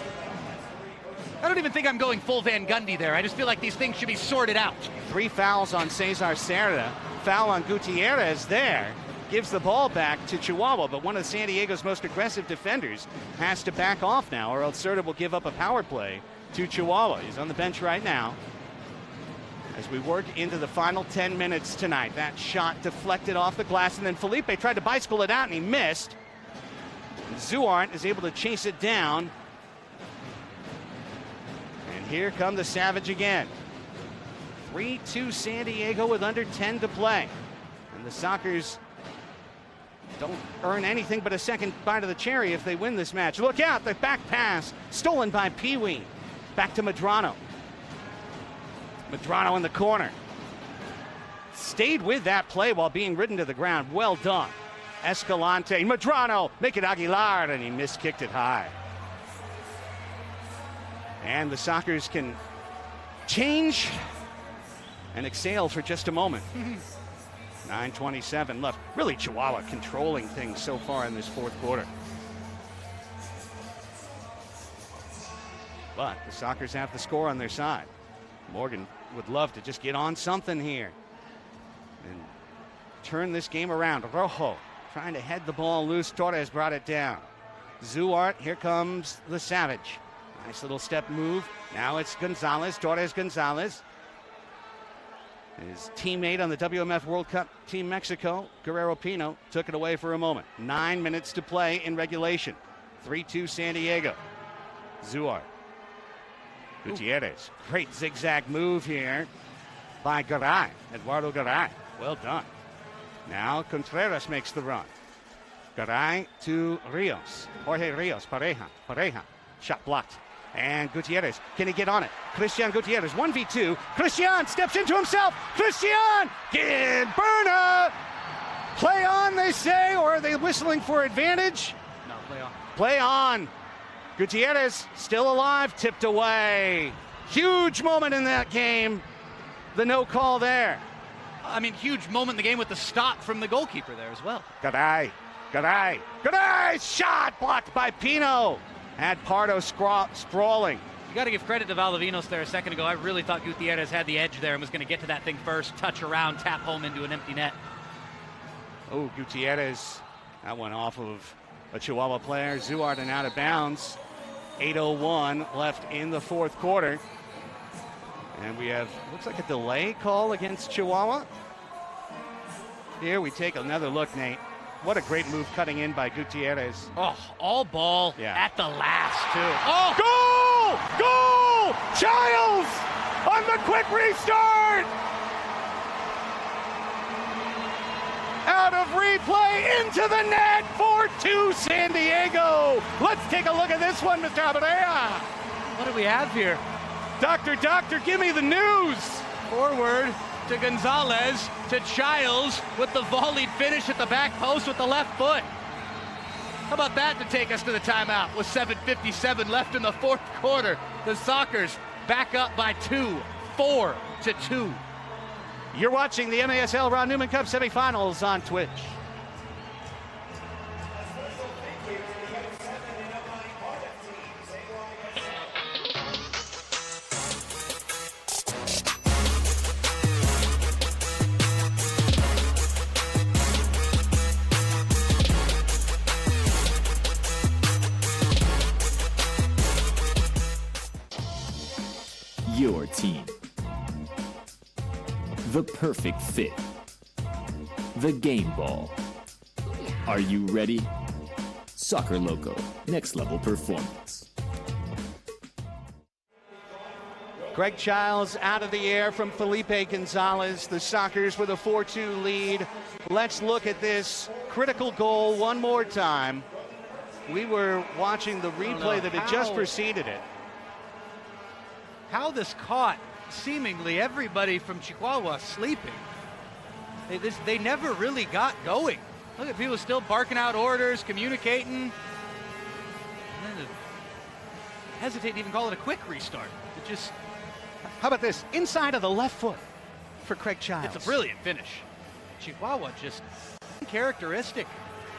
I don't even think I'm going full Van Gundy there. I just feel like these things should be sorted out. 3 fouls on Cesar Cerda. Foul on Gutierrez there. Gives the ball back to Chihuahua, but one of San Diego's most aggressive defenders has to back off now, or else Cerda will give up a power play to Chihuahua. He's on the bench right now. As we work into the final 10 minutes tonight, that shot deflected off the glass, and then Felipe tried to bicycle it out, and he missed. And Zuart is able to chase it down. And here come the Savage again. 3-2 San Diego with under 10 to play. And the Sockers don't earn anything but a second bite of the cherry if they win this match. Look out, the back pass stolen by Peewee. Back to Medrano. Medrano in the corner. Stayed with that play while being ridden to the ground. Well done. Escalante, Medrano, make it Aguilar, and he miskicked it high. And the Sockers can change and exhale for just a moment. 9:27 left. Really Chihuahua controlling things so far in this fourth quarter. But the Sockers have the score on their side. Morgan would love to just get on something here and turn this game around. Rojo trying to head the ball loose. Torres brought it down. Zuart, here comes the Savage. Nice little step move. Now it's Gonzalez, Torres Gonzalez. His teammate on the WMF World Cup Team Mexico, Guerrero Pino, took it away for a moment. 9 minutes to play in regulation. 3-2 San Diego. Zuart. Gutierrez. Great zigzag move here by Garay. Eduardo Garay. Well done. Now Contreras makes the run. Garay to Rios. Jorge Rios. Pareja. Shot blocked. And Gutierrez, can he get on it? Christian Gutierrez, 1v2. Christian steps into himself. Christian! Berna! Play on, they say, or are they whistling for advantage? No, play on. Play on. Gutierrez still alive, tipped away. Huge moment in that game. The no call there. I mean, huge moment in the game with the stop from the goalkeeper there as well. Garay! Shot blocked by Pino. Had Pardo sprawling. You got to give credit to Valdovinos there a second ago. I really thought Gutierrez had the edge there and was going to get to that thing first, touch around, tap home into an empty net. Oh, Gutierrez. That one off of a Chihuahua player. Zuart and out of bounds. 8:01 left in the fourth quarter. And we have, looks like a delay call against Chihuahua. Here we take another look, Nate. What a great move cutting in by Gutierrez. Oh, all ball at the last, too. Oh, goal! Childs on the quick restart! Out of replay into the net, 4-2 San Diego. Let's take a look at this one, Mr. Abrea. What do we have here? Doctor, give me the news. Forward to Gonzalez, to Childs with the volleyed finish at the back post with the left foot. How about that to take us to the timeout with 7:57 left in the fourth quarter? The Sockers back up by 2, 4-2. You're watching the MASL Ron Newman Cup semifinals on Twitch. Your team. The perfect fit. The game ball. Are you ready? Soccer Loco, next level performance. Greg Childs out of the air from Felipe Gonzalez. The Sockers with a 4-2 lead. Let's look at this critical goal one more time. We were watching the replay that had just preceded it. How this caught seemingly everybody from Chihuahua sleeping. They never really got going. Look at people still barking out orders, communicating. Hesitate to even call it a quick restart. It just... How about this? Inside of the left foot for Craig Childs. It's a brilliant finish. Chihuahua just characteristic.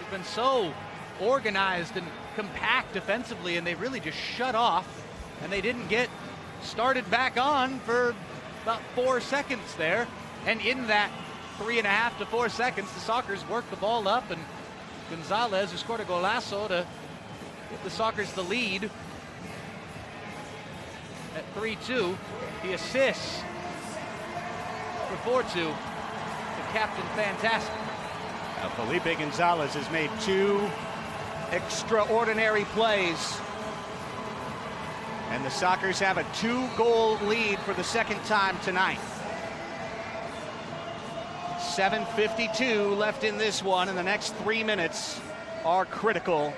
They've been so organized and compact defensively, and they really just shut off, and they didn't get started back on for about 4 seconds there. And in that 3.5 to 4 seconds, the Sockers worked the ball up, and Gonzalez, who scored a golazo to give the Sockers the lead at 3-2. The assists for 4-2. The captain, fantastic. Now, Felipe Gonzalez has made 2 extraordinary plays. And the Sockers have a 2-goal lead for the second time tonight. 7:52 left in this one, and the next 3 minutes are critical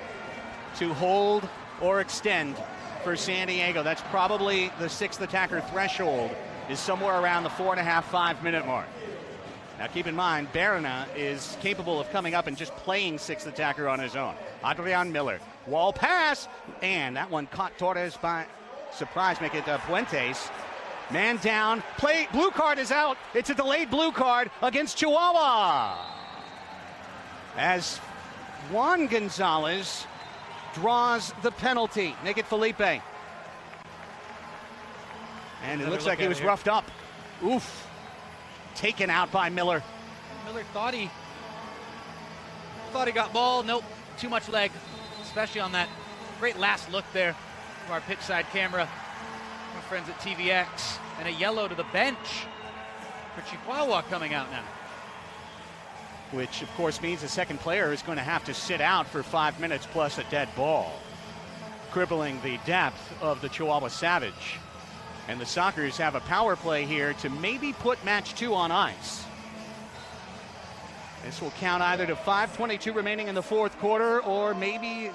to hold or extend for San Diego. That's probably the sixth attacker threshold is somewhere around the 4.5, 5 minute mark. Now keep in mind, Berna is capable of coming up and just playing sixth attacker on his own. Adrian Miller, wall pass, and that one caught Torres by surprise, make it Puentes. Man down, play, blue card is out. It's a delayed blue card against Chihuahua. As Juan Gonzalez draws the penalty. Make it Felipe. And it looks like he was roughed up. Oof. Taken out by Miller. Miller thought he got ball. Nope, too much leg, especially on that great last look there from our pitch side camera. Our friends at TVX, and a yellow to the bench for Chihuahua coming out now. Which, of course, means the second player is going to have to sit out for 5 minutes plus a dead ball, crippling the depth of the Chihuahua Savage. And the Sockers have a power play here to maybe put match 2 on ice. This will count either to 5:22 remaining in the fourth quarter, or maybe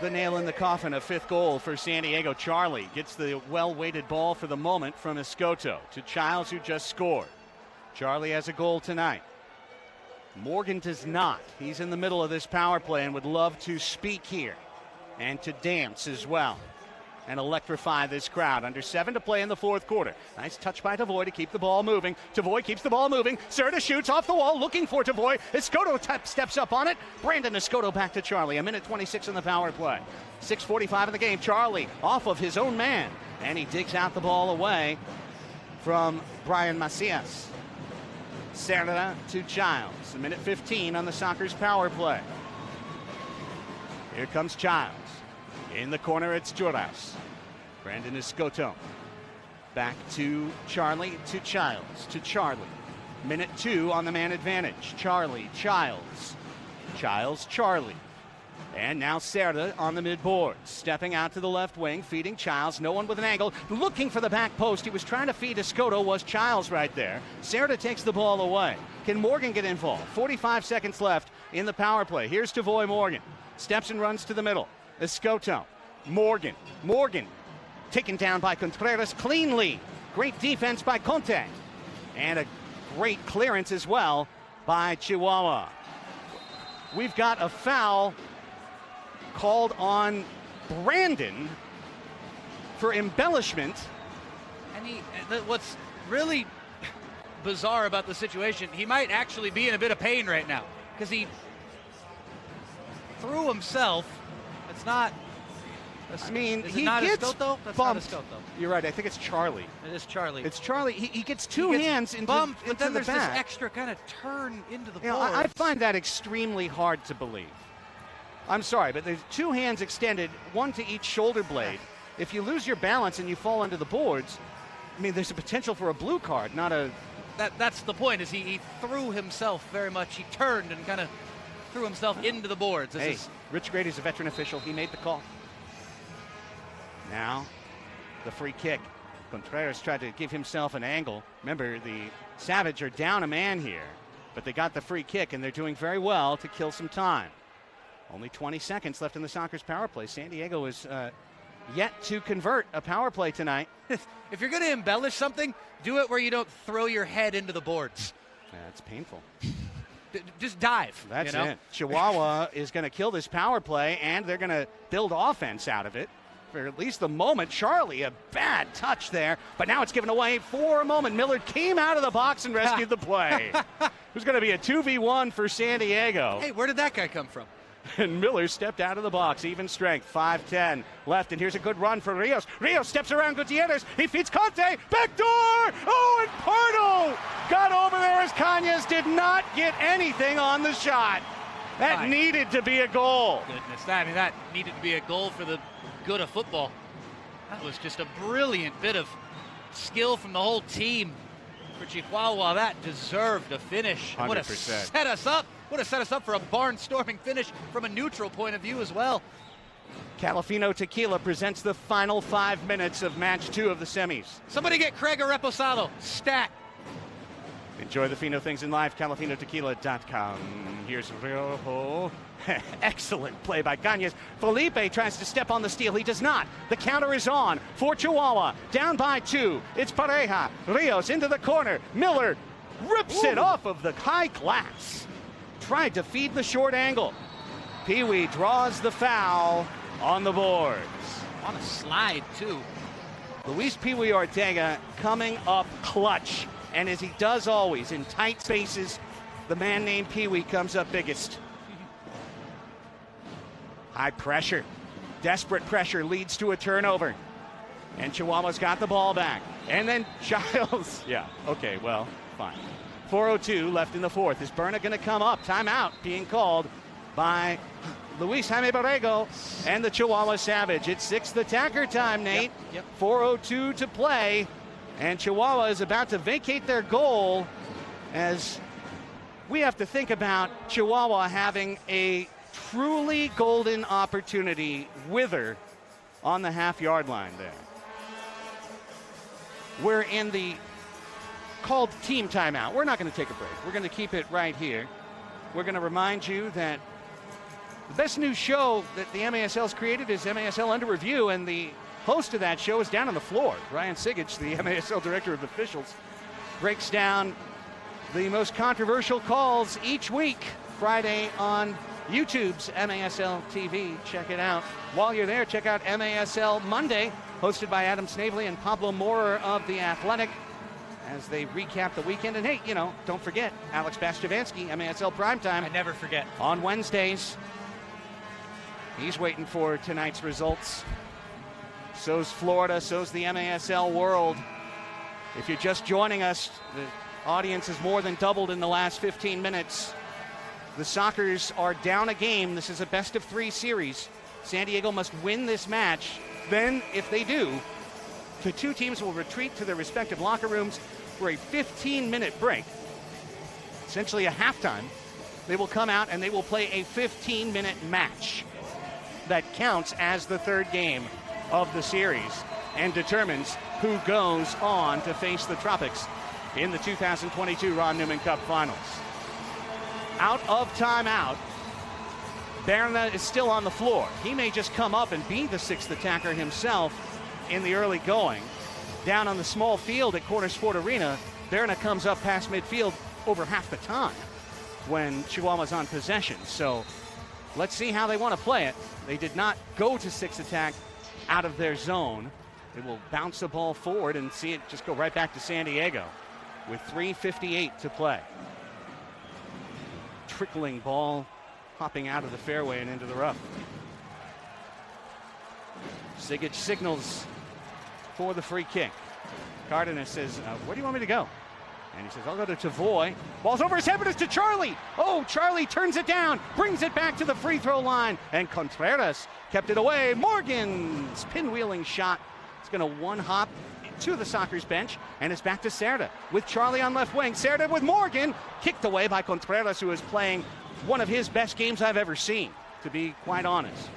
the nail in the coffin, a fifth goal for San Diego. Charlie gets the well-weighted ball for the moment from Escoto to Childs, who just scored. Charlie has a goal tonight. Morgan does not. He's in the middle of this power play and would love to speak here and to dance as well and electrify this crowd. Under 7 to play in the fourth quarter. Nice touch by Tavoy to keep the ball moving. Tavoy keeps the ball moving. Serta shoots off the wall, looking for Tavoy. Escoto steps up on it. Brandon Escoto back to Charlie. 1:26 in the power play. 6:45 in the game. Charlie off of his own man, and he digs out the ball away from Brian Macias. Serta to Childs. 1:15 on the Sockers power play. Here comes Childs. In the corner, it's Juras. Brandon Escoto. Back to Charlie, to Childs, to Charlie. 1:2 on the man advantage. Charlie, Childs. Childs, Charlie. And now Serta on the mid-board. Stepping out to the left wing, feeding Childs. No one with an angle. Looking for the back post. He was trying to feed Escoto. Was Childs right there. Serta takes the ball away. Can Morgan get involved? 45 seconds left in the power play. Here's Tavoy Morgan. Steps and runs to the middle. Escoto. Morgan. Morgan taken down by Contreras cleanly. Great defense by Conte. And a great clearance as well by Chihuahua. We've got a foul called on Brandon for embellishment. And what's really bizarre about the situation, he might actually be in a bit of pain right now because he threw himself. It's not. I mean, is he it not gets Escoto? That's bumped. not Escoto. You're right. I think it's Charlie. It is Charlie. It's Charlie. He gets two hands into, bumped, into but then the there's back. this extra kind of turn into the You know, boards. I find that extremely hard to believe. I'm sorry, but there's two hands extended, one to each shoulder blade. If you lose your balance and you fall into the boards, I mean, there's a potential for a blue card, not a. That's the point. Is he threw himself very much. He turned and kind of threw himself into the boards. Hey, Rich Grady's a veteran official. He made the call. Now, the free kick. Contreras tried to give himself an angle. Remember, the Savage are down a man here, but they got the free kick, and they're doing very well to kill some time. Only 20 seconds left in the Sockers power play. San Diego is yet to convert a power play tonight. If you're going to embellish something, do it where you don't throw your head into the boards. That's painful. Just dive. That's you know? it. Chihuahua is going to kill this power play, and they're going to build offense out of it. For at least the moment. Charlie, a bad touch there, but now it's given away for a moment. Millard came out of the box and rescued the play. It was going to be a 2v1 for San Diego. Hey, where did that guy come from? And Miller stepped out of the box. Even strength. 5-10 left, and here's a good run for Rios. Rios steps around Gutierrez. He feeds Conte. Back door! Oh, and Pardo got over there as Cañas did not get anything on the shot. That needed to be a goal. Goodness, that needed to be a goal for the good of football. That was just a brilliant bit of skill from the whole team for Chihuahua. That deserved a finish. 100%. Would have set us up. Would have set us up for a barnstorming finish from a neutral point of view as well. Calafino Tequila presents the final 5 minutes of match 2 of the semis. Somebody get Craig a Reposado. Stat. Enjoy the fino things in life, calafinotequila.com. Here's Rios. Excellent play by Gutierrez. Felipe tries to step on the steal. He does not. The counter is on for Chihuahua. Down by 2. It's Pareja. Rios into the corner. Miller rips it off of the high glass. Tried to feed the short angle. Peewee draws the foul on the boards. On a slide, too. Luis Peewee Ortega coming up clutch. And as he does always, in tight spaces, the man named Peewee comes up biggest. High pressure. Desperate pressure leads to a turnover. And Chihuahua's got the ball back. And then Giles. Yeah, okay, well, fine. 4:02 left in the fourth. Is Berna going to come up? Timeout being called by Luis Jaime Borrego and the Chihuahua Savage. It's sixth attacker time, Nate. Yep. 4:02 to play. And Chihuahua is about to vacate their goal as we have to think about Chihuahua having a truly golden opportunity wither on the half-yard line there. We're in the called team timeout. We're not going to take a break. We're going to keep it right here. We're going to remind you that the best new show that the MASL's created is MASL Under Review, and the host of that show is down on the floor. Ryan Sigich, the MASL Director of Officials, breaks down the most controversial calls each week, Friday on YouTube's MASL TV. Check it out. While you're there, check out MASL Monday, hosted by Adam Snavely and Pablo Morer of The Athletic, as they recap the weekend. And hey, you know, don't forget, Alex Bastiavansky, MASL Primetime. I never forget. On Wednesdays. He's waiting for tonight's results. So's Florida, so's the MASL world. If you're just joining us, the audience has more than doubled in the last 15 minutes. The Sockers are down a game. This is a best-of-3 series. San Diego must win this match. Then, if they do, the two teams will retreat to their respective locker rooms for a 15-minute break. Essentially a halftime. They will come out and they will play a 15-minute match that counts as the third game of the series and determines who goes on to face the Tropics in the 2022 Ron Newman Cup Finals. Out of timeout, Berna is still on the floor. He may just come up and be the sixth attacker himself in the early going. Down on the small field at Corner Sport Arena, Berna comes up past midfield over half the time when Chihuahua's on possession. So let's see how they want to play it. They did not go to sixth attack out of their zone. They will bounce the ball forward and see it just go right back to San Diego with 3:58 to play. Trickling ball hopping out of the fairway and into the rough. Sigich signals for the free kick. Cardenas says, where do you want me to go? And he says, I'll go to Tavoy. Ball's over his head, but it's to Charlie. Oh, Charlie turns it down, brings it back to the free throw line, and Contreras kept it away. Morgan's pinwheeling shot. It's going to one hop to the Sockers bench, and it's back to Cerda with Charlie on left wing. Cerda with Morgan, kicked away by Contreras, who is playing one of his best games I've ever seen, to be quite honest.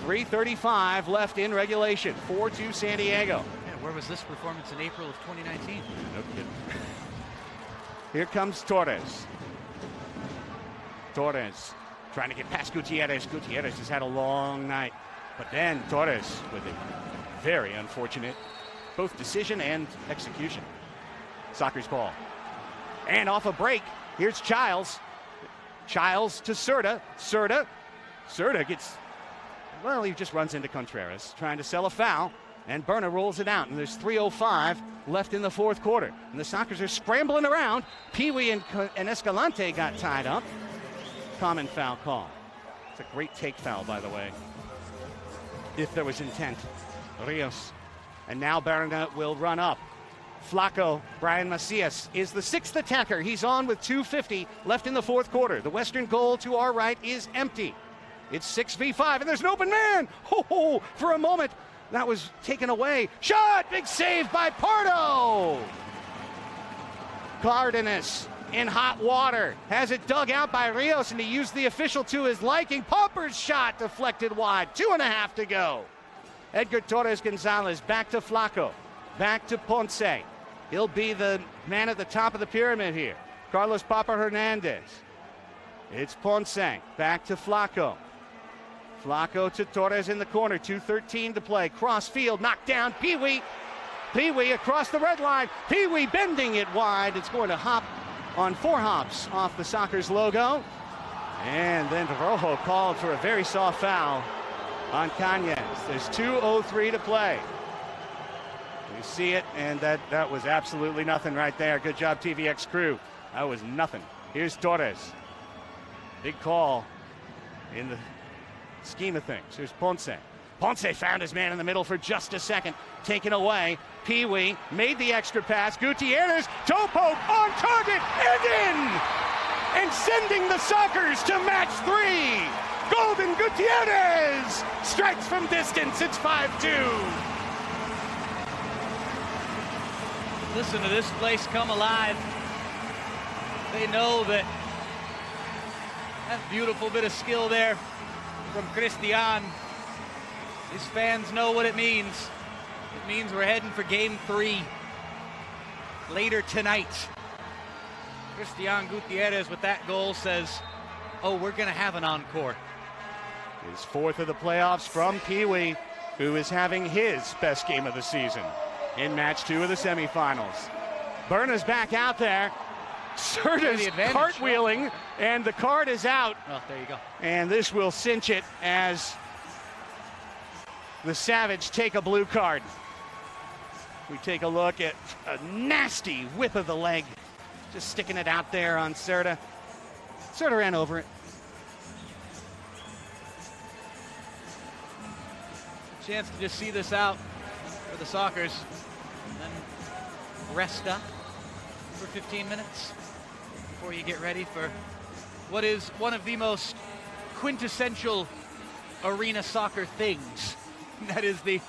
3:35 left in regulation. 4-2 San Diego. Yeah, where was this performance in April of 2019? No kidding. Here comes Torres. Torres trying to get past Gutierrez. Gutierrez has had a long night. But then Torres with a very unfortunate both decision and execution. Sockers ball. And off a break, here's Childs. Childs to Cerda. Cerda gets, well, he just runs into Contreras, trying to sell a foul. And Berna rolls it out, and there's 3:05 left in the fourth quarter. And the Sockers are scrambling around. Peewee and Escalante got tied up. Common foul call. It's a great take foul, by the way, if there was intent. Rios. And now Berna will run up. Flaco, Brian Macias, is the sixth attacker. He's on with 2:50 left in the fourth quarter. The western goal to our right is empty. It's 6v5, and there's an open man. Oh, for a moment, that was taken away. Shot! Big save by Pardo! Cardenas in hot water. Has it dug out by Rios, and he used the official to his liking. Popper's shot deflected wide. 2.5 to go. Edgar Torres Gonzalez back to Flaco. Back to Ponce. He'll be the man at the top of the pyramid here. Carlos Papa Hernandez. It's Ponce. Back to Flaco. Flaco to Torres in the corner. 2:13 to play. Cross field. Knocked down. Peewee. Peewee across the red line. Peewee bending it wide. It's going to hop on 4 hops off the Sockers logo. And then Rojo called for a very soft foul on Cañas. There's 2:03 to play. You see it, and that was absolutely nothing right there. Good job, TVX crew. That was nothing. Here's Torres. Big call in the scheme of things. Here's Ponce. Ponce found his man in the middle for just a second. Taken away. Peewee made the extra pass. Gutierrez, toe poke on target and in! And sending the Sockers to match 3. Golden Gutierrez strikes from distance. It's 5-2. Listen to this place come alive. They know that beautiful bit of skill there from Christian. His fans know what it means. It means we're heading for game 3 later tonight. Christian Gutierrez with that goal says, oh, we're going to have an encore. His 4th of the playoffs from Peewee, who is having his best game of the season in match 2 of the semifinals. Berna's back out there. Serta's cartwheeling, and the card is out. Oh, there you go. And this will cinch it as the Savage take a blue card. We take a look at a nasty whip of the leg. Just sticking it out there on Serta. Serta ran over it. Chance to just see this out for the Sockers and then rest up for 15 minutes before you get ready for what is one of the most quintessential arena soccer things. That is what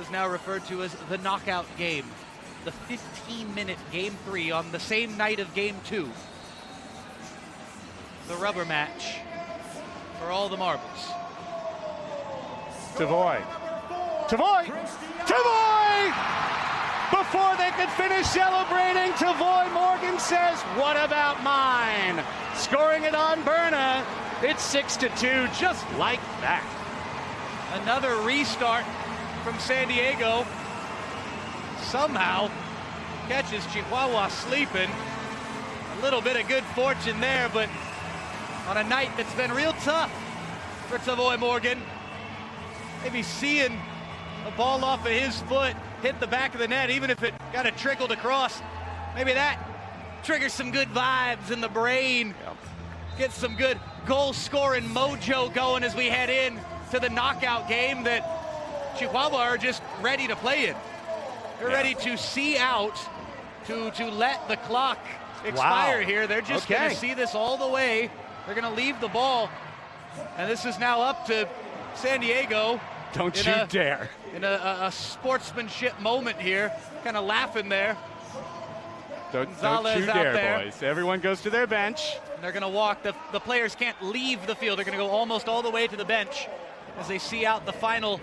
is now referred to as the knockout game. The 15-minute game 3 on the same night of game 2. The rubber match for all the marbles. Tavoy. Tavoy! Tavoy! Before they could finish celebrating, Tavoy Morgan says, what about mine? Scoring it on Berna. It's 6-2, just like that. Another restart from San Diego. Somehow catches Chihuahua sleeping. A little bit of good fortune there, but on a night that's been real tough for Tavoy Morgan. Maybe seeing a ball off of his foot hit the back of the net, even if it got it trickled across. Maybe that triggers some good vibes in the brain. Get some good goal-scoring mojo going as we head in to the knockout game that Chihuahua are just ready to play in. They're ready to see out, to let the clock expire here. They're just going to see this all the way. They're going to leave the ball. And this is now up to San Diego. Don't you dare. In a sportsmanship moment here. Kind of laughing there. Don't you dare, boys. Everyone goes to their bench. And they're going to walk. The players can't leave the field. They're going to go almost all the way to the bench as they see out the final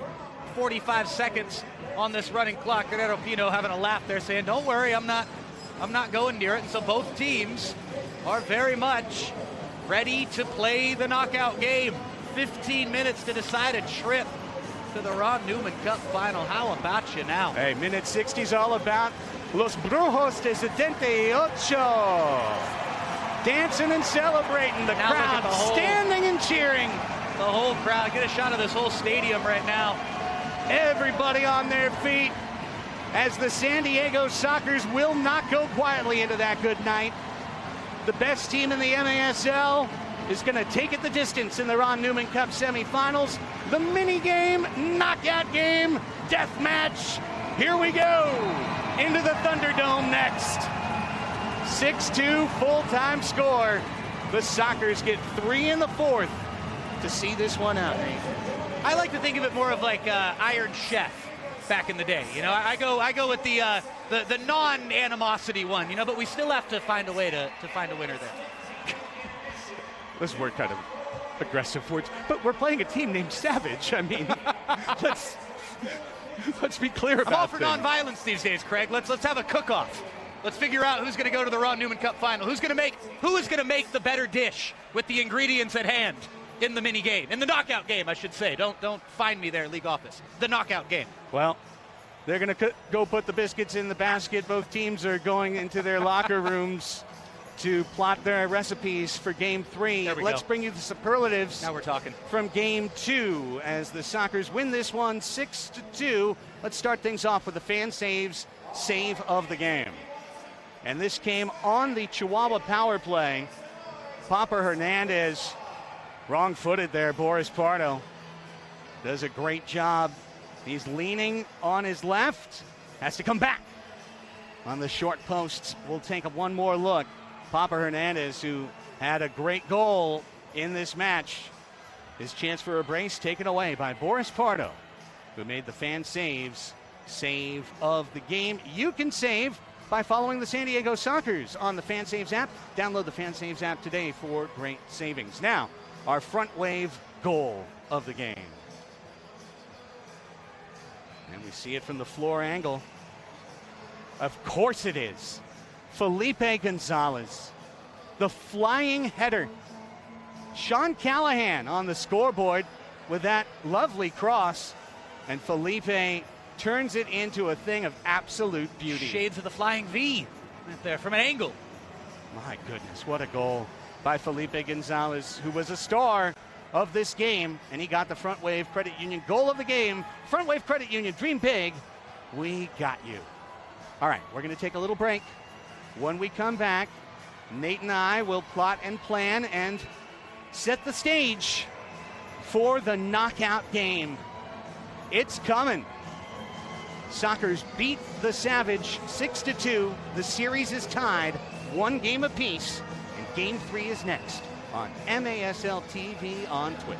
45 seconds on this running clock. Guerrero Pino having a laugh there saying, don't worry, I'm not going near it. And so both teams are very much ready to play the knockout game. 15 minutes to decide a trip to the Ron Newman Cup final. How about you now? Hey, minute 60 is all about Los Brujos de 78. Dancing and celebrating. The crowd standing and cheering. The whole crowd. Get a shot of this whole stadium right now. Everybody on their feet as the San Diego Sockers will not go quietly into that good night. The best team in the MASL is going to take it the distance in the Ron Newman Cup semifinals. The mini game, knockout game, death match. Here we go into the Thunderdome next. 6-2 full-time score. The Sockers get 3 in the 4th to see this one out. I like to think of it more of like Iron Chef back in the day. You know, I go with the non-animosity one. You know, but we still have to find a way to find a winner there. Those were kind of aggressive words, but we're playing a team named Savage. I mean, Let's be clear about I'm all for things. nonviolence these days, Craig. Let's have a cook-off. Let's figure out who's going to go to the Ron Newman Cup final. Who is going to make the better dish with the ingredients at hand in the mini game, in the knockout game, I should say. Don't find me there, league office. The knockout game. Well, they're going to go put the biscuits in the basket. Both teams are going into their locker rooms to plot their recipes for Game 3. Let's bring you the superlatives. Now we're talking. From Game 2 as the Sockers win this one 6-2. Let's start things off with the fan save of the game. And this came on the Chihuahua power play. Papa Hernandez, wrong-footed there. Boris Pardo does a great job. He's leaning on his left. Has to come back on the short posts. We'll take one more look. Papa Hernandez, who had a great goal in this match. His chance for a brace taken away by Boris Pardo, who made the fan save of the game. You can save by following the San Diego Sockers on the Fan Saves app. Download the Fan Saves app today for great savings. Now, our front wave goal of the game. And we see it from the floor angle. Of course it is. Felipe Gonzalez, the flying header. Sean Callahan on the scoreboard with that lovely cross, and Felipe turns it into a thing of absolute beauty. Shades of the flying V right there from an angle. My goodness, what a goal by Felipe Gonzalez, who was a star of this game, and he got the Front Wave Credit Union goal of the game. Front Wave Credit Union, dream big. We got you. All right, we're going to take a little break. When we come back, Nate and I will plot and plan and set the stage for the knockout game. It's coming. Sockers beat the Savage 6-2. The series is tied, 1 game apiece, and Game 3 is next on MASL TV on Twitch.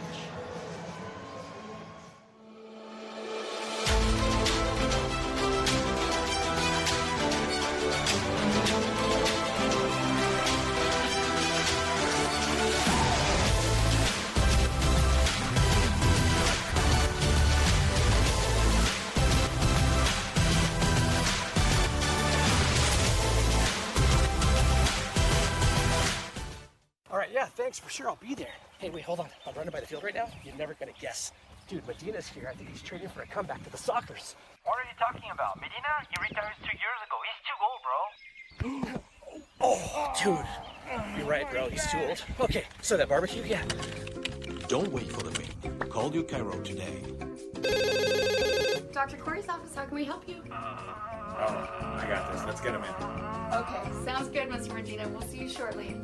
Yeah, thanks, for sure, I'll be there. Hey, wait, hold on. I'm running by the field right now. You're never gonna guess. Dude, Medina's here. I think he's training for a comeback to the Sockers. What are you talking about? Medina? He retired 2 years ago. He's too old, bro. Oh, dude. You're right, bro. He's too old. Okay, so that barbecue, yeah. Don't wait for the mail. Call your Chiro today. Dr. Corey's office, how can we help you? I got this. Let's get him in. Okay, sounds good, Mr. Medina. We'll see you shortly.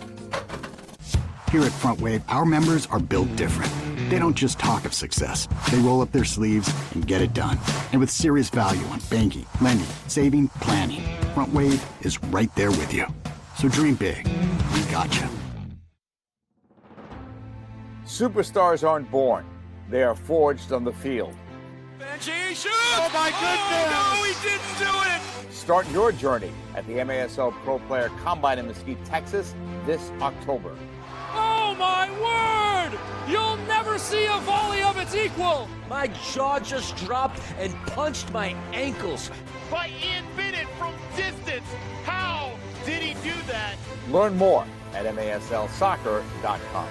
Here at Front Wave, our members are built different. They don't just talk of success. They roll up their sleeves and get it done. And with serious value on banking, lending, saving, planning, Front Wave is right there with you. So dream big. We got you. Superstars aren't born. They are forged on the field. Benji, shoot! Oh, my goodness! Oh, no, he didn't do it! Start your journey at the MASL Pro Player Combine in Mesquite, Texas this October. Oh my word! You'll never see a volley of its equal! My jaw just dropped and punched my ankles. By Ian Bennett from distance. How did he do that? Learn more at maslsoccer.com.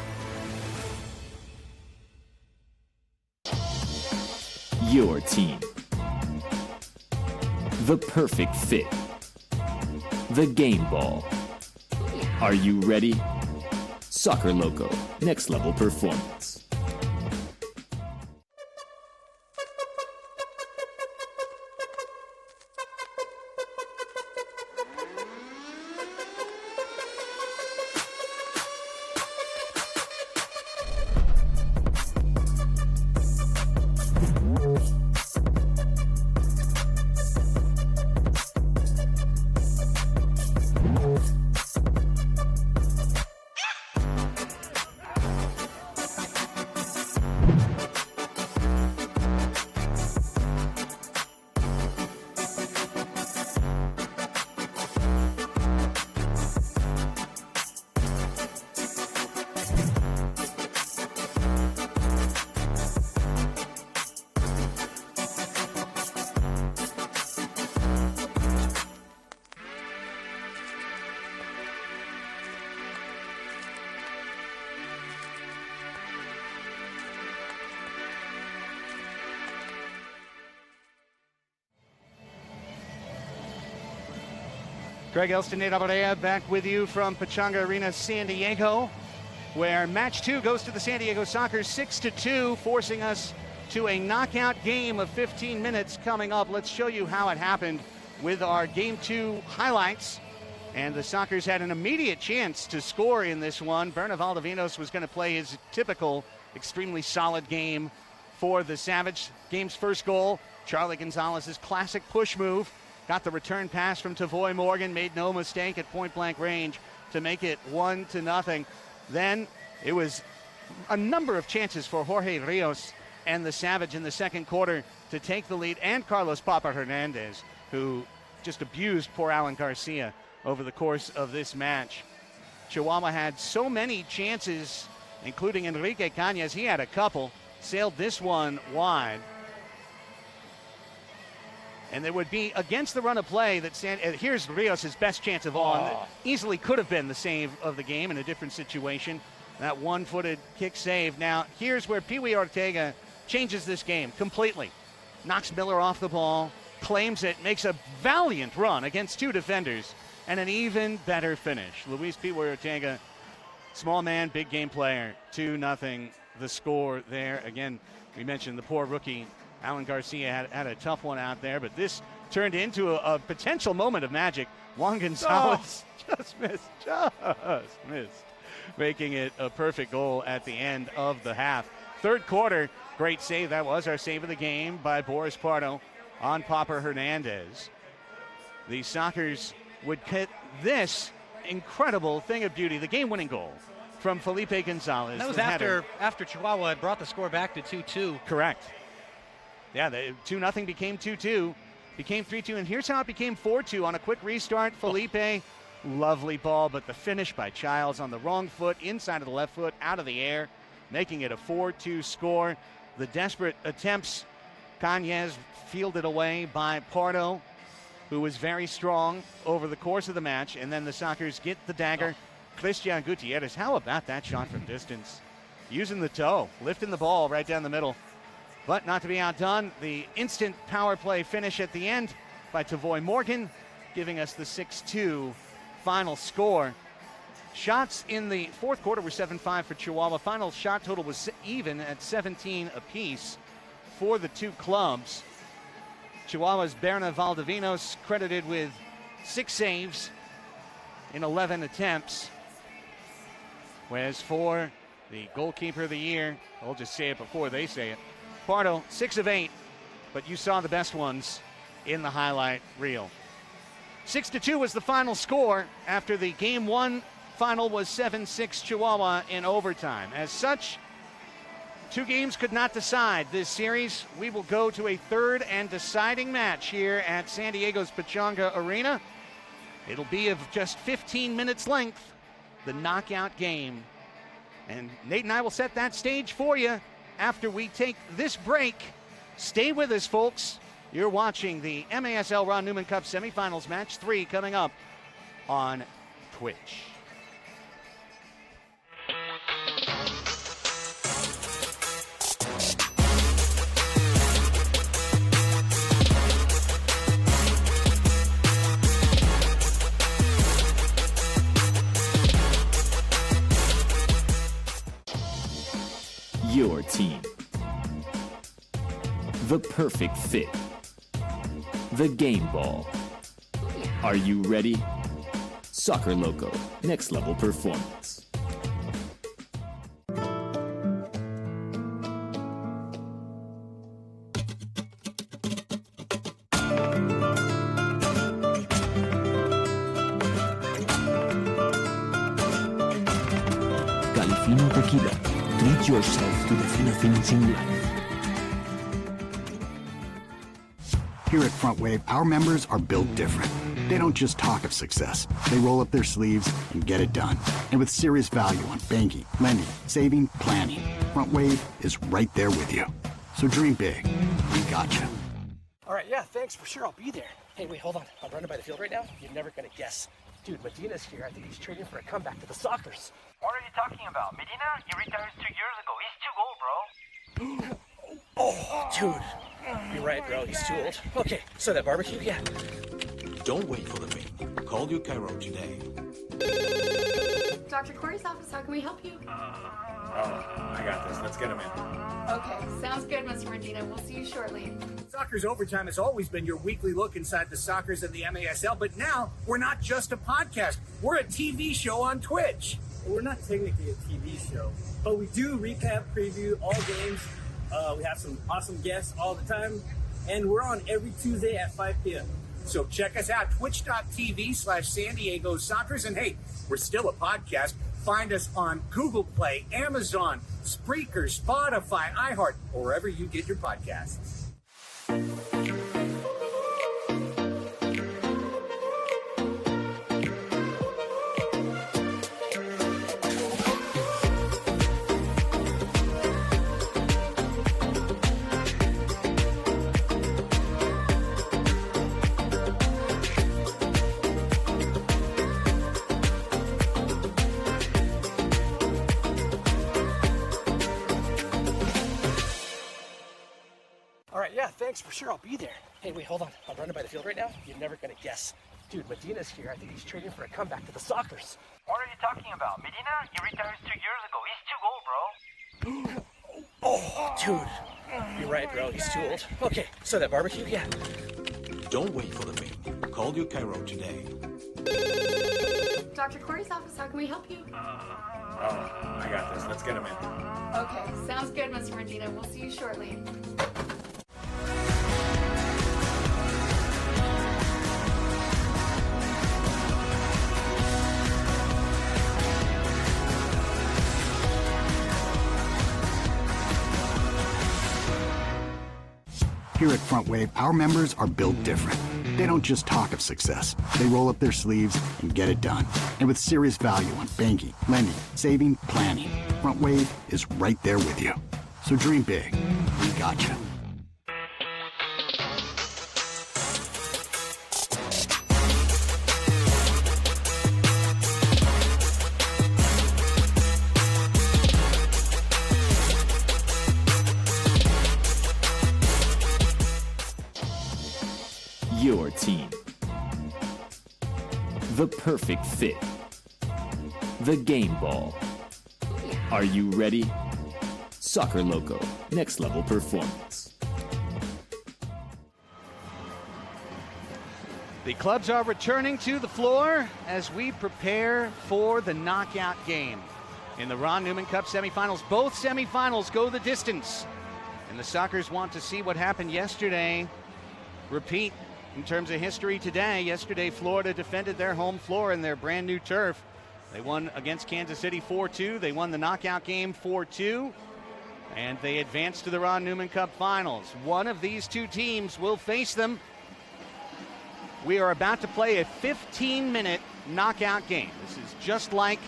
Your team. The perfect fit. The game ball. Are you ready? Soccer Loco, next level performance. Greg Elsteneda back with you from Pechanga Arena, San Diego, where match 2 goes to the San Diego Sockers 6-2, forcing us to a knockout game of 15 minutes coming up. Let's show you how it happened with our Game 2 highlights. And the Sockers had an immediate chance to score in this one. Berna Valdovinos was going to play his typical, extremely solid game for the Savage. Game's first goal, Charlie Gonzalez's classic push move. Got the return pass from Tavoy Morgan, made no mistake at point-blank range to make it 1-0. Then it was a number of chances for Jorge Rios and the Savage in the second quarter to take the lead, and Carlos Papa Hernandez, who just abused poor Alan Garcia over the course of this match. Chihuahua had so many chances, including Enrique Cañas. He had a couple, sailed this one wide. And it would be against the run of play that here's Rios' best chance of all. Easily could have been the save of the game in a different situation. That one-footed kick save. Now, here's where Peewee Ortega changes this game completely. Knocks Miller off the ball, claims it, makes a valiant run against 2 defenders, and an even better finish. Luis Peewee Ortega, small man, big game player, 2-0 the score there. Again, we mentioned the poor rookie Alan Garcia had a tough one out there, but this turned into a potential moment of magic. Juan Gonzalez just missed, making it a perfect goal at the end of the half. Third quarter, great save. That was our save of the game by Boris Pardo on Papa Hernandez. The Sockers would get this incredible thing of beauty, the game-winning goal from Felipe Gonzalez. And that was after Chihuahua had brought the score back to 2-2. Correct. Yeah, 2-0 became 2-2, became 3-2, and here's how it became 4-2 on a quick restart. Felipe, lovely ball, but the finish by Childs on the wrong foot, inside of the left foot, out of the air, making it a 4-2 score. The desperate attempts, Cañas fielded away by Pardo, who was very strong over the course of the match, and then the Sockers get the dagger. Christian Gutierrez, how about that shot from distance? Using the toe, lifting the ball right down the middle. But not to be outdone, the instant power play finish at the end by Tavoy Morgan, giving us the 6-2 final score. Shots in the fourth quarter were 7-5 for Chihuahua. Final shot total was even at 17 apiece for the 2 clubs. Chihuahua's Berna Valdovinos credited with 6 saves in 11 attempts. Whereas for the goalkeeper of the year, I'll just say it before they say it, Pardo, 6 of 8, but you saw the best ones in the highlight reel. 6-2 was the final score after the Game 1 final was 7-6 Chihuahua in overtime. As such, 2 games could not decide this series. We will go to a third and deciding match here at San Diego's Pechanga Arena. It'll be of just 15 minutes length, the knockout game. And Nate and I will set that stage for you after we take this break. Stay with us, folks. You're watching the MASL Ron Newman Cup Semifinals Match 3 coming up on Twitch. Your team. The perfect fit. The game ball. Are you ready? Soccer Loco, next level performance. Califino Tequila. Treat yourself to the finer things in life. Here at Front Wave, our members are built different. They don't just talk of success. They roll up their sleeves and get it done. And with serious value on banking, lending, saving, planning, Front Wave is right there with you. So dream big. We got you. All right, yeah, thanks, for sure, I'll be there. Hey, wait, hold on. I'm running by the field right now. You're never gonna guess. Dude, Medina's here. I think he's training for a comeback to the Sockers. What are you talking about? Medina? He retired 2 years ago. He's too old, bro. Oh, dude. You're right, bro. He's too old. Okay, so that barbecue, yeah. Don't wait for the main. Call your Cairo today. Dr. Corey's office, how can we help you? I got this. Let's get him in. Okay, sounds good, Mr. Medina. We'll see you shortly. Soccer's Overtime has always been your weekly look inside the Soccers and the MASL, but now we're not just a podcast. We're a TV show on Twitch. Well, we're not technically a TV show, but we do recap, preview all games. We have some awesome guests all the time, and we're on every Tuesday at 5 p.m. So check us out, twitch.tv/San Diego Soccers. And hey, we're still a podcast. Find us on Google Play, Amazon, Spreaker, Spotify, iHeart, or wherever you get your podcasts. All right, yeah, thanks for sure. I'll be there. Hey, wait, hold on. I'm running by the field right now. You're never gonna guess. Dude, Medina's here. I think he's training for a comeback to the Soccers. What are you talking about? Medina? He retired 2 years ago. He's too old, bro. Oh, dude. You're right, bro. He's too old. Okay, so that barbecue, yeah. Don't wait for the main. Call your Cairo today. Dr. Corey's office, how can we help you? I got this. Let's get him in. Okay, sounds good, Mr. Medina. We'll see you shortly. Here at Front Wave, our members are built different. They don't just talk of success. They roll up their sleeves and get it done. And with serious value on banking, lending, saving, planning, Front Wave is right there with you. So dream big. We got you. Your team. The perfect fit. The game ball. Are you ready? Soccer Loco, next level performance. The clubs are returning to the floor as we prepare for the knockout game. In the Ron Newman Cup semifinals, both semifinals go the distance. And the Soccers want to see what happened yesterday repeat in terms of history today. Yesterday, Florida defended their home floor in their brand new turf. They won against Kansas City 4-2. They won the knockout game 4-2. And they advanced to the Ron Newman Cup finals. One of these two teams will face them. We are about to play a 15-minute knockout game. This is just like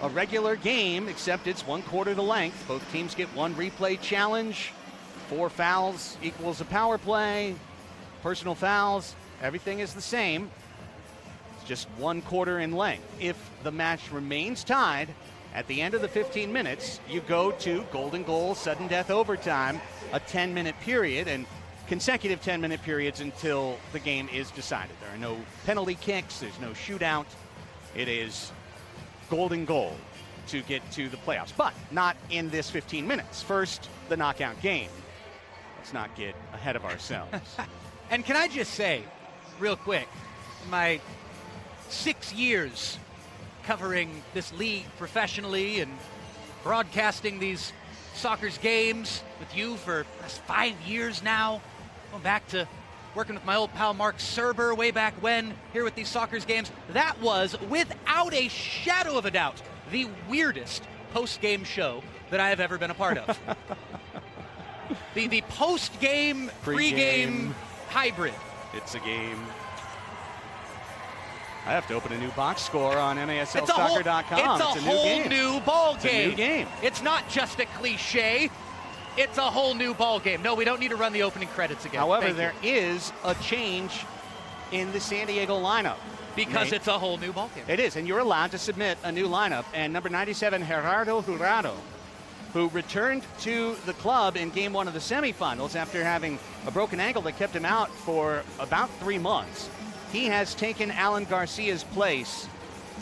a regular game, except it's 1/4 the length. Both teams get one replay challenge. 4 fouls equals a power play. Personal fouls, everything is the same. It's just 1/4 in length. If the match remains tied at the end of the 15 minutes, you go to golden goal, sudden death overtime, a 10-minute period, and consecutive 10-minute periods until the game is decided. There are no penalty kicks, there's no shootout. It is golden goal to get to the playoffs, but not in this 15 minutes. First, the knockout game. Let's not get ahead of ourselves. And can I just say, real quick, my 6 years covering this league professionally and broadcasting these Soccers games with you for 5 years now, going back to working with my old pal Mark Serber way back when, here with these Soccers games, that was, without a shadow of a doubt, the weirdest post-game show that I have ever been a part of. the post-game, pre-game hybrid. It's a game. I have to open a new box score on MASLsoccer.com. It's a whole new ball game. It's a new game. It's not just a cliche. It's a whole new ball game. No, we don't need to run the opening credits again. However, there is a change in the San Diego lineup. Because it's a whole new ball game. It is, and you're allowed to submit a new lineup. And number 97, Gerardo Jurado, who returned to the club in game 1 of the semifinals after having a broken ankle that kept him out for about 3 months. he has taken Alan Garcia's place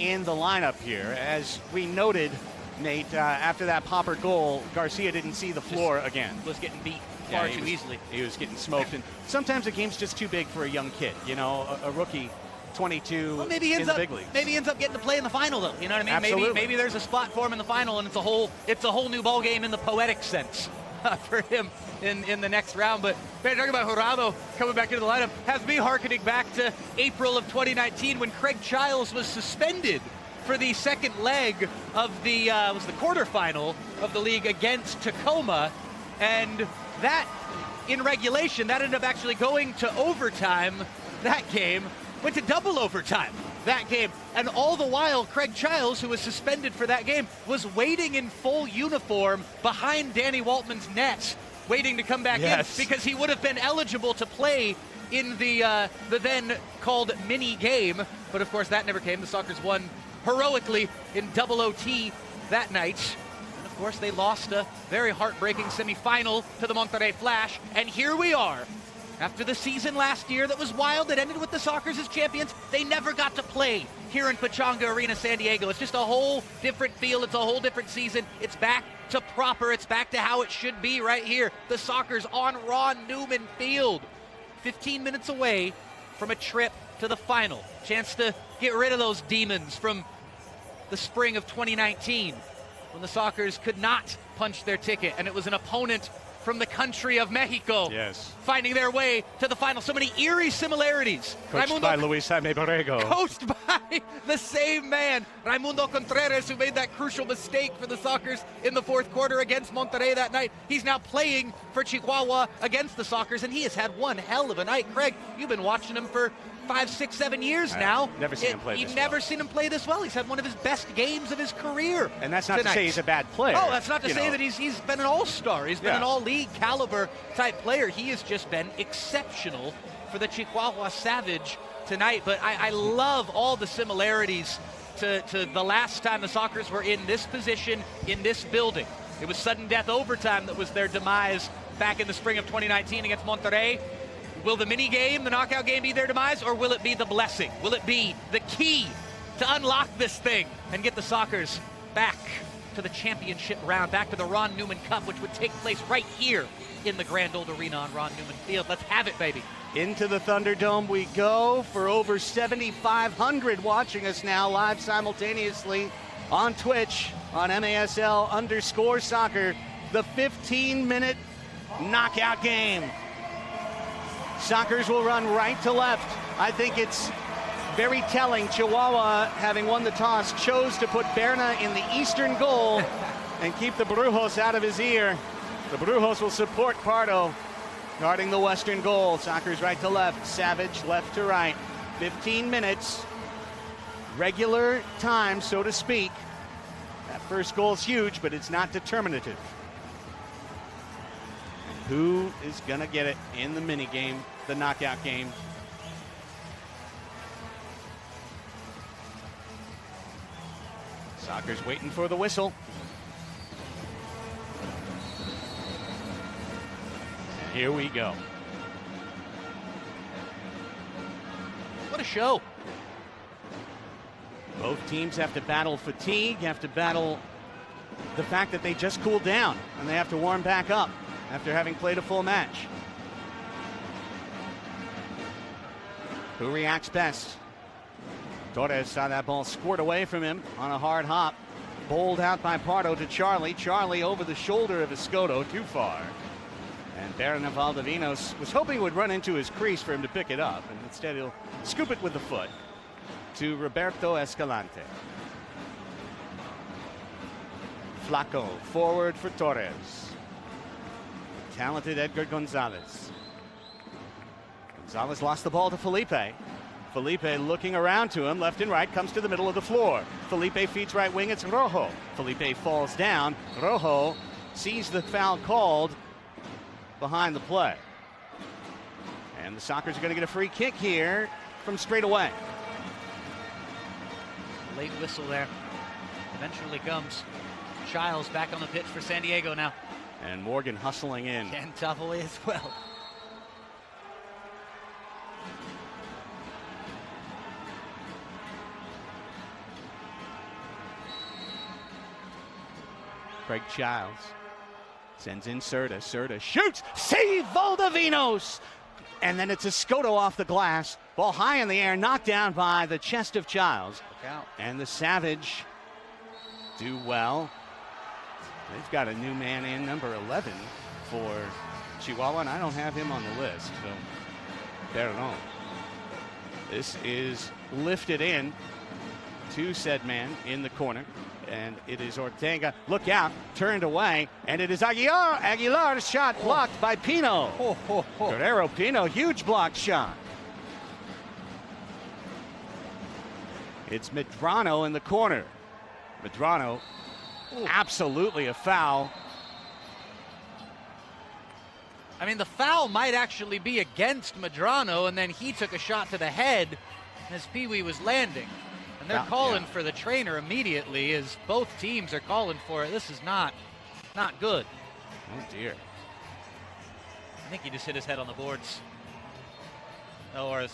in the lineup here. As we noted, Nate, after that Popper goal, Garcia didn't see the floor again. Was getting beat far too easily. He was getting smoked. And sometimes a game's just too big for a young kid. You know, a rookie, 22, well, maybe he ends in up, the big leagues. Maybe he ends up getting to play in the final, though. You know what I mean? Absolutely. Maybe there's a spot for him in the final, and it's a whole new ball game in the poetic sense for him in the next round. But talking about Jurado coming back into the lineup has me hearkening back to April of 2019 when Craig Childs was suspended for the second leg of the was the quarterfinal of the league against Tacoma, and that in regulation that ended up actually going to overtime. That game went to double overtime. That game, and all the while Craig Childs, who was suspended for that game, was waiting in full uniform behind Danny Waltman's net, waiting to come back in because he would have been eligible to play in the then called mini game. But of course that never came. The Sockers won heroically in double OT that night. And of course they lost a very heartbreaking semifinal to the Monterrey Flash. And here we are. After the season last year that was wild, that ended with the Sockers as champions, they never got to play here in Pechanga Arena, San Diego. It's just a whole different feel. It's a whole different season. It's back to proper. It's back to how it should be right here. The Sockers on Ron Newman Field. 15 minutes away from a trip to the final. Chance to get rid of those demons from the spring of 2019 when the Sockers could not punch their ticket, and it was an opponent from the country of Mexico, finding their way to the final. So many eerie similarities. Coached by Luis Jaime Borrego. Coached by the same man, Raimundo Contreras, who made that crucial mistake for the Sockers in the fourth quarter against Monterrey that night. He's now playing for Chihuahua against the Sockers, and he has had one hell of a night. Craig, you've been watching him for 5, 6, 7 years now. Never seen him play this well. You've never seen him play this well. He's had one of his best games of his career. And that's not to say he's a bad player. Oh, that's not to say that he's been an all-star. He's been an all-league caliber type player. He has just been exceptional for the Chihuahua Savage tonight. But I love all the similarities to the last time the Sockers were in this position, in this building. It was sudden death overtime that was their demise back in the spring of 2019 against Monterrey. Will the mini game, the knockout game, be their demise, or will it be the blessing? Will it be the key to unlock this thing and get the Sockers back to the championship round, back to the Ron Newman Cup, which would take place right here in the Grand Old Arena on Ron Newman Field? Let's have it, baby. Into the Thunderdome we go for over 7,500 watching us now live simultaneously on Twitch on MASL_soccer, the 15-minute knockout game. Sockers will run right to left. I think it's very telling. Chihuahua, having won the toss, chose to put Berna in the eastern goal and keep the Brujos out of his ear. The Brujos will support Pardo guarding the western goal. Sockers right to left, Savage left to right. 15 minutes, regular time, so to speak. That first goal is huge, but it's not determinative. Who is going to get it in the mini game, the knockout game? Soccer's waiting for the whistle. And here we go. What a show. Both teams have to battle fatigue, have to battle the fact that they just cooled down and they have to warm back up after having played a full match. Who reacts best? Torres saw that ball squirt away from him on a hard hop. Bowled out by Pardo to Charlie. Charlie over the shoulder of Escoto, too far. And Berna Valdivinos was hoping it would run into his crease for him to pick it up, and instead he'll scoop it with the foot to Roberto Escalante. Flaco forward for Torres. Talented Edgar Gonzalez. Gonzalez lost the ball to Felipe. Felipe looking around to him, left and right, comes to the middle of the floor. Felipe feeds right wing, it's Rojo. Felipe falls down. Rojo sees the foul called behind the play. And the Sockers are going to get a free kick here from straight away. Late whistle there. Eventually comes. Childs back on the pitch for San Diego now. And Morgan hustling in. And Tavoy as well. Craig Childs sends in Serta. Serta shoots. Save Valdovinos. And then it's a Escoto off the glass. Ball high in the air, knocked down by the chest of Childs. Look out. And the Savage do well. They've got a new man in, number 11 for Chihuahua, and I don't have him on the list, so perdón. This is lifted in to said man in the corner, and it is Ortega. Look out, turned away, and it is Aguilar. Aguilar's shot blocked by Pino. Guerrero Pino, huge block shot. It's Medrano in the corner. Medrano, absolutely a foul. I mean, the foul might actually be against Medrano, and then he took a shot to the head as Peewee was landing. And they're calling for the trainer immediately, as both teams are calling for it. This is not good. Oh, dear. I think he just hit his head on the boards. Oh, or it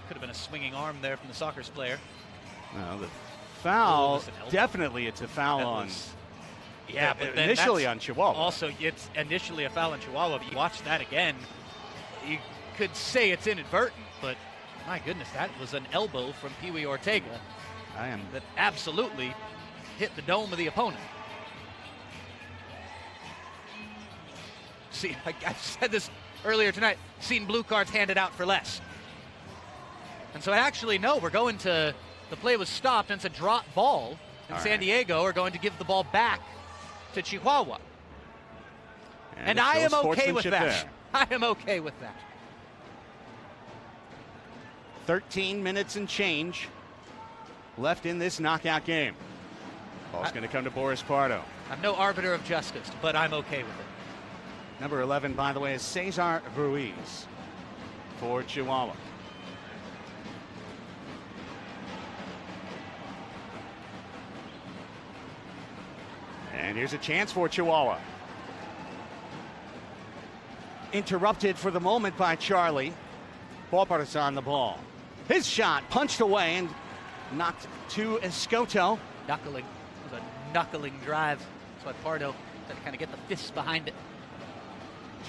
could have been a swinging arm there from the Sockers player. No, the foul, definitely it's a foul on. Yeah, but then initially on Chihuahua. Also, it's initially a foul on Chihuahua. If you watch that again, you could say it's inadvertent, but my goodness, that was an elbow from Peewee Ortega. That absolutely hit the dome of the opponent. See, I said this earlier tonight, seen blue cards handed out for less. And so actually, no, we're going to, the play was stopped, and it's a drop ball, and San Diego are going to give the ball back to Chihuahua. And I am okay with that. I am okay with that. 13 minutes and change left in this knockout game. Ball's going to come to Boris Pardo. I'm no arbiter of justice, but I'm okay with it. Number 11, by the way, is Cesar Ruiz for Chihuahua. And here's a chance for Chihuahua. Interrupted for the moment by Charlie. Pauperis on the ball. His shot punched away and knocked to Escoto. Knuckling. It was a knuckling drive. That's why Pardo had to kind of get the fists behind it.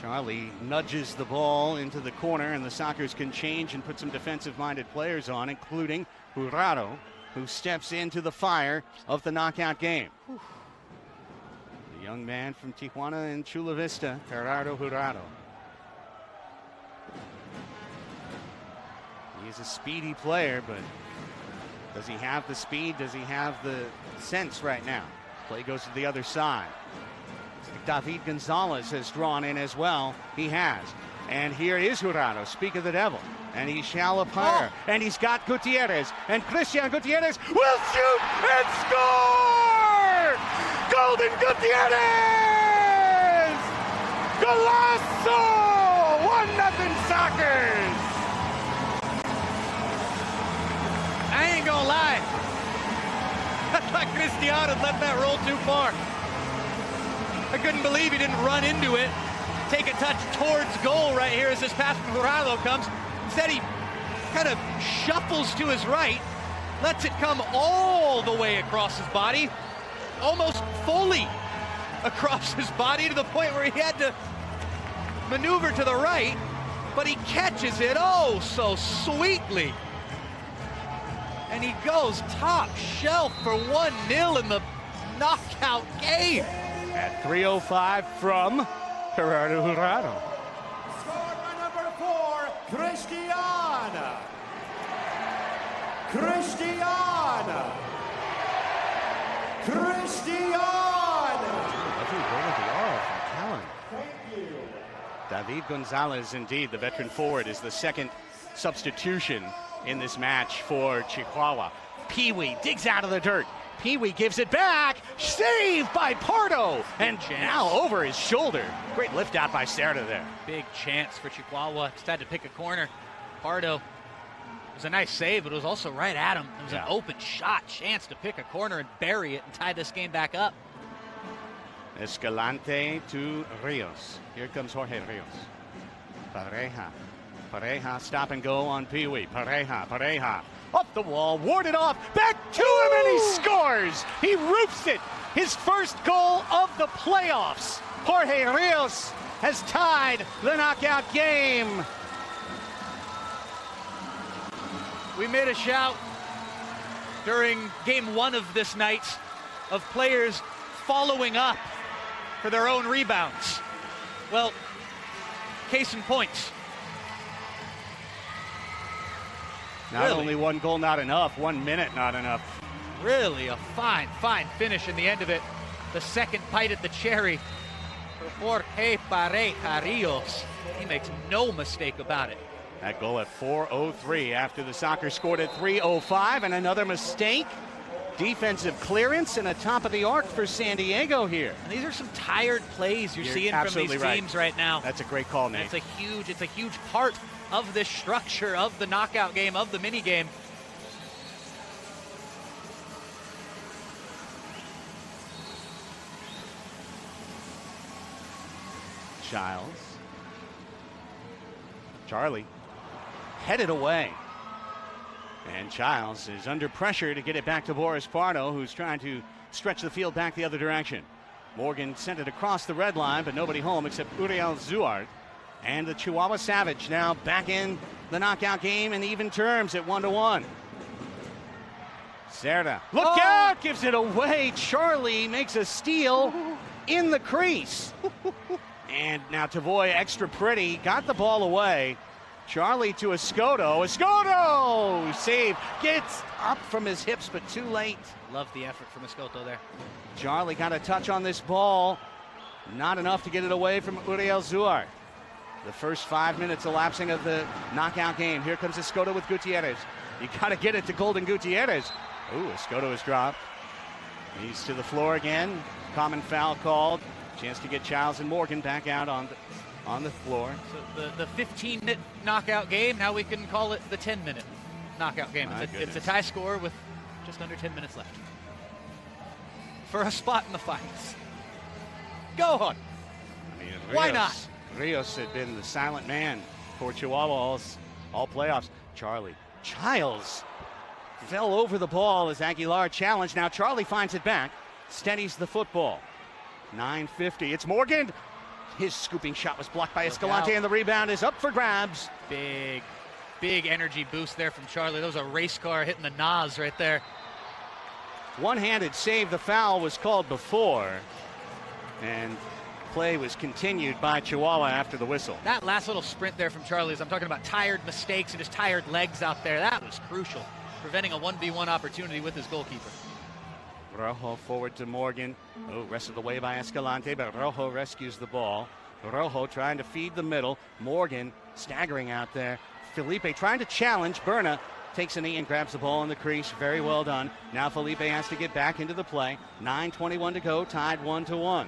Charlie nudges the ball into the corner, and the Sockers can change and put some defensive-minded players on, including Jurado, who steps into the fire of the knockout game. Whew. The young man from Tijuana and Chula Vista, Gerardo Jurado. He's a speedy player, but does he have the speed? Does he have the sense right now? Play goes to the other side. David Gonzalez has drawn in as well. He has. And here is Jurado, speak of the devil. And he shall appear. And he's got Gutierrez. And Christian Gutierrez will shoot and score! Golden Gutierrez! Golazo! 1-0 Sockers! I ain't gonna lie. I thought Cristiano left that roll too far. I couldn't believe he didn't run into it, take a touch towards goal right here as this pass from Jurado comes. Instead, he kind of shuffles to his right, lets it come all the way across his body, almost fully across his body to the point where he had to maneuver to the right, but he catches it oh so sweetly. And he goes top shelf for 1-0 in the knockout game. At 3:05 from Gerardo Jurado. Scored by number 4, Cristiana. Cristiana. Thank you. David Gonzalez, indeed, the veteran forward, is the second substitution in this match for Chihuahua. Peewee digs out of the dirt. Peewee gives it back. Saved by Pardo. And now over his shoulder. Great lift out by Serta there. Big chance for Chihuahua. Just had to pick a corner. Pardo, it was a nice save, but it was also right at him. It was an open shot. Chance to pick a corner and bury it and tie this game back up. Escalante to Rios. Here comes Jorge Rios. Pareja. Pareja, stop and go on Peewee. Pareja. Up the wall, warded off, back to him, and he scores! He roofs it! His first goal of the playoffs! Jorge Rios has tied the knockout game. We made a shout during game 1 of this night of players following up for their own rebounds. Well, case in point. Not only one goal not enough, 1 minute not enough. Really a fine, fine finish in the end of it. The second bite at the cherry for Jorge Pareja Rios. He makes no mistake about it. That goal at 4:03 after the Sockers scored at 3:05, and another mistake. Defensive clearance and a top of the arc for San Diego here. And these are some tired plays you're seeing from these teams right now. That's a great call, Nate. It's a huge part of this structure of the knockout game, of the mini game. Childs. Charlie headed away. And Childs is under pressure to get it back to Boris Pardo, who's trying to stretch the field back the other direction. Morgan sent it across the red line, but nobody home except Uriel Zuart. And the Chihuahua Savage now back in the knockout game in even terms at 1-1. Cerda, look out, gives it away. Charlie makes a steal in the crease. And now Tavoy, extra pretty, got the ball away. Charlie to Escoto. Escoto! Save. Gets up from his hips, but too late. Love the effort from Escoto there. Charlie got a touch on this ball. Not enough to get it away from Uriel Zuart. The first 5 minutes elapsing of the knockout game. Here comes Escoto with Gutierrez. You got to get it to Golden Gutierrez. Ooh, Escoto is dropped. He's to the floor again. Common foul called. Chance to get Childs and Morgan back out on the floor. So the 15-minute knockout game, now we can call it the 10-minute knockout game. It's a tie score with just under 10 minutes left for a spot in the finals. Go on. I mean, why not? Rios had been the silent man for Chihuahua all playoffs. Charlie Childs fell over the ball as Aguilar challenged. Now Charlie finds it back, steadies the football. 9:50. It's Morgan. His scooping shot was blocked by Escalante, and the rebound is up for grabs. Big energy boost there from Charlie. That was a race car hitting the Nas right there. One-handed save. The foul was called before, and play was continued by Chihuahua after the whistle. That last little sprint there from Charlie's, I'm talking about tired mistakes and his tired legs out there. That was crucial, preventing a 1v1 opportunity with his goalkeeper. Rojo forward to Morgan. Oh, wrestled away by Escalante, but Rojo rescues the ball. Rojo trying to feed the middle. Morgan staggering out there. Felipe trying to challenge. Berna takes a knee and grabs the ball in the crease. Very well done. Now Felipe has to get back into the play. 9:21 to go, tied 1-1.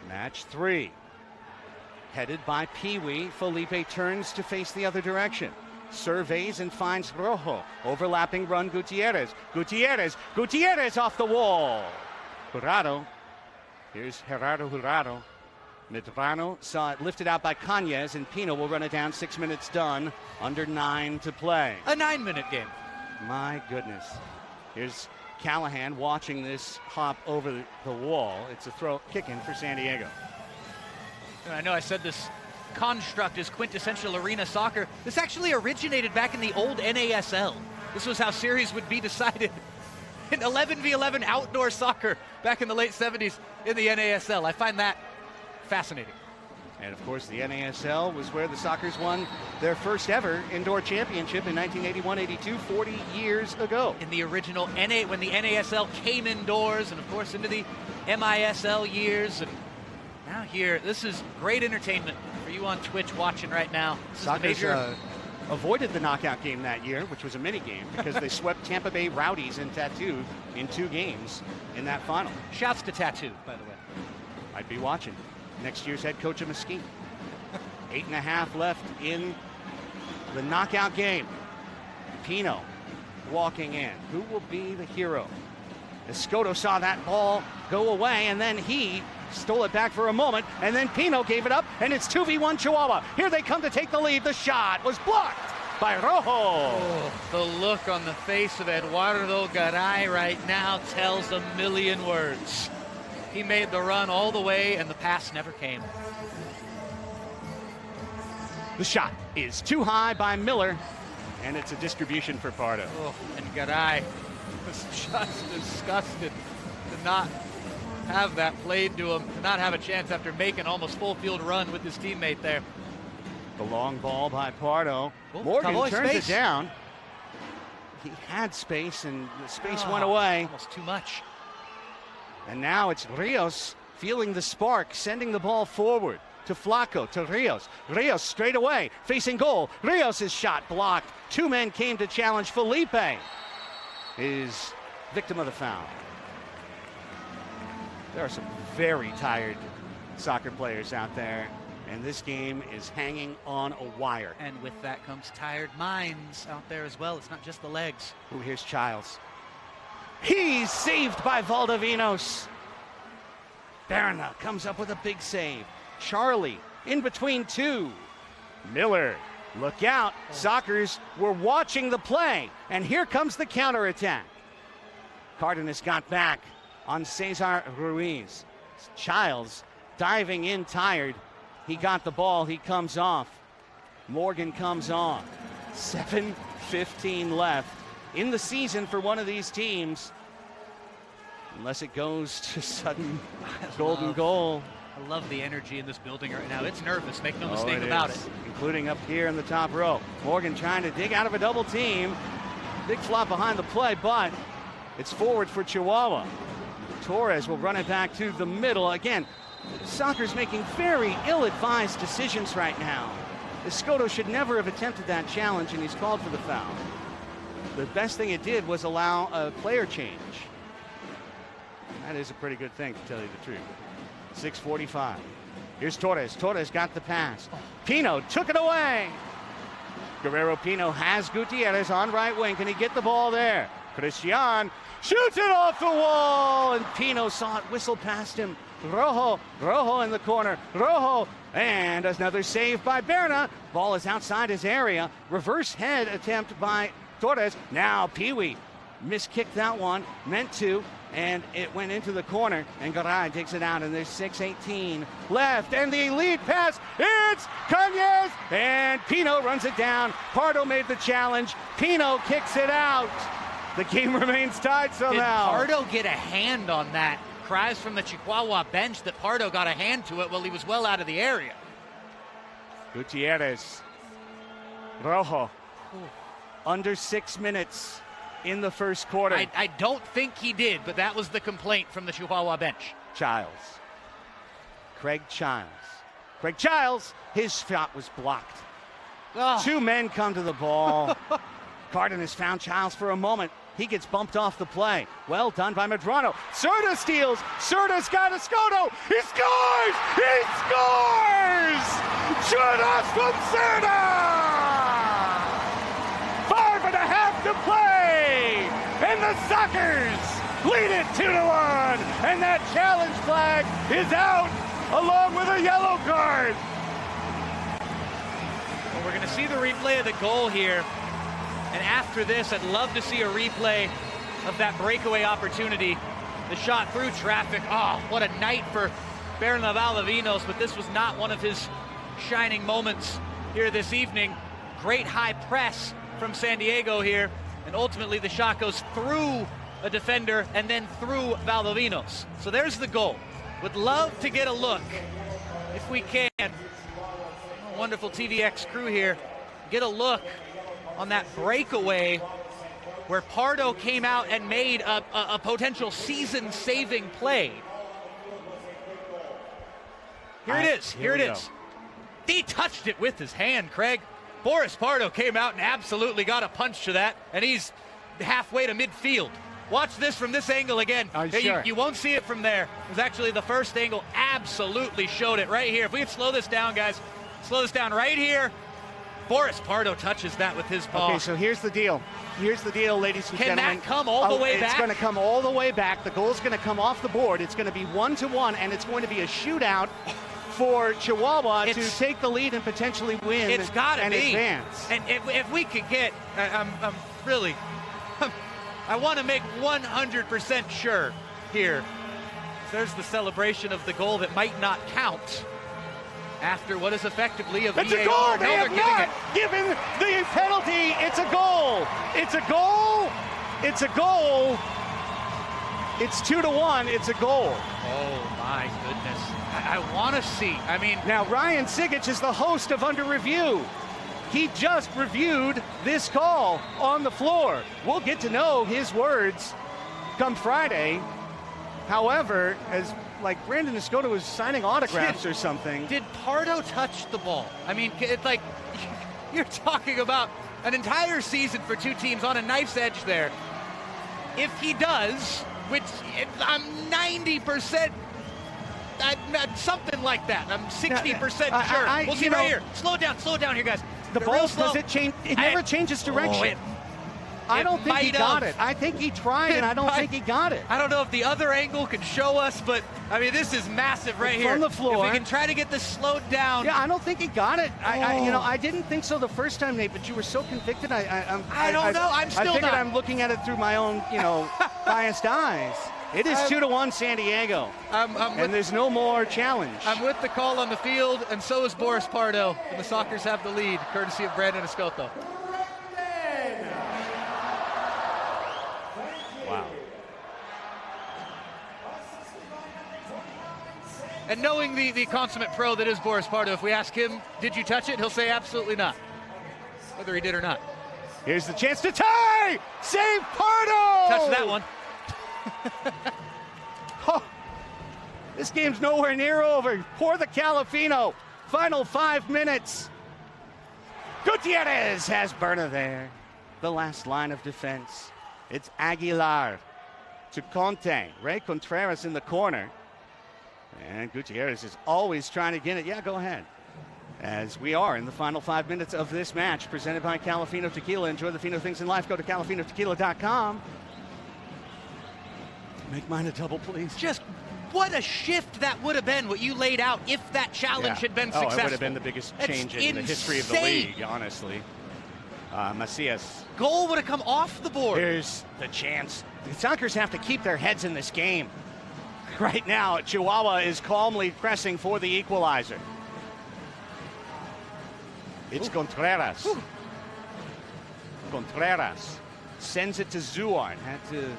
Match 3. Headed by Peewee. Felipe turns to face the other direction. Surveys and finds Rojo. Overlapping run Gutierrez. Gutierrez off the wall. Jurado. Here's Gerardo Jurado. Medrano saw it lifted out by Cañez, and Pino will run it down. 6 minutes done. Under 9 to play. A 9-minute game. My goodness. Here's Callahan watching this hop over the wall. It's a throw kick in for San Diego. I know I said this construct is quintessential arena soccer. This actually originated back in the old NASL. This was how series would be decided in 11v11 outdoor soccer back in the late 70s in the NASL. I find that fascinating. And of course, the NASL was where the Sockers won their first ever indoor championship in 1981-82, 40 years ago. In the original when the NASL came indoors, and of course into the MISL years. And now here, this is great entertainment for you on Twitch watching right now. Sockers avoided the knockout game that year, which was a mini game, because they swept Tampa Bay Rowdies and Tattoo in 2 games in that final. Shouts to Tattoo, by the way. I'd be watching. Next year's head coach of Mesquite. 8.5 left in the knockout game. Pino walking in. Who will be the hero? Escoto saw that ball go away, and then he stole it back for a moment, and then Pino gave it up, and it's 2v1 Chihuahua. Here they come to take the lead. The shot was blocked. by Rojo. Oh, the look on the face of Eduardo Garay right now tells a million words. He made the run all the way, and the pass never came. The shot is too high by Miller, and it's a distribution for Pardo. Oh, and Garay was just disgusted to not have that played to him, to not have a chance after making almost full field run with his teammate there. The long ball by Pardo. Oh, Morgan Cowboy turns space. it down. He had space, and the space went away. Almost too much. And now it's Rios feeling the spark, sending the ball forward to Flaco, to Rios. Rios straight away, facing goal. Rios' shot blocked. Two men came to challenge. Felipe is victim of the foul. There are some very tired soccer players out there, and this game is hanging on a wire. And with that comes tired minds out there as well. It's not just the legs. Ooh, here's Childs. He's saved by Valdovinos. Berna comes up with a big save. Charlie in between two. Miller, look out. Sockers were watching the play, and here comes the counterattack. Cardenas got back on Cesar Ruiz. Childs diving in tired. He got the ball. He comes off. Morgan comes on. 7:15 left in the season for one of these teams. Unless it goes to sudden golden goal. I love the energy in this building right now. It's nervous, make no mistake about it. Including up here in the top row. Morgan trying to dig out of a double team. Big flop behind the play, but it's forward for Chihuahua. Torres will run it back to the middle. Again, soccer's making very ill-advised decisions right now. Escoto should never have attempted that challenge, and he's called for the foul. The best thing it did was allow a player change. That is a pretty good thing, to tell you the truth. 6:45. Here's Torres. Torres got the pass. Pino took it away. Guerrero Pino has Gutierrez on right wing. Can he get the ball there? Christian shoots it off the wall, and Pino saw it whistle past him. Rojo in the corner. Rojo, and another save by Berna. Ball is outside his area. Reverse head attempt by Torres. Now Peewee miskicked that one. Meant to. And it went into the corner, and Garay takes it out, and there's 6:18 left, and the lead pass, it's Cañez, and Pino runs it down. Pardo made the challenge. Pino kicks it out. The game remains tied somehow. Did Pardo get a hand on that? Cries from the Chihuahua bench that Pardo got a hand to it while he was well out of the area. Gutierrez. Rojo. Under 6 minutes in the first quarter. I don't think he did, but that was the complaint from the Chihuahua bench. Childs. Craig Childs. Craig Childs, his shot was blocked. Oh. Two men come to the ball. Cardenas found Childs for a moment. He gets bumped off the play. Well done by Medrano. Serta steals. Serta's got Escoto. He scores! He scores! Churras from Serta! 5.5 to play! And the Sockers lead it 2-1. And that challenge flag is out along with a yellow card. Well, we're going to see the replay of the goal here. And after this, I'd love to see a replay of that breakaway opportunity. The shot through traffic. Oh, what a night for Berna Valdovinos, but this was not one of his shining moments here this evening. Great high press from San Diego here, and ultimately the shot goes through a defender and then through Valdovinos. So there's the goal. Would love to get a look, if we can. Wonderful TVX crew here. Get a look on that breakaway where Pardo came out and made a potential season-saving play. Here it is. Here it is. He touched it with his hand, Craig. Boris Pardo came out and absolutely got a punch to that, and he's halfway to midfield. Watch this from this angle again. You won't see it from there. It was actually the first angle. Absolutely showed it right here. If we could slow this down, guys. Slow this down right here. Boris Pardo touches that with his paw. Okay, so here's the deal. Here's the deal, ladies and gentlemen. Can that come all the way back? It's going to come all the way back. The goal's going to come off the board. It's going to be 1-1, and it's going to be a shootout for Chihuahua to take the lead and potentially win. It's got to be. Advance. And if we could get, I'm really, I want to make 100% sure here. There's the celebration of the goal that might not count after what is effectively a VAR. It's a goal. They have not given the penalty. It's a goal. It's a goal. It's a goal. It's 2-1. It's a goal. Oh my goodness. I want to see. I mean, now Ryan Sigich is the host of Under Review. He just reviewed this call on the floor. We'll get to know his words come Friday. However, as like Brandon Escoto was signing autographs or something. Did Pardo touch the ball? I mean, it's like you're talking about an entire season for two teams on a knife's edge there. If he does, which I'm 90%, something like that. I'm 60% sure. We'll see right here. Slow down here, guys. The ball, does it change? It never changes direction. I don't think he got it. I think he tried, and I don't think he got it. I don't know if the other angle can show us, but, I mean, this is massive right here. From the floor. If we can try to get this slowed down. Yeah, I don't think he got it. I didn't think so the first time, Nate, but you were so convicted. I don't know. I'm still I figured not. I'm looking at it through my own, biased eyes. It is 2-1 San Diego, and there's no more challenge. I'm with the call on the field, and so is Boris Pardo, and the Sockers have the lead, courtesy of Brandon Escoto. Wow. And knowing the consummate pro that is Boris Pardo, if we ask him, did you touch it? He'll say absolutely not, whether he did or not. Here's the chance to tie! Save Pardo! Touch that one. This game's nowhere near over. Pour the Calafino. Final 5 minutes. Gutierrez has Berna there. The last line of defense. It's Aguilar to Conte. Ray Contreras in the corner. And Gutierrez is always trying to get it. Yeah, go ahead. As we are in the final 5 minutes of this match, presented by Calafino Tequila. Enjoy the fino things in life. Go to calafinotequila.com. Make mine a double, please. Just what a shift that would have been, what you laid out, if that challenge had been successful. It would have been the biggest change in the history of the league, honestly. Macias. Goal would have come off the board. Here's the chance. The Sockers have to keep their heads in this game. Right now, Chihuahua is calmly pressing for the equalizer. It's Contreras. Contreras sends it to Zuarn. Had to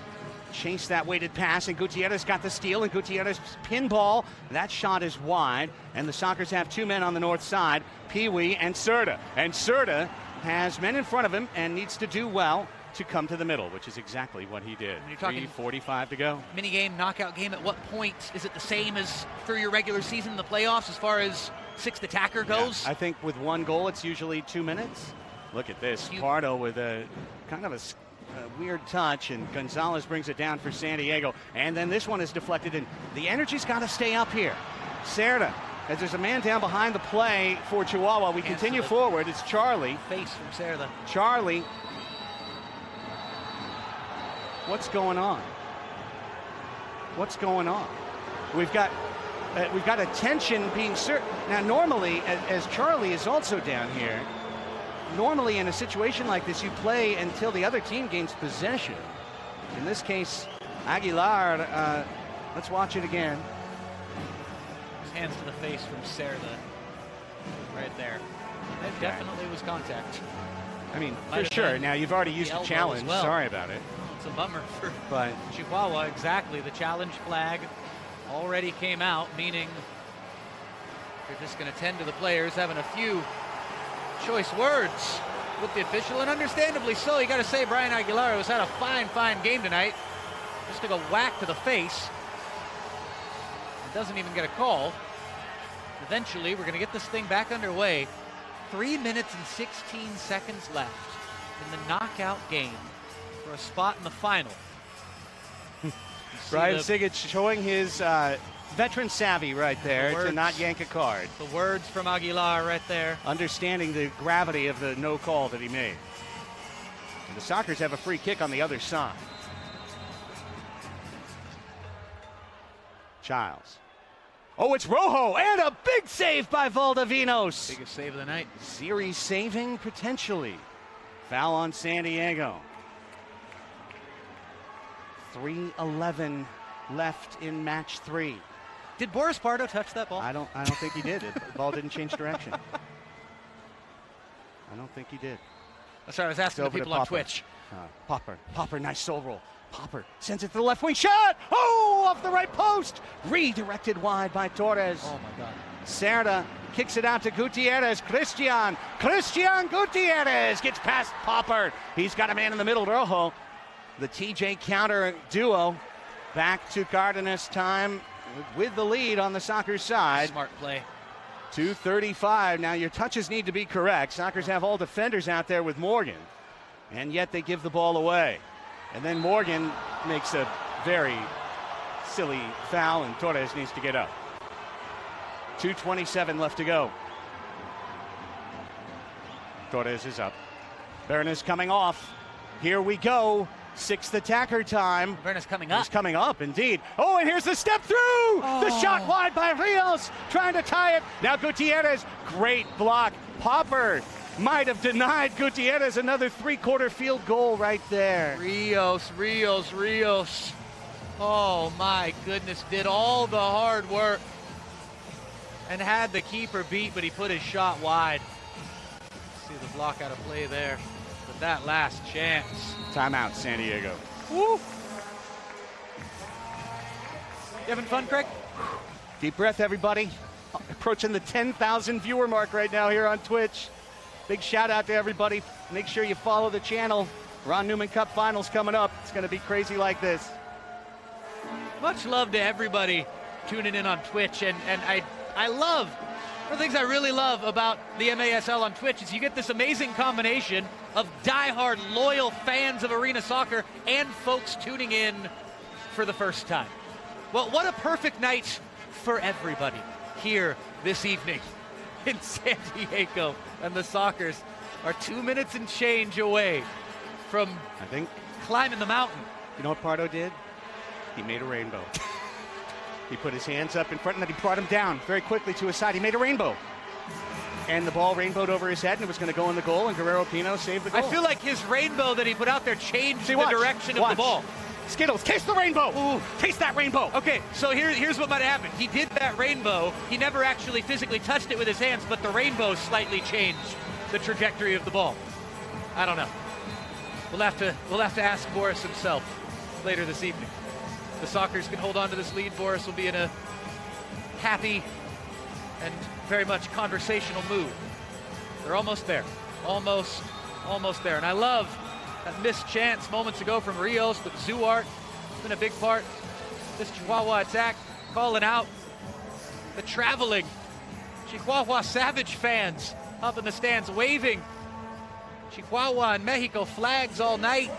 chase that weighted pass, and Gutierrez got the steal, and Gutierrez pinball. That shot is wide, and the Sockers have two men on the north side, Peewee and Serta. And Serta has men in front of him and needs to do well to come to the middle, which is exactly what he did. 3:45 to go. Mini game, knockout game, at what point is it the same as through your regular season in the playoffs as far as sixth attacker goes? Yeah, I think with one goal, it's usually 2 minutes. Look at this. Pardo with a kind of a weird touch, and Gonzalez brings it down for San Diego. And then this one is deflected, and the energy's got to stay up here. Serta, as there's a man down behind the play for Chihuahua. We continue forward. It's Charlie. Face from Serta. Charlie. What's going on? What's going on? We've got attention being certain. Now, normally, as Charlie is also down here, normally in a situation like this, you play until the other team gains possession. In this case, Aguilar, let's watch it again. Hands to the face from Serta. Right there. That definitely was contact. I mean, for sure. Now, you've already used a challenge. Well. Sorry about it. It's a bummer for Chihuahua. Exactly. The challenge flag already came out, meaning they're just going to tend to the players, having a few choice words with the official, and understandably so. You got to say Brian Aguilar has had a fine game tonight. Just took a whack to the face. Doesn't even get a call. Eventually, we're going to get this thing back underway. 3 minutes and 16 seconds left in the knockout game for a spot in the final. Brian Sigich showing his veteran savvy right there to not yank a card. The words from Aguilar right there. Understanding the gravity of the no call that he made. And the Sockers have a free kick on the other side. Childs Oh, it's Rojo, and a big save by Valdovinos. Biggest save of the night. Series saving potentially. Foul on San Diego. 3:11 left in match 3. Did Boris Pardo touch that ball? I don't think he did. The ball didn't change direction. I don't think he did. Sorry, I was asking the people on Twitch. Popper, nice soul roll. Popper sends it to the left wing shot. Oh, off the right post. Redirected wide by Torres. Oh my God. Cerda kicks it out to Gutierrez. Christian Gutierrez gets past Popper. He's got a man in the middle, Rojo. The TJ counter duo back to Cardenas time with the lead on the Sockers side. Smart play. 2:35. Now your touches need to be correct. Sockers have all defenders out there with Morgan, and yet they give the ball away. And then Morgan makes a very silly foul, and Torres needs to get up. 2:27 left to go. Torres is up. Berna's coming off. Here we go. Sixth attacker time. Berna's coming up. He's coming up, indeed. Oh, and here's the step through. Oh. The shot wide by Rios, trying to tie it. Now Gutierrez, great block. Popper might have denied Gutierrez another three-quarter field goal right there. Rios. Oh my goodness, did all the hard work and had the keeper beat, but he put his shot wide. See the block out of play there. But that last chance. Timeout, San Diego. Woo! You having fun, Craig? Deep breath, everybody. Approaching the 10,000 viewer mark right now here on Twitch. Big shout out to everybody. Make sure you follow the channel. Ron Newman Cup Finals coming up. It's going to be crazy like this. Much love to everybody tuning in on Twitch. And I love, one of the things I really love about the MASL on Twitch is you get this amazing combination of diehard, loyal fans of arena soccer and folks tuning in for the first time. Well, what a perfect night for everybody here this evening in San Diego. And the Sockers are 2 minutes and change away from, I think, climbing the mountain. You know what Pardo did? He made a rainbow. He put his hands up in front, and then he brought him down very quickly to his side. He made a rainbow. And the ball rainbowed over his head, and it was going to go in the goal, and Guerrero Pino saved the goal. I feel like his rainbow that he put out there changed the direction of the ball. Skittles, taste the rainbow. Ooh, taste that rainbow. Okay, so here's what might have happened. He did that rainbow. He never actually physically touched it with his hands, but the rainbow slightly changed the trajectory of the ball. I don't know. We'll have to ask Boris himself later this evening. The Sockers can hold on to this lead. Boris will be in a happy and very much conversational mood. They're almost there. Almost there. And I love that missed chance moments ago from Rios, but Zuart has been a big part. This Chihuahua attack, calling out the traveling Chihuahua Savage fans up in the stands, waving Chihuahua and Mexico flags all night.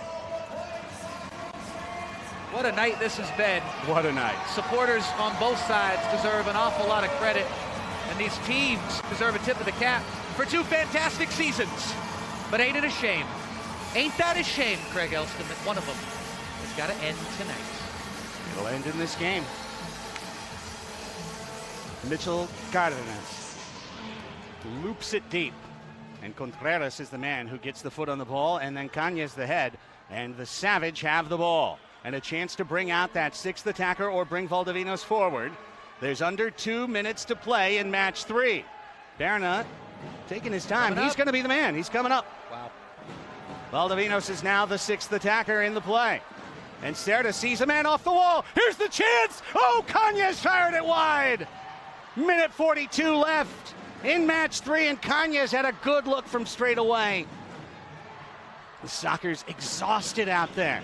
What a night this has been. What a night. Supporters on both sides deserve an awful lot of credit, and these teams deserve a tip of the cap for 2 fantastic seasons. But ain't it a shame? Ain't that a shame, Craig Elston, that one of them has got to end tonight? It'll end in this game. Mitchell Cardenas loops it deep, and Contreras is the man who gets the foot on the ball, and then Cañas the head, and the Savage have the ball. And a chance to bring out that 6th attacker or bring Valdovinos forward. There's under 2 minutes to play in match 3. Berna taking his time. He's going to be the man. He's coming up. Wow. Valdovinos is now the 6th attacker in the play. And Cerda sees a man off the wall. Here's the chance. Oh, Cañas fired it wide. Minute 42 left in match 3, and Cañas had a good look from straight away. The Sockers exhausted out there.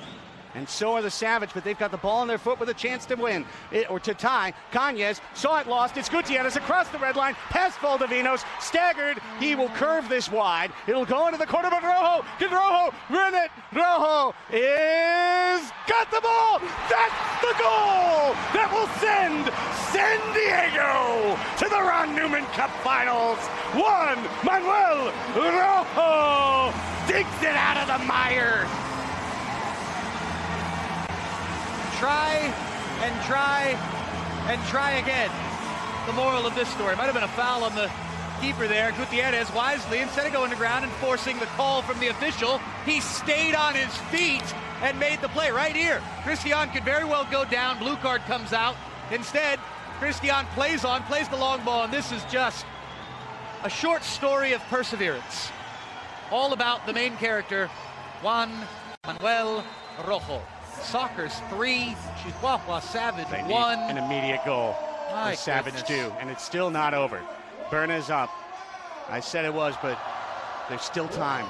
And so are the Savage, but they've got the ball in their foot with a chance to win, or to tie. Cañas saw it lost. It's Gutierrez across the red line, past Valdovinos, staggered. He will curve this wide. It'll go into the corner, but Rojo, can Rojo run it? Rojo is got the ball. That's the goal that will send San Diego to the Ron Newman Cup Finals. Manuel Rojo digs it out of the mire. Try and try and try again. the moral of this story. Might have been a foul on the keeper there. Gutierrez wisely, instead of going to ground and forcing the call from the official, he stayed on his feet and made the play right here. Christian could very well go down. Blue card comes out. Instead, Christian plays the long ball, and this is just a short story of perseverance. All about the main character, Juan Manuel Rojo. Soccer's 3, Chihuahua Savage 1. An immediate goal. My Savage goodness. 2, and it's still not over. Berna's up. I said it was, but there's still time.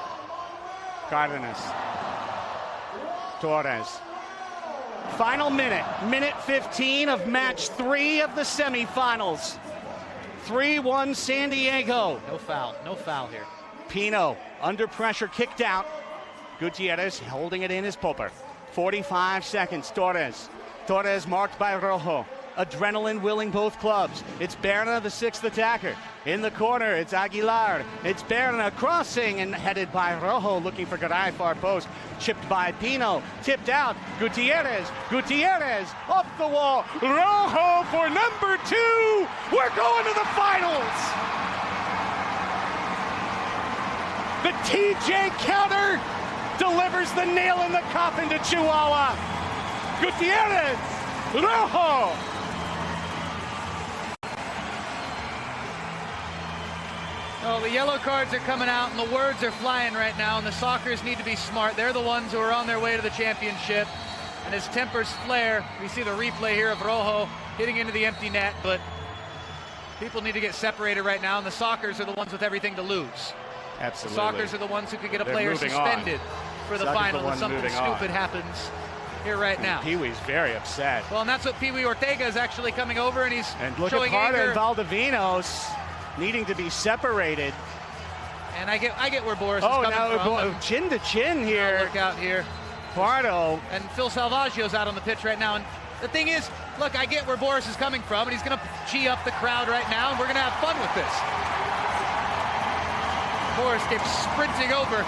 Cardenas. Torres. Final minute 15 of match 3 of the semifinals. 3-1 San Diego. No foul here. Pino under pressure, kicked out. Gutierrez holding it in as Popper. 45 seconds, Torres marked by Rojo. Adrenaline willing both clubs. It's Berna, the 6th attacker. In the corner, it's Aguilar. It's Berna crossing and headed by Rojo, looking for Garay, far post. Chipped by Pino, tipped out. Gutierrez off the wall. Rojo for number 2. We're going to the finals. The TJ counter delivers the nail in the coffin to Chihuahua. Gutierrez, Rojo. Oh, the yellow cards are coming out and the words are flying right now, and the Sockers need to be smart. They're the ones who are on their way to the championship. And as tempers flare, we see the replay here of Rojo hitting into the empty net, but people need to get separated right now, and the Sockers are the ones with everything to lose. Absolutely. The Sockers are the ones who could get a They're player moving suspended for the Sockers final the if something moving stupid on. happens here right now. Peewee's very upset. Well, and that's what Peewee Ortega is actually coming over, and he's And look showing at Pardo anger. and Valdivinos needing to be separated. And I get where Boris is coming from. Chin to chin here. Work out here. Pardo. And Phil Salvaggio's out on the pitch right now. And the thing is, look, I get where Boris is coming from, and he's going to gee up the crowd right now, and we're going to have fun with this. Boris came sprinting over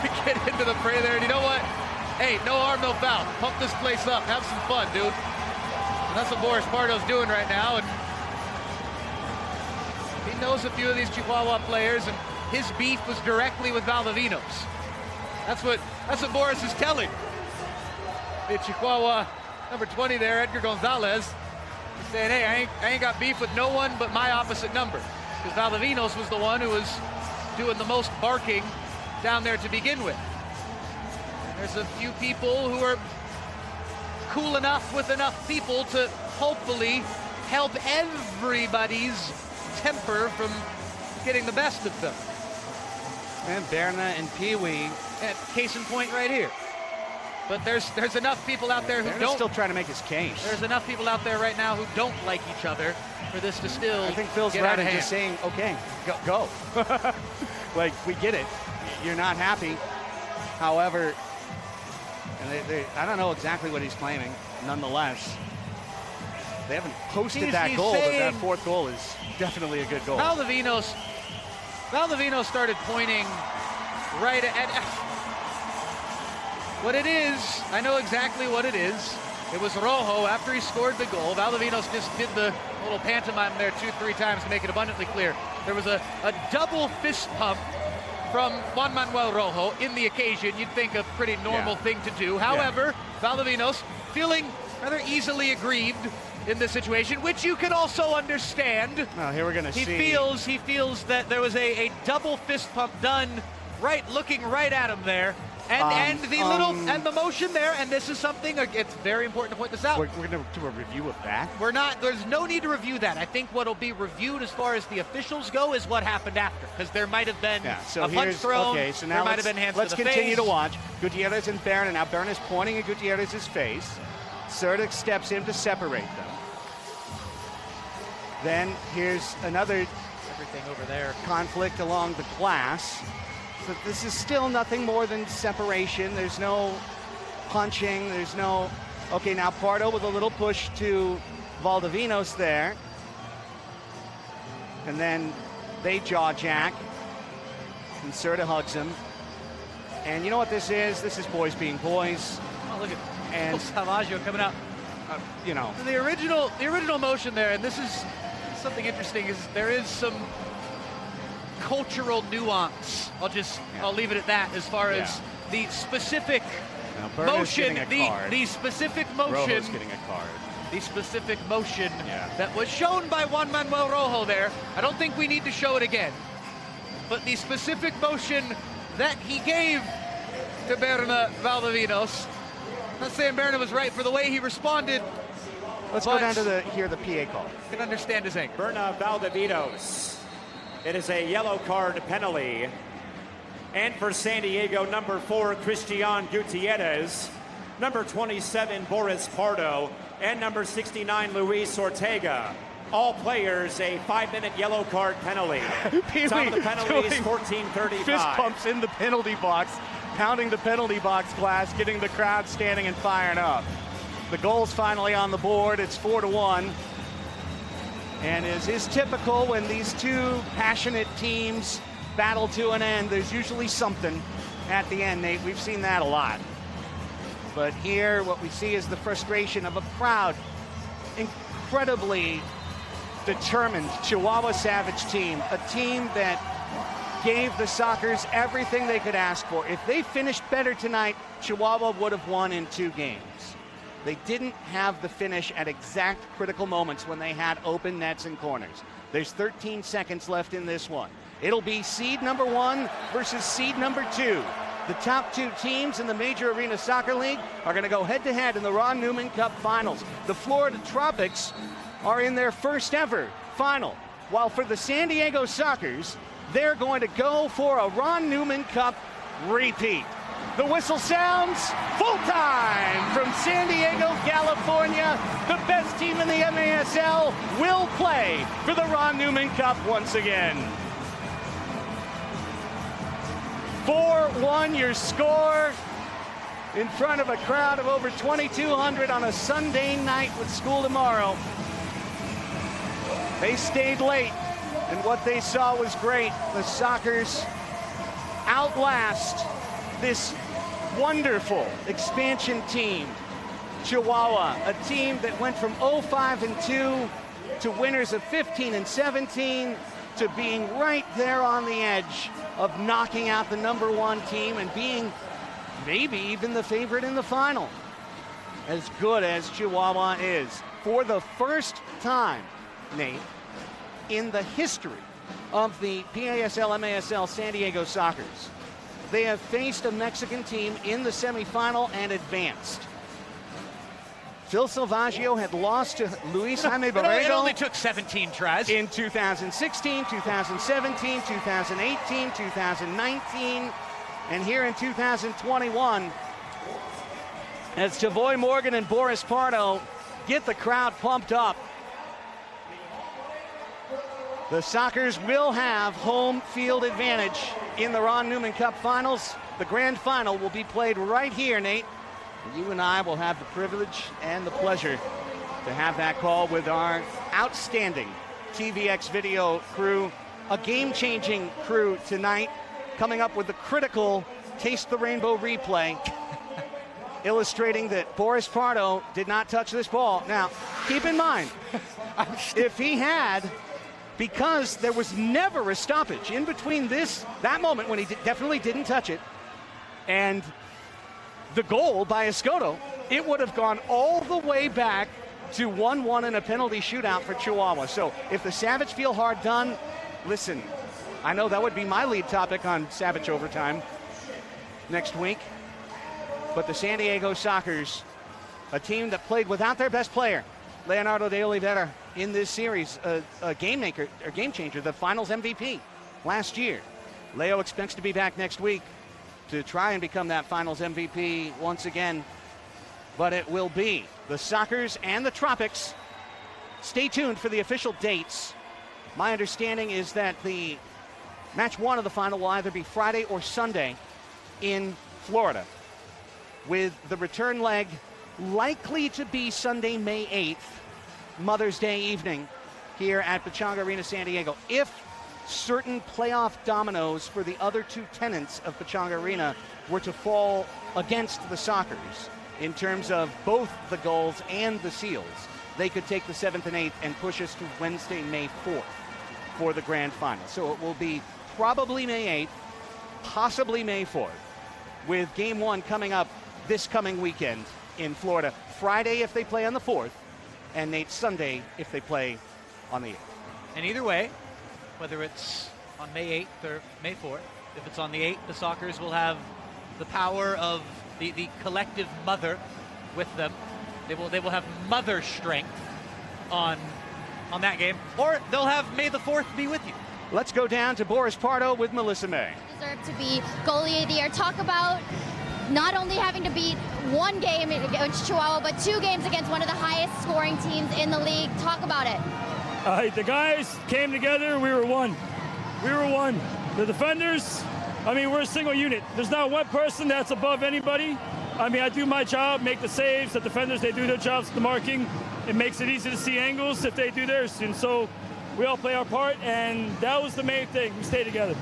to get into the fray there. And you know what? Hey, no harm, no foul. Pump this place up. Have some fun, dude. And that's what Boris Pardo's doing right now. And he knows a few of these Chihuahua players, and his beef was directly with Valdivinos. That's what Boris is telling. The Chihuahua number 20 there, Edgar Gonzalez, is saying, hey, I ain't got beef with no one but my opposite number. Because Valdivinos was the one who was doing the most barking down there to begin with. There's a few people who are cool enough with enough people to hopefully help everybody's temper from getting the best of them. And Berna and Peewee. And case in point right here. But there's enough people out there who Berna's don't. still trying to make his case. There's enough people out there right now who don't like each other for this to still I think Phil's get right out of in hand. just saying, okay, go. Like, we get it. You're not happy. However, and I don't know exactly what he's claiming. Nonetheless, they haven't posted that goal, but that 4th goal is definitely a good goal. Valdivinos started pointing right at what it is. I know exactly what it is. It was Rojo after he scored the goal. Valdivinos just did the little pantomime there 2-3 times to make it abundantly clear. There was a double fist pump from Juan Manuel Rojo in the occasion. You'd think a pretty normal thing to do. However, Valdivinos feeling rather easily aggrieved in this situation, which you can also understand. Well, here we're going to see. He feels that there was a double fist pump done looking right at him there. And the motion there, and this is something, it's very important to point this out. We're going to do a review of that? There's no need to review that. I think what'll be reviewed as far as the officials go is what happened after, because there might have been a punch thrown, okay, so now there might have been hands to the face. Let's continue to watch. Gutierrez and Berna. Now Berna's pointing at Gutierrez's face. Sertic steps in to separate them. Then here's another everything over there conflict along the glass. But this is still nothing more than separation. There's no punching. There's no... Okay, now Pardo with a little push to Valdivinos there. And then they jaw jack. And Serta hugs him. And you know what this is? This is boys being boys. Oh, look at Salvaggio coming out. The original motion there, and this is something interesting, is there is some cultural nuance. I'll leave it at that as far as the specific motion, the specific motion. Rojo's getting a card. The specific motion that was shown by Juan Manuel Rojo there. I don't think we need to show it again. But the specific motion that he gave to Berna Valdovinos. I'm not saying Berna was right for the way he responded. Let's go down to hear the PA call. You can understand his anger. Berna Valdovinos. It is a yellow card penalty. And for San Diego, number 4, Christian Gutierrez. Number 27, Boris Pardo. And number 69, Luis Ortega. All players a 5-minute yellow card penalty. Some of the penalties, 14:35. Fist pumps in the penalty box, pounding the penalty box glass, getting the crowd standing and firing up. The goal's finally on the board. It's 4-1. And as is typical when these two passionate teams battle to an end, there's usually something at the end, Nate. We've seen that a lot. But here, what we see is the frustration of a proud, incredibly determined Chihuahua Savage team, a team that gave the Sockers everything they could ask for. If they finished better tonight, Chihuahua would have won in 2 games. They didn't have the finish at exact critical moments when they had open nets and corners. There's 13 seconds left in this one. It'll be seed number 1 versus seed number 2. The top 2 teams in the Major Arena Soccer League are going to go head-to-head in the Ron Newman Cup Finals. The Florida Tropics are in their first ever final, while for the San Diego Sockers, they're going to go for a Ron Newman Cup repeat. The whistle sounds full time from San Diego, California. The best team in the MASL will play for the Ron Newman Cup once again. 4-1 your score in front of a crowd of over 2,200 on a Sunday night with school tomorrow. They stayed late, and what they saw was great. The Sockers outlast this wonderful expansion team, Chihuahua, a team that went from 0-5-2 to winners of 15 and 17 to being right there on the edge of knocking out the number 1 team and being maybe even the favorite in the final. As good as Chihuahua is, for the first time, Nate, in the history of the PASL MASL San Diego Sockers, they have faced a Mexican team in the semifinal and advanced. Phil Salvaggio had lost to Luis Jaime Borrego. It only took 17 tries. In 2016, 2017, 2018, 2019, and here in 2021, as Tavoy Morgan and Boris Pardo get the crowd pumped up. The Sockers will have home field advantage in the Ron Newman Cup Finals. The grand final will be played right here, Nate. You and I will have the privilege and the pleasure to have that call with our outstanding TVX video crew, a game-changing crew tonight, coming up with the critical Taste the Rainbow replay, illustrating that Boris Pardo did not touch this ball. Now, keep in mind, if he had, because there was never a stoppage in between that moment when he definitely didn't touch it, and the goal by Escoto, it would have gone all the way back to 1-1 in a penalty shootout for Chihuahua. So if the Savage feel hard done, listen, I know that would be my lead topic on Savage Overtime next week. But the San Diego Sockers, a team that played without their best player, Leonardo de Oliveira, in this series, a game maker, or game changer, the finals MVP last year. Leo expects to be back next week to try and become that finals MVP once again. But it will be the Sockers and the Tropics. Stay tuned for the official dates. My understanding is that the match 1 of the final will either be Friday or Sunday in Florida, with the return leg likely to be Sunday, May 8th, Mother's Day evening here at Pechanga Arena, San Diego. If certain playoff dominoes for the other 2 tenants of Pechanga Arena were to fall against the Sockers, in terms of both the Gulls and the Seals, they could take the 7th and 8th and push us to Wednesday, May 4th for the grand final. So it will be probably May 8th, possibly May 4th, with game 1 coming up this coming weekend in Florida. Friday if they play on the 4th, and Nate, Sunday if they play on the 8th. And either way, whether it's on May 8th or May 4th, if it's on the 8th, the Sockers will have the power of the collective mother with them. They will have mother strength on that game, or they'll have May the 4th be with you. Let's go down to Boris Pardo with Melissa May. Deserve to be goalie of the year. Talk about not only having to beat one game against Chihuahua, but 2 games against one of the highest scoring teams in the league. Talk about it. The guys came together. We were one. The defenders, we're a single unit. There's not one person that's above anybody. I do my job, make the saves. The defenders, they do their jobs, the marking. It makes it easy to see angles if they do theirs. And so we all play our part, and that was the main thing. We stay together.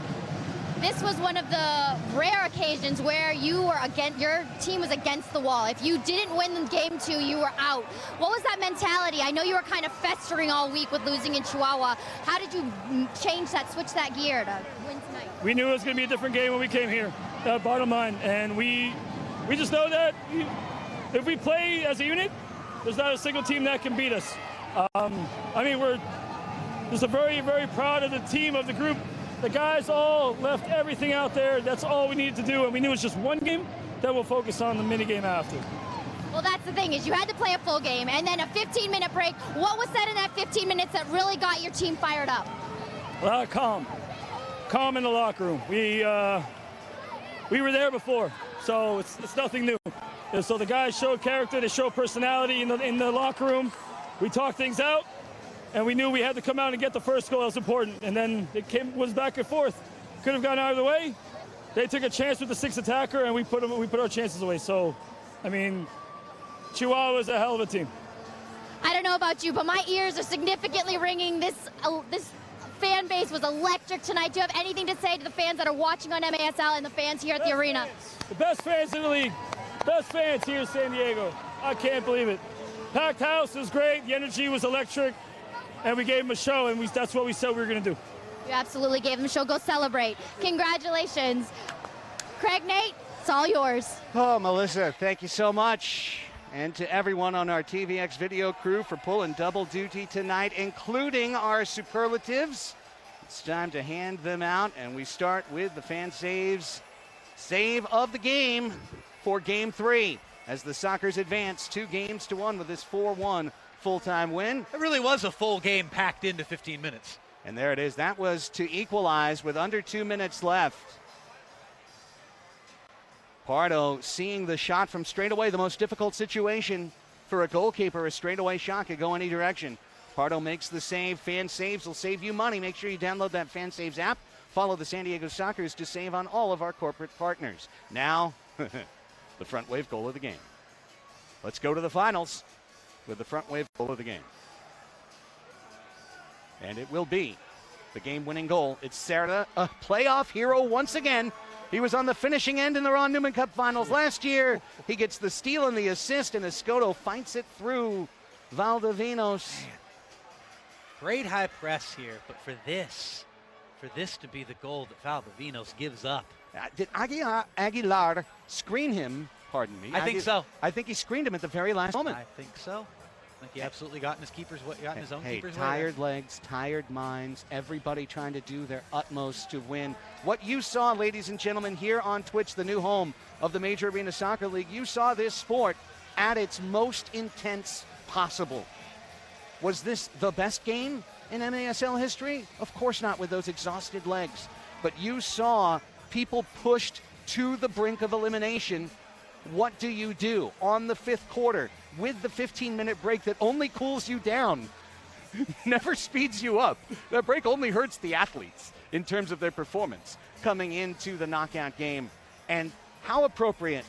This was one of the rare occasions where your team was against the wall. If you didn't win game 2, you were out. What was that mentality? I know you were kind of festering all week with losing in Chihuahua. How did you switch that gear to win tonight? We knew it was going to be a different game when we came here, bottom line. And we just know that if we play as a unit, there's not a single team that can beat us. We're just very, very proud of the team, of the group. The guys all left everything out there. That's all we needed to do, and we knew it was just one game. Then we'll focus on the mini game after. Well, that's the thing, is you had to play a full game and then a 15-minute break. What was said in that 15 minutes that really got your team fired up? Calm in the locker room. We were there before, so it's nothing new. And so the guys showed character, they showed personality in the locker room. We talked things out. And we knew we had to come out and get the first goal. That was important. And then it was back and forth. Could have gone either way. They took a chance with the 6th attacker, and we put our chances away. So, Chihuahua is a hell of a team. I don't know about you, but my ears are significantly ringing. This fan base was electric tonight. Do you have anything to say to the fans that are watching on MASL and the fans here at the arena? The best fans in the league. Best fans here in San Diego. I can't believe it. Packed house was great. The energy was electric. And we gave them a show, and that's what we said we were going to do. You absolutely gave them a show. Go celebrate. Congratulations. Craig, Nate, it's all yours. Oh, Melissa, thank you so much. And to everyone on our TVX video crew for pulling double duty tonight, including our superlatives. It's time to hand them out, and we start with the fan save of the game for Game 3 as the Sockers advance 2-1 with this 4-1 full-time win. It really was a full game packed into 15 minutes. And there it is. That was to equalize with under 2 minutes left. Pardo seeing the shot from straight away, the most difficult situation for a goalkeeper. A straightaway shot could go any direction. Pardo makes the save. Fan saves will save you money. Make sure you download that Fan Saves app. Follow the San Diego Sockers to save on all of our corporate partners. Now, the front wave goal of the game. Let's go to the finals with the front wave goal of the game. And it will be the game-winning goal. It's Serra, a playoff hero once again. He was on the finishing end in the Ron Newman Cup Finals last year. He gets the steal and the assist, and Escoto fights it through Valdivinos. Man. Great high press here, but for this to be the goal that Valdivinos gives up. Did Aguilar screen him? Pardon me. I think so. I think he screened him at the very last moment. I think so. I think he absolutely got in his keeper's way, got in his own keeper's way. Tired legs, tired minds, everybody trying to do their utmost to win. What you saw, ladies and gentlemen, here on Twitch, the new home of the Major Arena Soccer League, you saw this sport at its most intense possible. Was this the best game in MASL history? Of course not, with those exhausted legs. But you saw people pushed to the brink of elimination. What do you do on the 5th quarter with the 15-minute break that only cools you down, never speeds you up? That break only hurts the athletes in terms of their performance coming into the knockout game. And how appropriate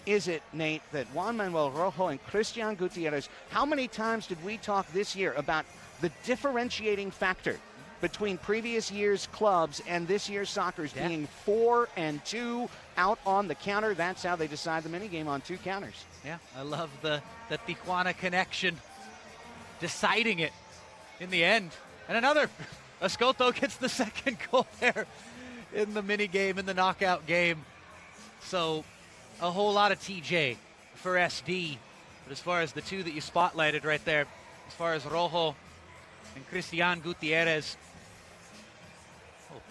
is it, Nate, that Juan Manuel Rojo and Christian Gutierrez, how many times did we talk this year about the differentiating factor between previous year's clubs and this year's Sockers being 4-2 out on the counter. That's how they decide the minigame, on 2 counters. Yeah, I love the Tijuana connection deciding it in the end. And another, Escoto gets the second goal there in the minigame, in the knockout game. So a whole lot of TJ for SD. But as far as the 2 that you spotlighted right there, as far as Rojo and Christian Gutierrez,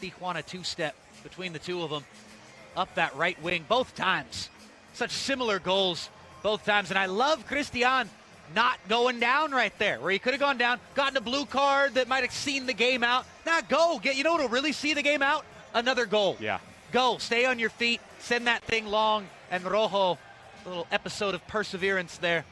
Tijuana 2-step between the 2 of them up that right wing both times. Such similar goals both times. And I love Christian not going down right there, where he could have gone down, gotten a blue card that might have seen the game out. Now go. You know what'll really see the game out? Another goal. Yeah. Go. Stay on your feet. Send that thing long. And Rojo, a little episode of perseverance there,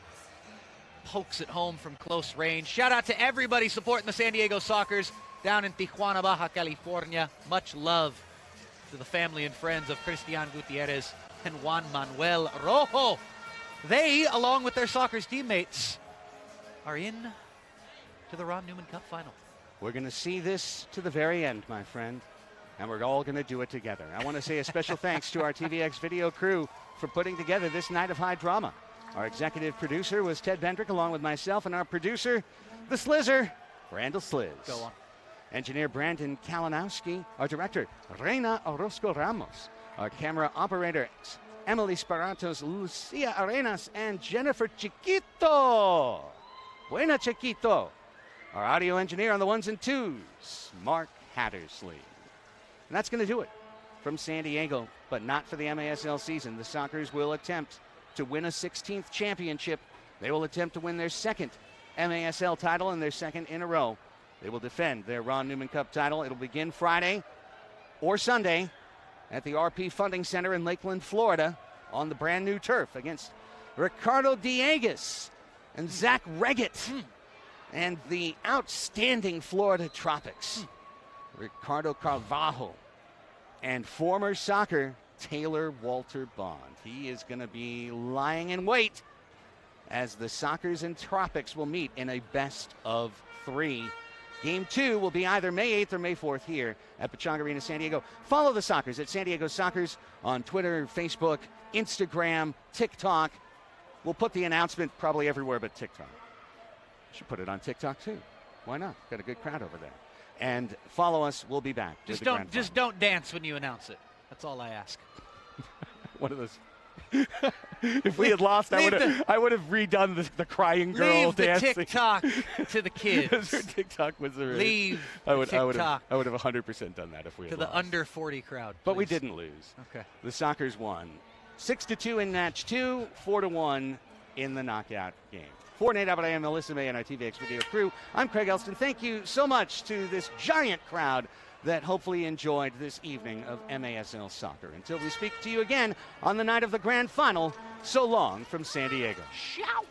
pokes it home from close range. Shout out to everybody supporting the San Diego Sockers down in Tijuana, Baja California. Much love to the family and friends of Christian Gutierrez and Juan Manuel Rojo. They, along with their Sockers teammates, are in to the Ron Newman Cup final. We're going to see this to the very end, my friend, and we're all going to do it together. I want to say a special thanks to our TVX video crew for putting together this night of high drama. Our executive producer was Ted Bendrick, along with myself, and our producer, the Slizzer, Randall Sliz. Go on. Engineer Brandon Kalinowski. Our director, Reina Orozco Ramos. Our camera operators, Emily Sparatos, Lucia Arenas, and Jennifer Chiquito. Buena Chiquito. Our audio engineer on the 1s and 2s, Mark Hattersley. And that's going to do it from San Diego, but not for the MASL season. The Sockers will attempt to win a 16th championship. They will attempt to win their 2nd MASL title and their 2nd in a row. They will defend their Ron Newman Cup title. It'll begin Friday or Sunday at the RP Funding Center in Lakeland, Florida, on the brand new turf against Ricardo Diegues and Zach Reggett and the outstanding Florida Tropics, Ricardo Carvalho, and former Socker Taylor Walter Bond. He is going to be lying in wait as the Sockers and Tropics will meet in a best of 3. Game 2 will be either May 8th or May 4th here at Pechanga Arena, San Diego. Follow the Sockers at San Diego Sockers on Twitter, Facebook, Instagram, TikTok. We'll put the announcement probably everywhere but TikTok. Should put it on TikTok too. Why not? Got a good crowd over there. And follow us. We'll be back. Just don't dance when you announce it. That's all I ask. One of those. If we had lost, I would have redone the crying girl dancing. Leave the TikTok to the kids. TikTok was the Leave TikTok. I would have 100% done that if we had to lost. The under 40 crowd. But we didn't lose. Okay. The Sockers won 6-2 in match 2, 4-1 in the knockout game. For Nate Abbott, I am Melissa May and our TVX video crew. I'm Craig Elston. Thank you so much to this giant crowd that hopefully enjoyed this evening of MASL soccer. Until we speak to you again on the night of the grand final, so long from San Diego. Ciao.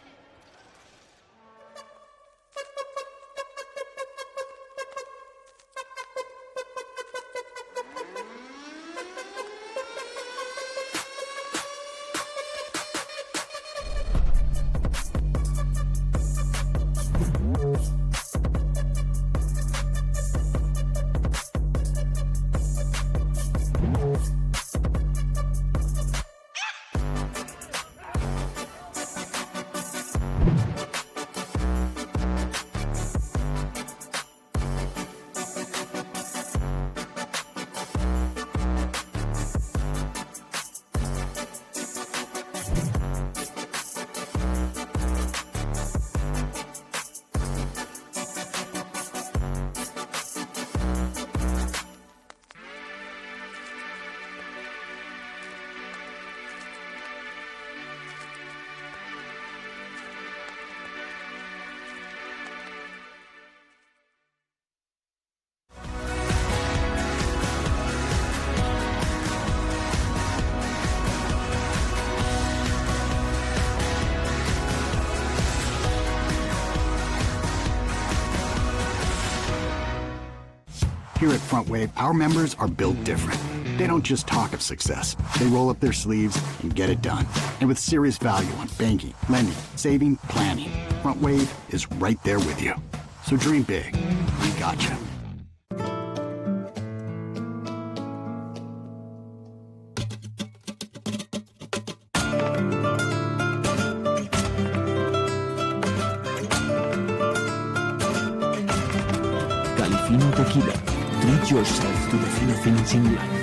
Here at Front Wave, our members are built different. They don't just talk of success. They roll up their sleeves and get it done. And with serious value on banking, lending, saving, planning, Front Wave is right there with you. So dream big. We got you. Califino Tequila. Treat yourself to the Philippines in life.